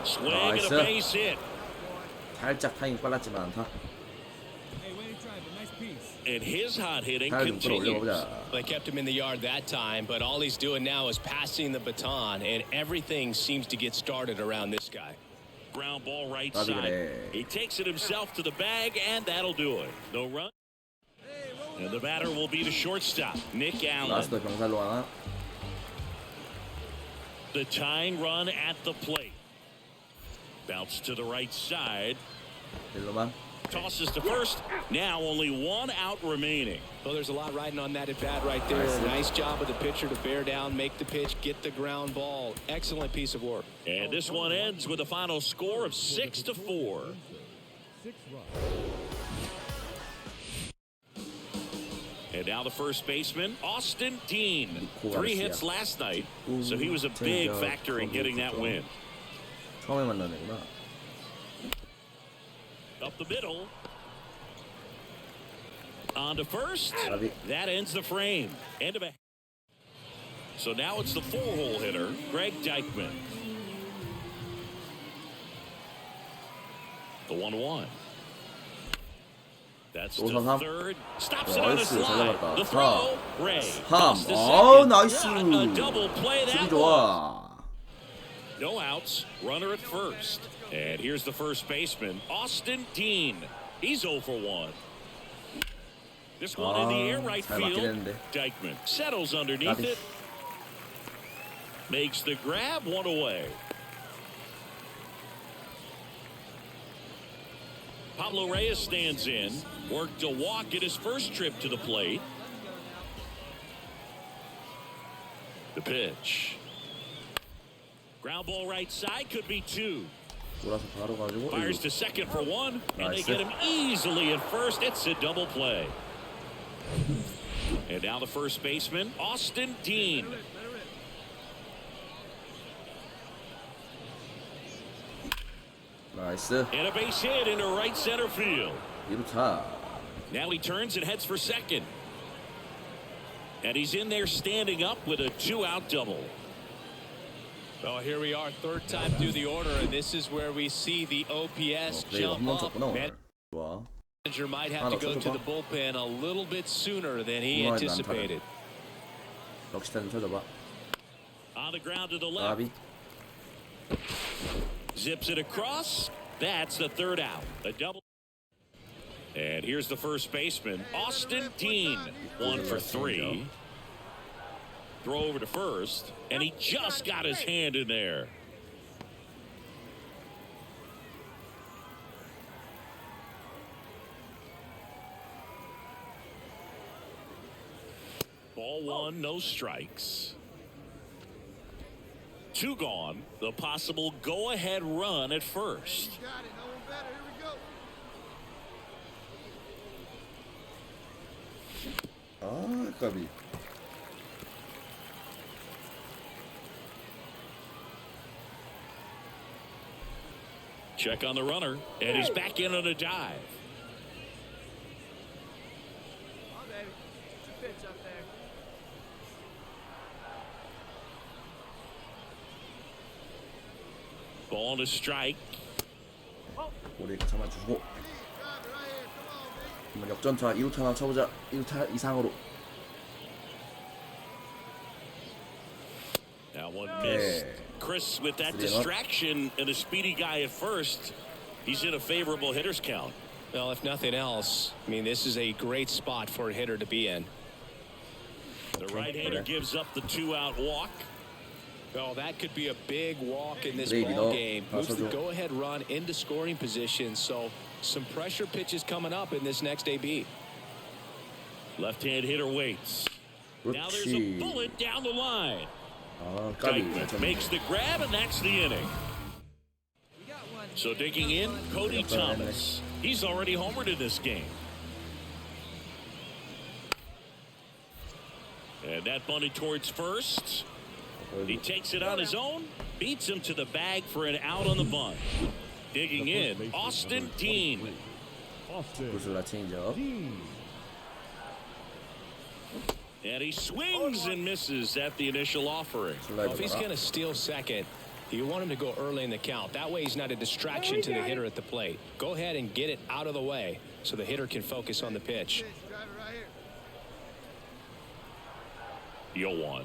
Swing and a base hit. 살짝 타임 빨랐지만 않다. And his hot hitting continues. They kept him in the yard that time, but all he's doing now is passing the baton, and everything seems to get started around this guy. Ground ball right side. He takes it himself to the bag, and that'll do it. No run. And the batter will be the shortstop, Nick Allen. 라스트 병살로 하나. The tying run at the plate. Bounce to the right side. 일로만. Tosses to first. Now only 1 out remaining. Well, there's a lot riding on that at bat right there. Nice job of the pitcher to bear down, make the pitch, get the ground ball. Excellent piece of work. And this one ends with a final score of 6-4. And now the first baseman, Austin Dean. 3 hits last night, so he was a big factor in getting that win. 처음에 만난 애구나. Up the middle. On to first. That ends the frame. End of a. So now it's the 4-hole hitter, Greg Deichmann. The 1-1. That's the third. Stops it on a slide. The throw. Ray. 어, 나이스. A double play that 좋아. No outs. Runner at first. And here's the first baseman, Austin Dean. He's 0 for 1. This one in the air right field. Deichmann settles underneath it. Makes the grab, 1 away. Pablo Reyes stands in. Worked a walk at his first trip to the plate. The pitch. Ground ball right side, could be 2. Fires to second for 1, and they get him easily at first. It's a double play. And now the first baseman, Austin Dean. 나이스. And a base hit into right center field. 2타. Now he turns and heads for second. And he's in there standing up with a 2-out double. Well, here we are, 3rd time through the order, and this is where we see the OPS jump up. Manager might have to go to the bullpen a little bit sooner than he anticipated. On the ground to the left. Zips it across. That's the 3rd out. A double. And here's the first baseman, Austin Dean. 1 for 3. Throw over to first, and he just got his hand in there. Ball 1, no strikes. 2 gone. The possible go-ahead run at first. 아, 까비. Check on the runner, and he's back in on a dive. Ball to strike. 우리 잡아주고. 한번 역전타 2루타 하나 쳐보자. 1루타 이상으로. That one missed. Chris, with that distraction and a speedy guy at first, he's in a favorable hitter's count. Well, if nothing else, I mean, this is a great spot for a hitter to be in. The right-hander gives up the 2-out walk. Well, that could be a big walk in this ball game. Moves the go-ahead run into scoring position. So some pressure pitches coming up in this next AB. Left-hand hitter waits. Now there's a bullet down the line. Dykeman makes the grab, and that's the inning. So digging in, Cody Thomas. He's already homered in this game. And that bunted towards first. He takes it on his own, beats him to the bag for an out on the bunt. Digging in, Austin Dean. And he swings and misses at the initial offering. Well, if he's going to steal second, you want him to go early in the count. That way he's not a distraction to the hitter at the plate. Go ahead and get it out of the way so the hitter can focus on the pitch. 0-1.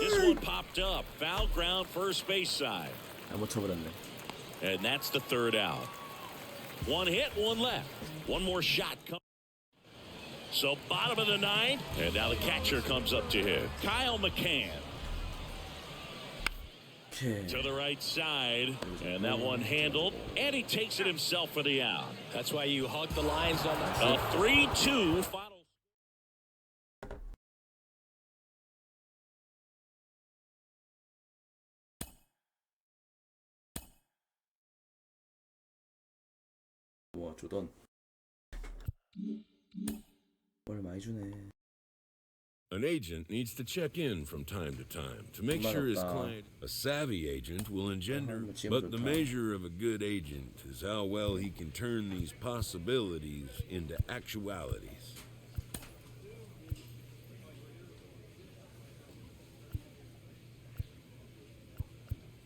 This one popped up. Foul ground first base side. And that's the third out. One hit, one left. One more shot. So bottom of the ninth. And now the catcher comes up to hit. Kyle McCann. To the right side. And that one handled. And he takes it himself for the out. That's why you hug the lines on the A 3-2 final. 와 조던 뭘 많이 주네. An agent needs to check in from time to make sure his client, a savvy agent, will engender. But the measure of a good agent is how well he can turn these possibilities into actualities.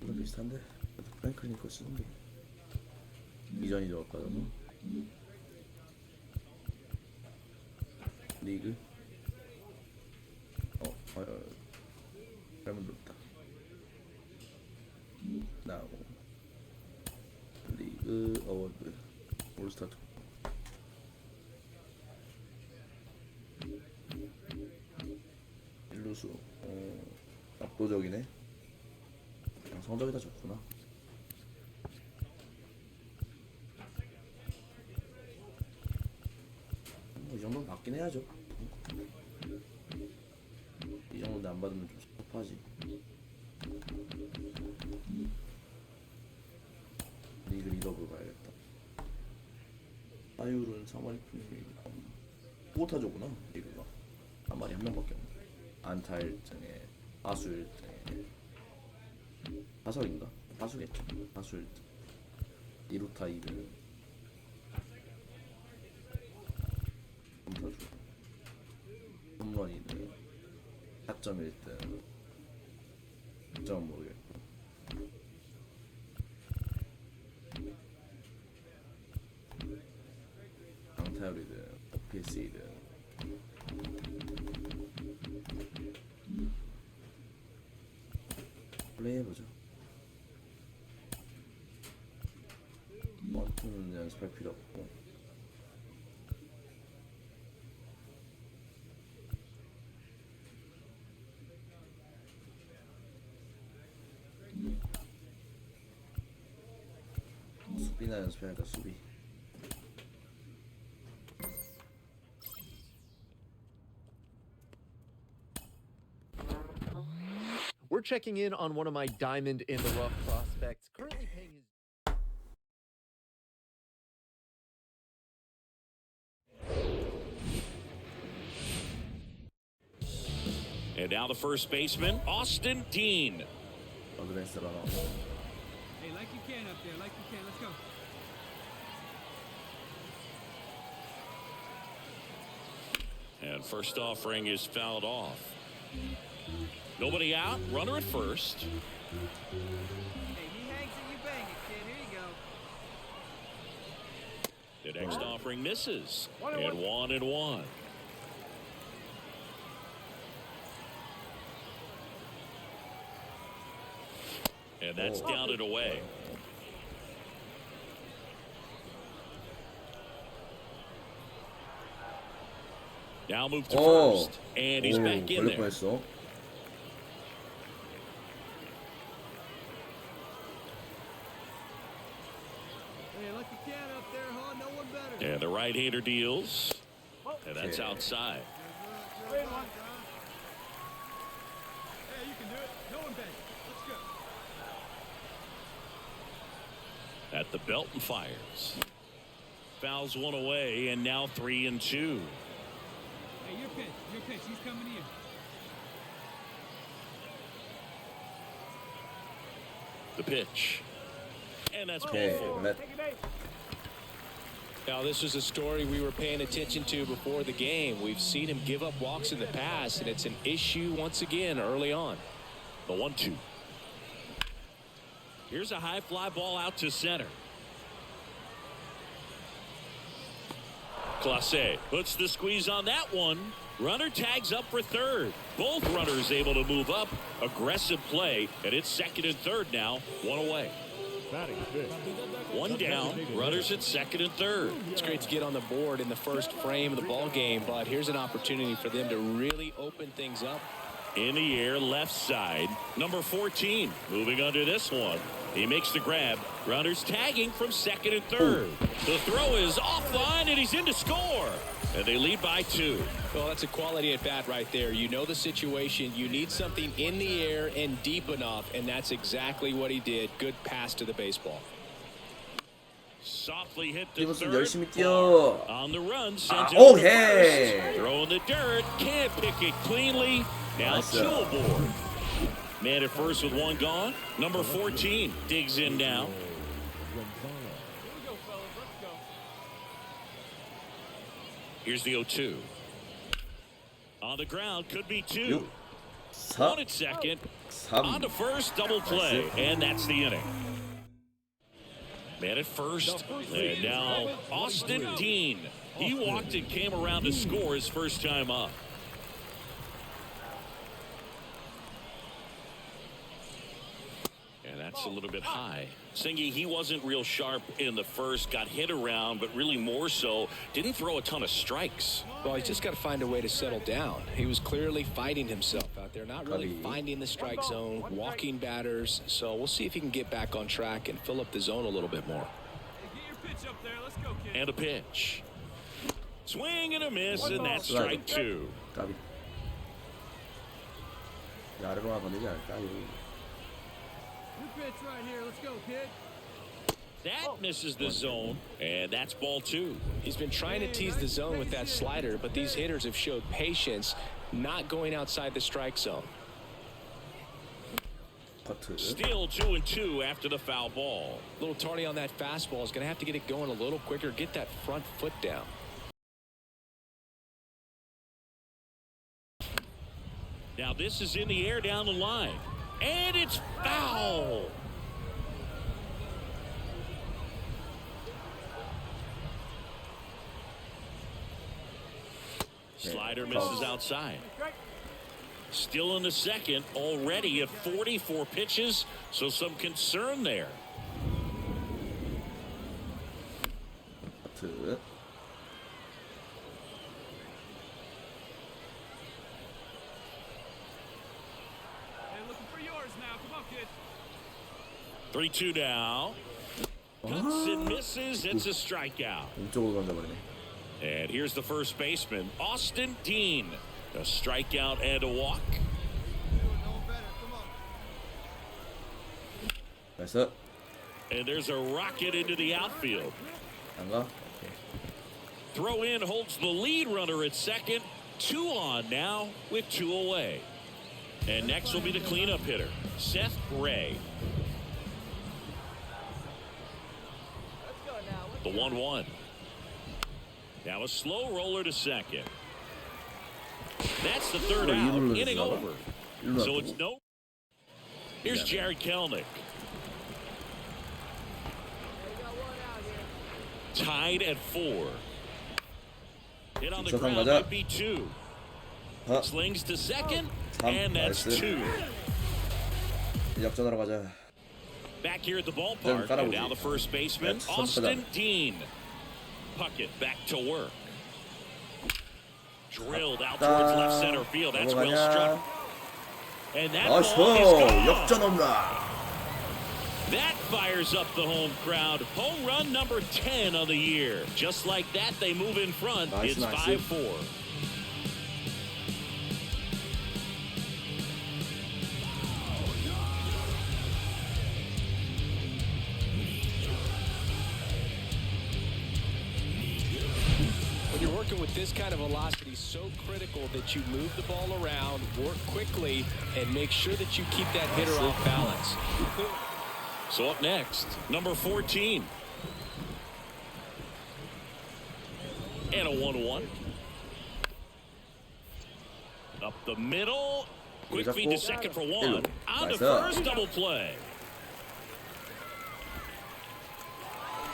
비슷한데 프랭클린 거 쓰는 게 이전이 넣었거든요. 리그 잘못 넣었다. 나오고 리그 어워드 올스타 투 일루수 압도적이네. 그냥 성적이 다 좋구나. 이 정도는 받긴 해야죠. 이 정도는 안 받으면 좀 섭하지. 리그 리더블 가야겠다. 사율은 3割포타조구나. 리그가 한 마리 한 명밖에 없네. 안타 1등에 타수 1등에 타석인가? 타수겠죠. 타수 1등 2루타 2등 홈타주 홈런 2등 4점 1등 6점은 모르겠고 강타율 2등 OPS 2등 플레이해보죠. 원투는 연습할 필요 없고 수비나 연습해야겠다. 수비. We're checking in on one of my diamond in the rough prospects, currently paying his. And now the first baseman, Austin Dean. Hey, like you can up there, like you can. Let's go. And first offering is fouled off. Nobody out, runner at first. Hey, he hangs and you bang it, kid. Here you go. The next offering misses. And 1-1. And that's down and away. Now move to first, and he's back in 걸릴 there. 뻔했어. Hey, like you can up there, huh? No one better. And the right-hander deals, and that's outside. Hey, you can do it. No one better. Let's go. At the belt and fires. Fouls one away, and now 3-2. Hey, your pitch. Your pitch. He's coming in. The pitch. And that's ball Okay, four. Now, this is a story we were paying attention to before the game. We've seen him give up walks in the past, and it's an issue once again early on. The 1-2. Here's a high fly ball out to center. Clase puts the squeeze on that one. Runner tags up for third. Both runners able to move up. Aggressive play, and it's second and third now. One away. One down. Runners at second and third. It's great to get on the board in the first frame of the ball game, but here's an opportunity for them to really open things up. In the air, left side. Number 14 moving under this one. He makes the grab. Runners tagging from second and third. The throw is offline, and he's in to score. And they lead by 2. Well, that's a quality at bat right there. You know the situation. You need something in the air and deep enough, and that's exactly what he did. Good pass to the baseball. Softly hit the 이것은 third. 열심히 뛰어. On the run, sends it 아, over to 오케이. first. Throw in the dirt, can't pick it cleanly. Now 나이스. 2 aboard. Man at first with 1 gone. Number 14 digs in now. Here's the 0-2. On the ground, could be 2. 4, On at second. 3. On to first, double play, and that's the inning. Man at first, and now Austin Dean. He walked and came around to score his first time up. And that's a little bit high. Singy, he wasn't real sharp in the first, got hit around, but really more so, didn't throw a ton of strikes. Well, he's just got to find a way to settle down. He was clearly fighting himself out there, not really finding the strike zone, walking batters. So we'll see if he can get back on track and fill up the zone a little bit more. Hey, get your pitch up there. Let's go, kid. And a pitch. Swing and a miss, and that's strike 2. 까비. 아래로 하면 되지 않을까? Your pitch right here. Let's go, kid. That misses the zone, and that's ball 2. He's been trying to tease the zone with that slider, but these hitters have showed patience, not going outside the strike zone. Still 2-2 after the foul ball. A little tardy on that fastball. Is going to have to get it going a little quicker, get that front foot down. Now this is in the air down the line, and it's foul. Slider misses outside. Still in the second, already at 44 pitches, so some concern there. Hey, looking for yours now. Come on, kid. 3-2 now. Cuts and misses. It's a strikeout. 왼쪽으로 던져버리네. And here's the first baseman, Austin Dean. A strikeout and a walk. No one better. Come on. 나이스. And there's a rocket into the outfield. 안 가? Throw in holds the lead runner at second. 2 on now with 2 away. And next will be the cleanup hitter, Seth Gray. The 1-1. Now a slow roller to second. That's the third out. Inning over. So it's no. Here's Jared Kelnick. Tied at 4. Hit on the ground might be 2. Slings to second, and that's 2. 역전하러 가자. Back here at the ballpark, and now the first baseman, Austin Dean. Puckett back to work. Drilled out towards left center field. That's well struck. And that 나이스. ball is gone. 역전 홈런. That fires up the home crowd. Home run number 10 of the year. Just like that, they move in front. Nice, It's nice. 5-4. When you're working with this kind of velocity, so critical that you move the ball around, work quickly, and make sure that you keep that hitter off balance. So up next, number 14. And a 1-1. Up the middle. Quick feed to second for one. On to first, double play.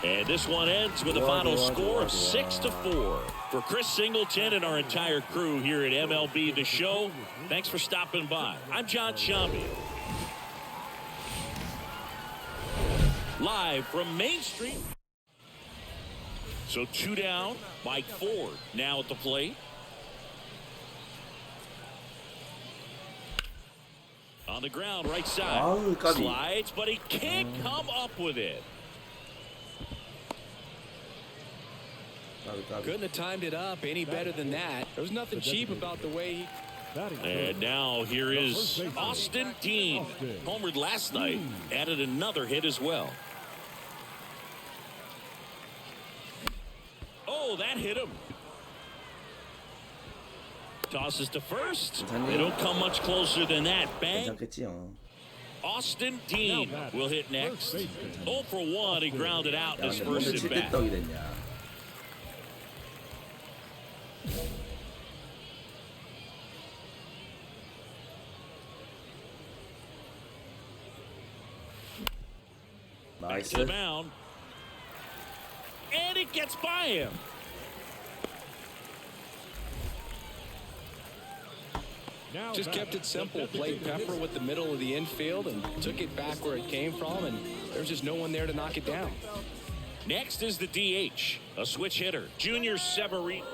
And this one ends with a final score of 6-4. For Chris Singleton and our entire crew here at MLB The Show, thanks for stopping by. I'm John Shambi. Live from Main Street. So 2 down, Mike Ford now at the plate. On the ground, right side. Slides, but he can't come up with it. Couldn't have timed it up any better than that. There was nothing cheap about the way he... And now here is Austin Dean. Homered last night, added another hit as well. Oh, that hit him. Tosses to first. They don't come much closer than that. Bang. Austin Dean will hit next. 0 for 1. He grounded out this first at bat. Nice. To the mound. And it gets by him. Just kept it simple. Played Pepper with the middle of the infield and took it back where it came from, and there's just no one there to knock it down. Next is the DH, a switch hitter, Junior Severino.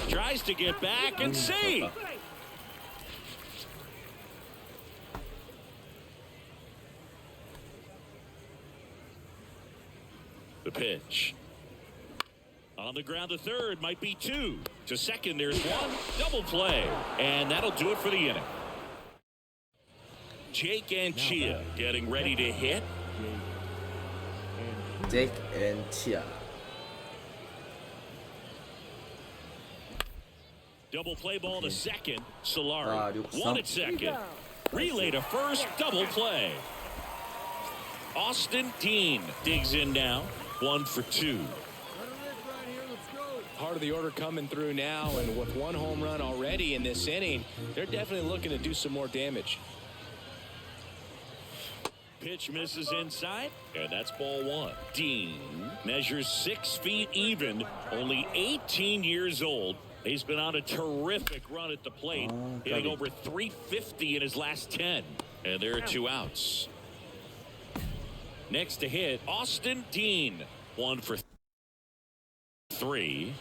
Tries to get back and save. The pitch. On the ground to third, might be 2. To second, there's 1. Double play. And that'll do it for the inning. Jake and Chia getting ready to hit. Jake and Chia. Double play ball to second. Solari. 1 at second. Relay to first. Double play. Austin Dean digs in now. 1 for 2. Part of the order coming through now, and with 1 home run already in this inning, they're definitely looking to do some more damage. Pitch misses inside, and that's ball 1. Dean measures 6 feet even, only 18 years old. He's been on a terrific run at the plate, hitting over 350 in his last 10. And there are 2 outs. Next to hit, Austin Dean. 1 for 3.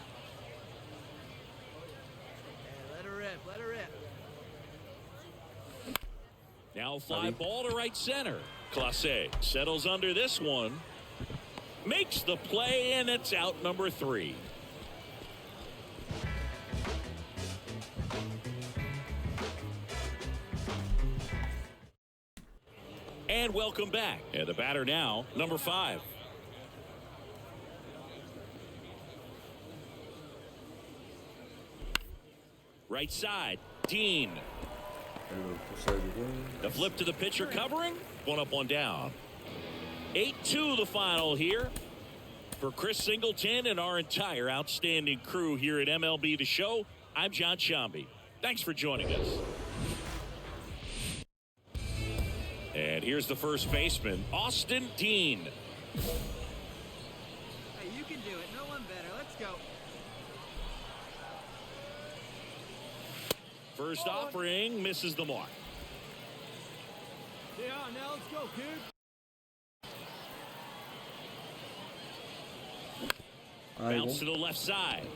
Let her rip, let her rip. Now fly ball to right center. Clase settles under this one. Makes the play, and it's out number 3. And welcome back. And the batter now, number 5. Right side, Dean. The flip to the pitcher covering. 1 up, 1 down. 8-2 the final here. For Chris Singleton and our entire outstanding crew here at MLB The Show, I'm John Shambi. Thanks for joining us. And here's the first baseman, Austin Dean. Hey, you can do it. No one better. Let's go. First offering misses the mark. Yeah, now let's go, kid. Bounce to the left side.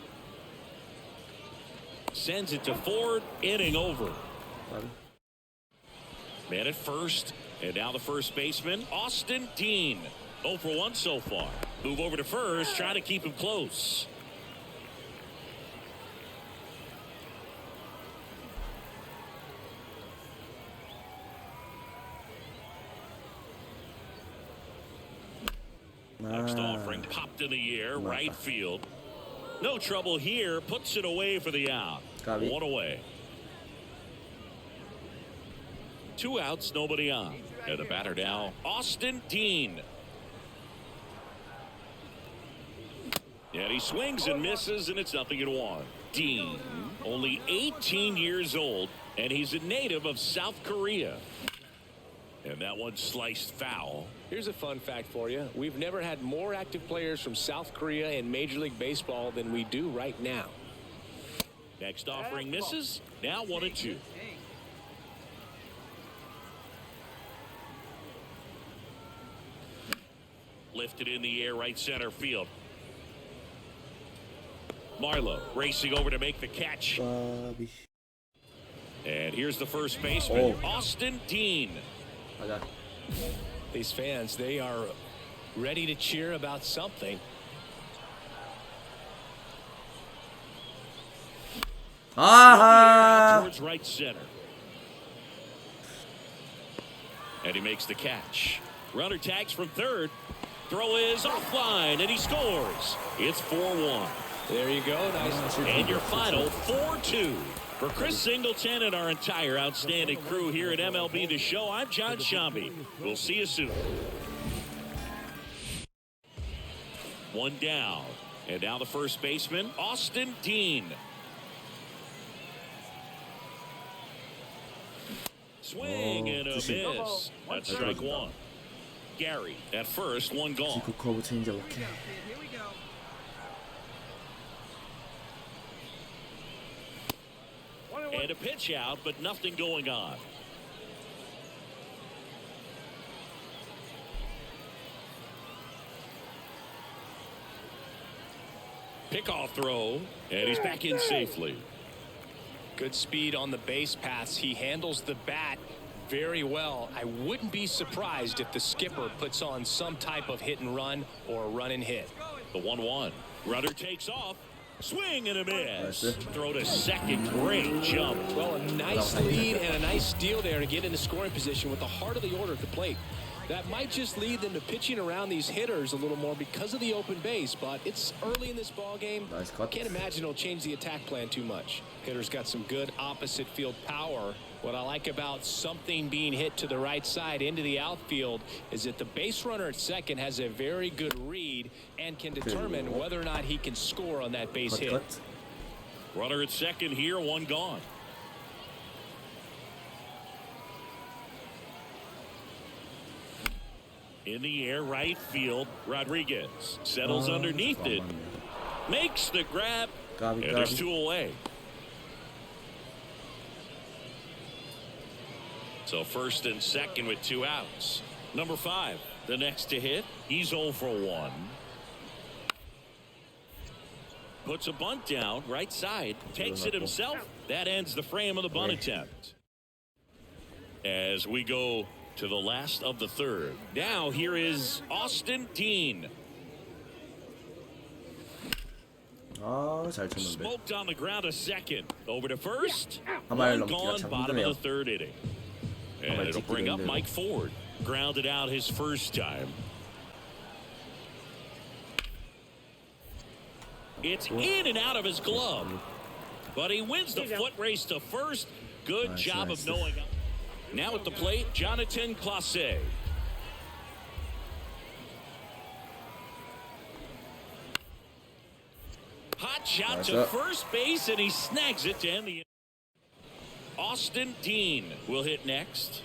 Sends it to Ford. Inning over. Man at first. And now the first baseman, Austin Dean. 0 for 1 so far. Move over to first. Try to keep him close. Next offering popped in the air, right field. No trouble here. Puts it away for the out. 1 away. 2 outs, nobody on. And the batter now, Austin Dean. And he swings and misses, and it's 0-1. Dean, only 18 years old, and he's a native of South Korea. And that one sliced foul. Here's a fun fact for you. We've never had more active players from South Korea in Major League Baseball than we do right now. Next offering misses. Now 1-2. Lifted in the air, right center field. Marlowe racing over to make the catch. And here's the first baseman, Austin Dean. These fans, they are ready to cheer about something. Towards right center. And he makes the catch. Runner tags from third. Throw is offline, and he scores. It's 4-1. There you go. Nice. And your final 4-2. For Chris Singleton and our entire outstanding crew here at MLB The Show, I'm John Shambi. We'll see you soon. 1 down. And now the first baseman, Austin Dean. Swing and a miss. That's strike 1. Gary at first, 1 gone. And a pitch out, but nothing going on. Pickoff throw, and he's back in safely. Good speed on the base paths. He handles the bat very well. I wouldn't be surprised if the skipper puts on some type of hit and run or a run and hit. The 1-1. Runner takes off. Swing and a miss. Throw to second. Great jump. Well, a nice lead and a nice steal there to get into scoring position with the heart of the order at the plate. That might just lead them to pitching around these hitters a little more because of the open base, but it's early in this ball game. Can't imagine it'll change the attack plan too much. Hitter's got some good opposite field power. What I like about something being hit to the right side into the outfield is that the base runner at second has a very good read and can determine whether or not he can score on that base hit. Runner at second here, 1 gone. In the air, right field, Rodriguez settles underneath it, makes the grab, and there's 2 away. So first and second with 2 outs. Number 5, the next to hit. He's 0 for 1. Puts a bunt down, right side, takes it himself. That ends the frame of the bunt attempt. As we go to the last of the third. Now here is Austin Dean. Smoked on the ground a second. Over to first. 1 gone, bottom of the third inning. And it'll bring up Mike Ford. Grounded out his first time. It's in and out of his glove. But he wins the foot race to first. Good job of knowing. Now at the plate, Jonathan Clase. Hot shot to first base, and he snags it to end the inning. Austin Dean will hit next.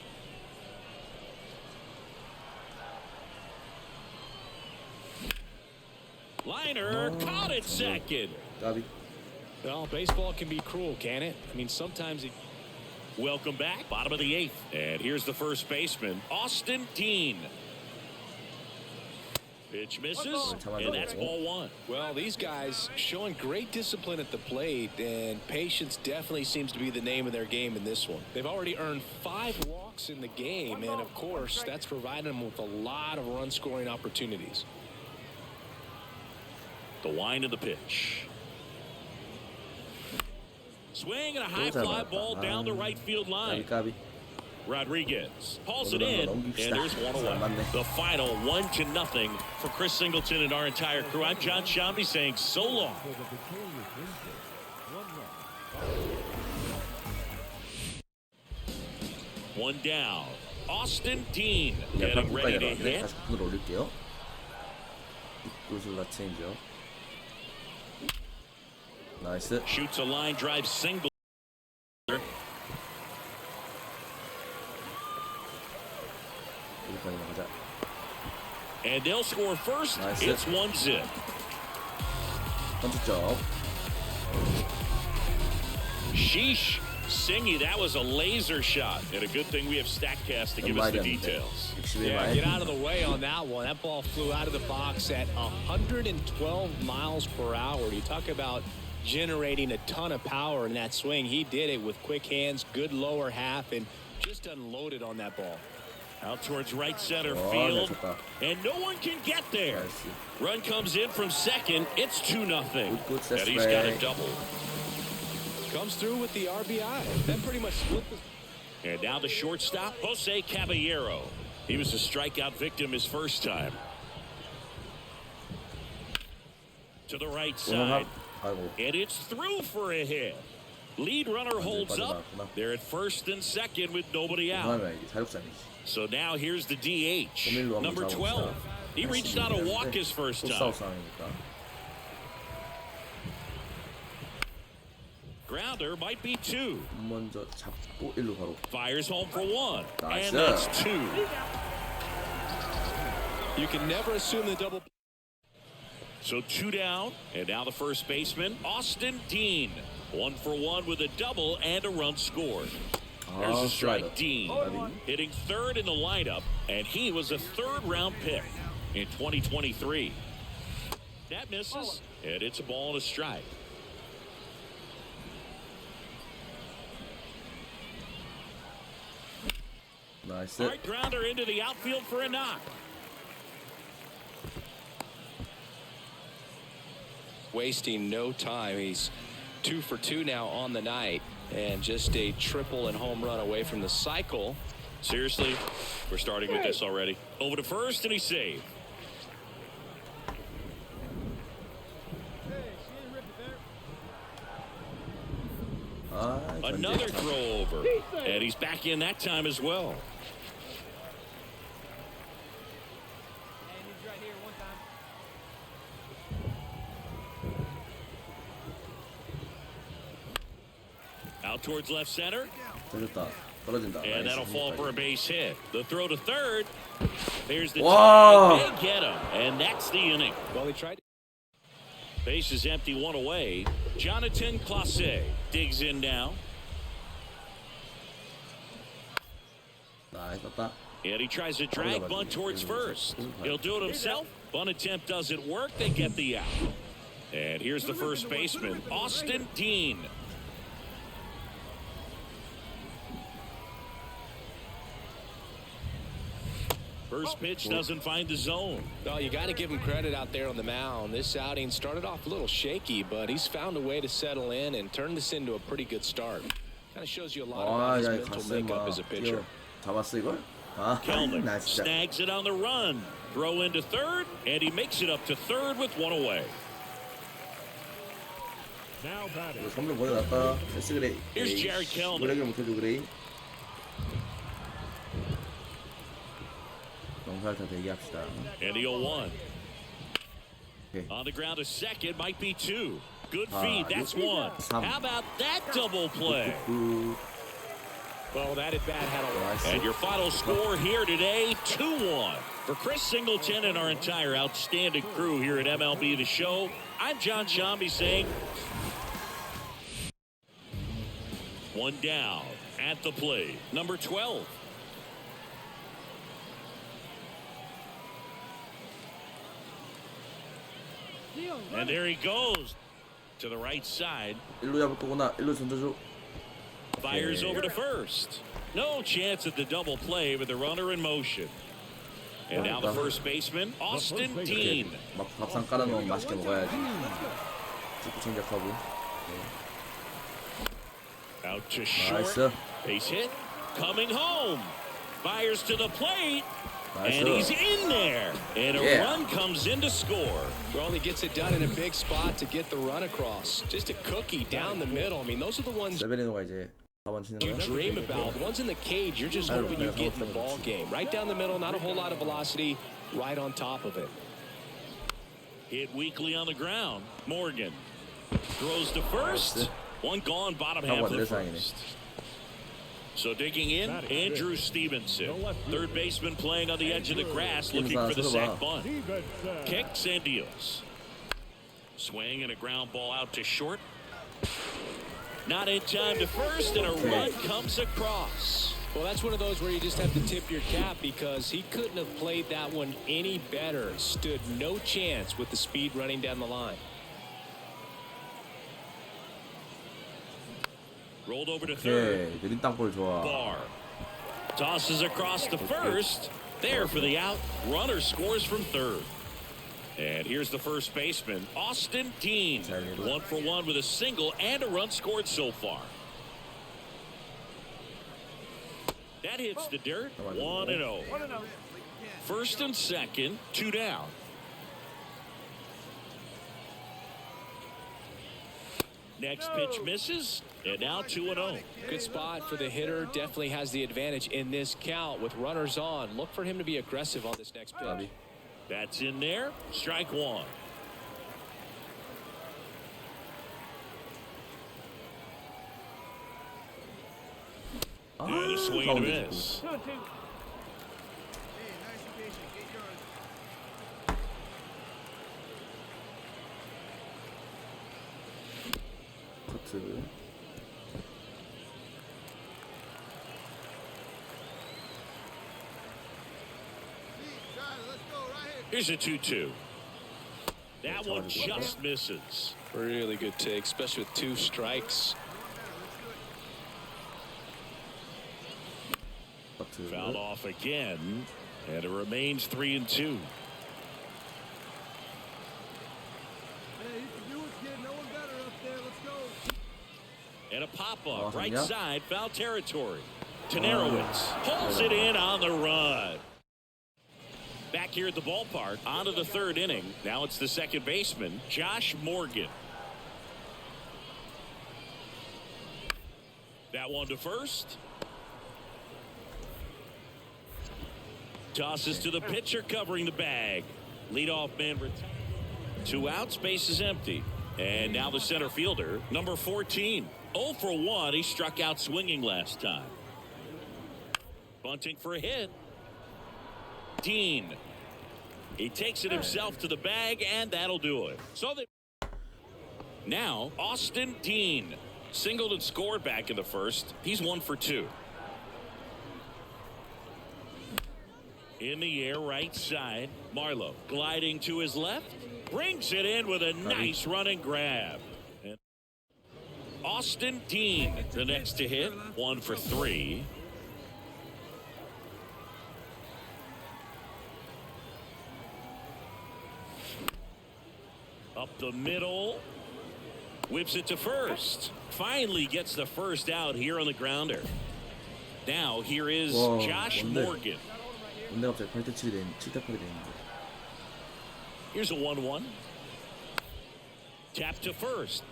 Liner caught at second. Well, baseball can be cruel, can it? I mean, sometimes it... Welcome back. Bottom of the 8th. And here's the first baseman, Austin Dean. Pitch misses, and that's ball one. Well, these guys showing great discipline at the plate, and patience definitely seems to be the name of their game in this one. They've already earned 5 walks in the game, and of course, that's provided them with a lot of run-scoring opportunities. The wind of the pitch. Swing and a high fly ball down the right field line. Rodriguez hauls it in, and there's one away. The final 1-0 for Chris Singleton and our entire crew. I'm John Shambi saying so long. One down. Austin Dean getting ready to hit. 49분으로 올릴게요. 이구슬라 체인지업. 나이스. Shoots a line drive single. And they'll score first. Nice. It's 1-0. 번쩍. Sheesh. Singy, that was a laser shot. And a good thing we have StatCast to give us the details. Yeah, get out of the way on that one. That ball flew out of the box at 112 miles per hour. You talk about generating a ton of power in that swing. He did it with quick hands, good lower half, and just unloaded on that ball. Out towards right center field, and no one can get there. Run comes in from second. It's 2-0. And he's got a double. Comes through with the RBI. That pretty much split the... And now the shortstop, Jose Caballero. He was a strikeout victim his first time. To the right side. And it's through for a hit. Lead runner holds up. They're at first and second with nobody out. So now here's the DH, number 12. He reached out a walk his first time. Grounder might be 2. Fires home for 1. And that's 2. You can never assume the double. So 2 down, and now the first baseman, Austin Dean. 1 for 1 with a double and a run scored. There's a strike. Dean hitting third in the lineup, and he was a third-round pick in 2023. That misses, and it's a ball and a strike. Nice. Hard grounder into the outfield for a knock. Wasting no time. He's 2 for 2 now on the night, and just a triple and home run away from the cycle. Seriously, we're starting with this already. Over to first, and he's saved. Another throw over, and he's back in that time as well. Out towards left center. And that'll fall for a base hit. The throw to third. There's the tag. They get him, and that's the inning. Well, he tried. Base is empty, 1 away. Jonathan Clase digs in now. And he tries to drag bunt towards first. He'll do it himself. Bunt attempt doesn't work. They get the out. And here's the first baseman, Austin Dean. First pitch doesn't find the zone. Well, you got to give him credit out there on the mound. This outing started off a little shaky, but he's found a way to settle in and turn this into a pretty good start. Kind of shows you a lot about his mental makeup as a pitcher. Kelnick snags it on the run. Throw into third, and he makes it up to third with 1 away. Now batting. Here's Jared Kelnick. And the 0-1. On the ground to second, might be 2. Good feed, that's 1. How about that double play? Well, that at bat had a lot. And your final score here today, 2-1. For Chris Singleton and our entire outstanding crew here at MLB The Show, I'm John Shambi saying 1 down at the plate, number 12. And there he goes to the right side. 일루 잡을 거구나. 일루 던져줘. Fires over to first. No chance at the double play with the runner in motion. And now the first baseman, Austin Dean. 막 밥상 깔아놓으면 맛있게 먹어야지. 축구 챙겨하고. Out to short. 나이스. Base hit. Coming home. Fires to the plate. 나이스. And he's in there. And a run comes in to score. Well, he gets it done in a big spot to get the run across. Just a cookie down the middle. I mean, those are the ones 세베리노가 이제 4번 치는 you 거야? dream about. Ones in the cage, you're just hoping you get in the ball game. Right down the middle, not a whole lot of velocity, right on top of it. Hit weakly on the ground. Morgan throws to first. One gone, bottom half of the first. So digging in, Andrew Stevenson. Third baseman playing on the edge of the grass, looking for the sac bunt. Kicks and deals. Swing and a ground ball out to short. Not in time to first, and a run comes across. Well, that's one of those where you just have to tip your cap because he couldn't have played that one any better. Stood no chance with the speed running down the line. Rolled over to third. 느린 땅볼 좋아. Barr tosses across to first. There for the out. Runner scores from third. And here's the first baseman, Austin Dean. 1 for 1 with a single and a run scored so far. That hits the dirt. 1-0. First and second, 2 down. Next pitch misses, and now 2-0. Good spot for the hitter. Definitely has the advantage in this count with runners on. Look for him to be aggressive on this next pitch. That's in there. Strike one. And a swing and a miss. 커트. Here's a 2-2. That one just misses. Really good take, especially with 2 strikes. Fouled off again, and it remains 3-2. And a pop-up, right side, foul territory. Tanarowitz pulls it in on the run. Back here at the ballpark, on to the third inning. Now it's the second baseman, Josh Morgan. That one to first. Tosses to the pitcher covering the bag. Leadoff man retired. 2 outs, base is empty. And now the center fielder, number 14. 0 for 1. He struck out swinging last time. Bunting for a hit. Dean. He takes it himself to the bag, and that'll do it. So now Austin Dean singled and scored back in the first. He's 1 for 2. In the air, right side. Marlowe gliding to his left. Brings it in with a nice running grab. And Austin Dean, the next to hit. 1 for 3. Up the middle. Whips it to first. Finally gets the first out here on the grounder. Now here is Josh Morgan. 근데 갑자기 8대 7이 돼 7대 8이 돼 있는데. Here's a 1-1. Tap to first.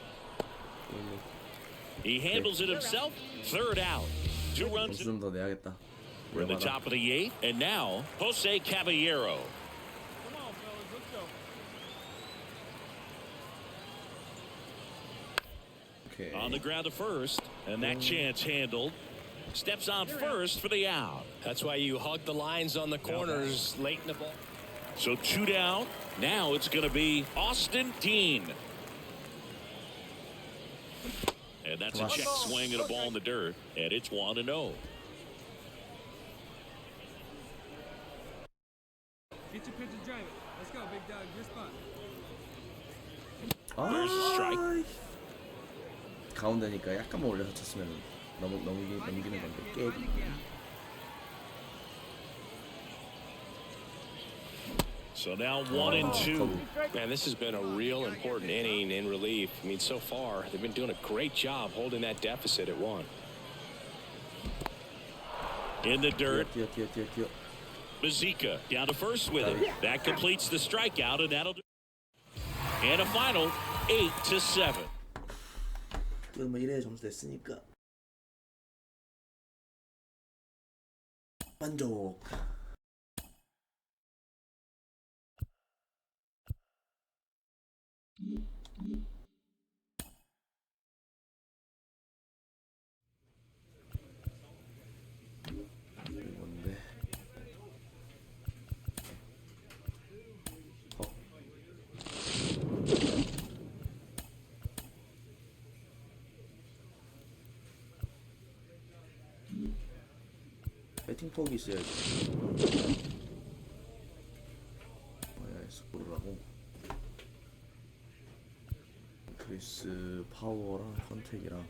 He handles it himself. Third out. 2 runs. 좀 더 내야겠다. We're in the top of the 8th, and now Jose Caballero. Come on, fellas, let's go. Okay. On the ground to first, and that chance handled. Steps on first for the out. That's why you hug the lines on the corners late in the ball. So 2 down. Now it's going to be Austin Dean. And that's a check swing and a ball in the dirt. And it's 1-0. Get your pitch and drive it. Let's go, big dog. Your spot. 가운데니까 약간만 올려서 쳤으면 넘기는 건데 깨비. So now 1-2. Man, this has been a real important inning in relief. I mean, so far they've been doing a great job holding that deficit at 1. In the dirt. 뛰어. Mazika down to first with it. That completes the strikeout, and that'll do. And a final 8-7. 그러면 1회 점수 됐으니까 만족. 뭔데? 배팅 폭이 있어야지. 뭐야, 스코어라고. 크리스 파워랑 컨택이랑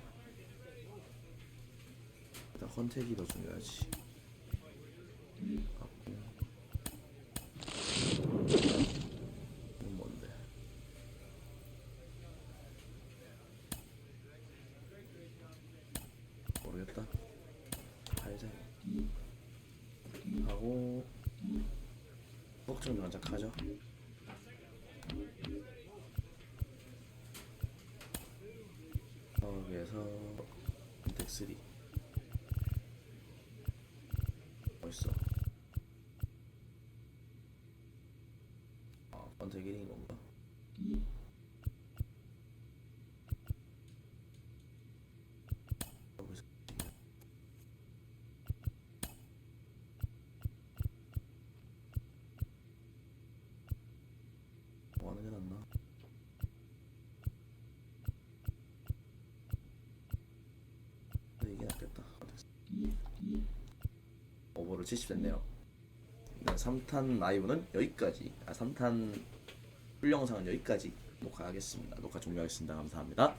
일단 컨택이 더 중요하지. 이건 뭔데? 모르겠다. 팔자 하고 걱정 좀 안착하죠. 여기에서 인텍 3 멋있어. 컨택 1인 건가? 뭐 하는 게 낫나? 이게 낫겠다. 오버를 70 됐네요. 3탄 라이브는 여기까지. 3탄 풀 영상은 여기까지 녹화하겠습니다. 녹화 종료하겠습니다. 감사합니다.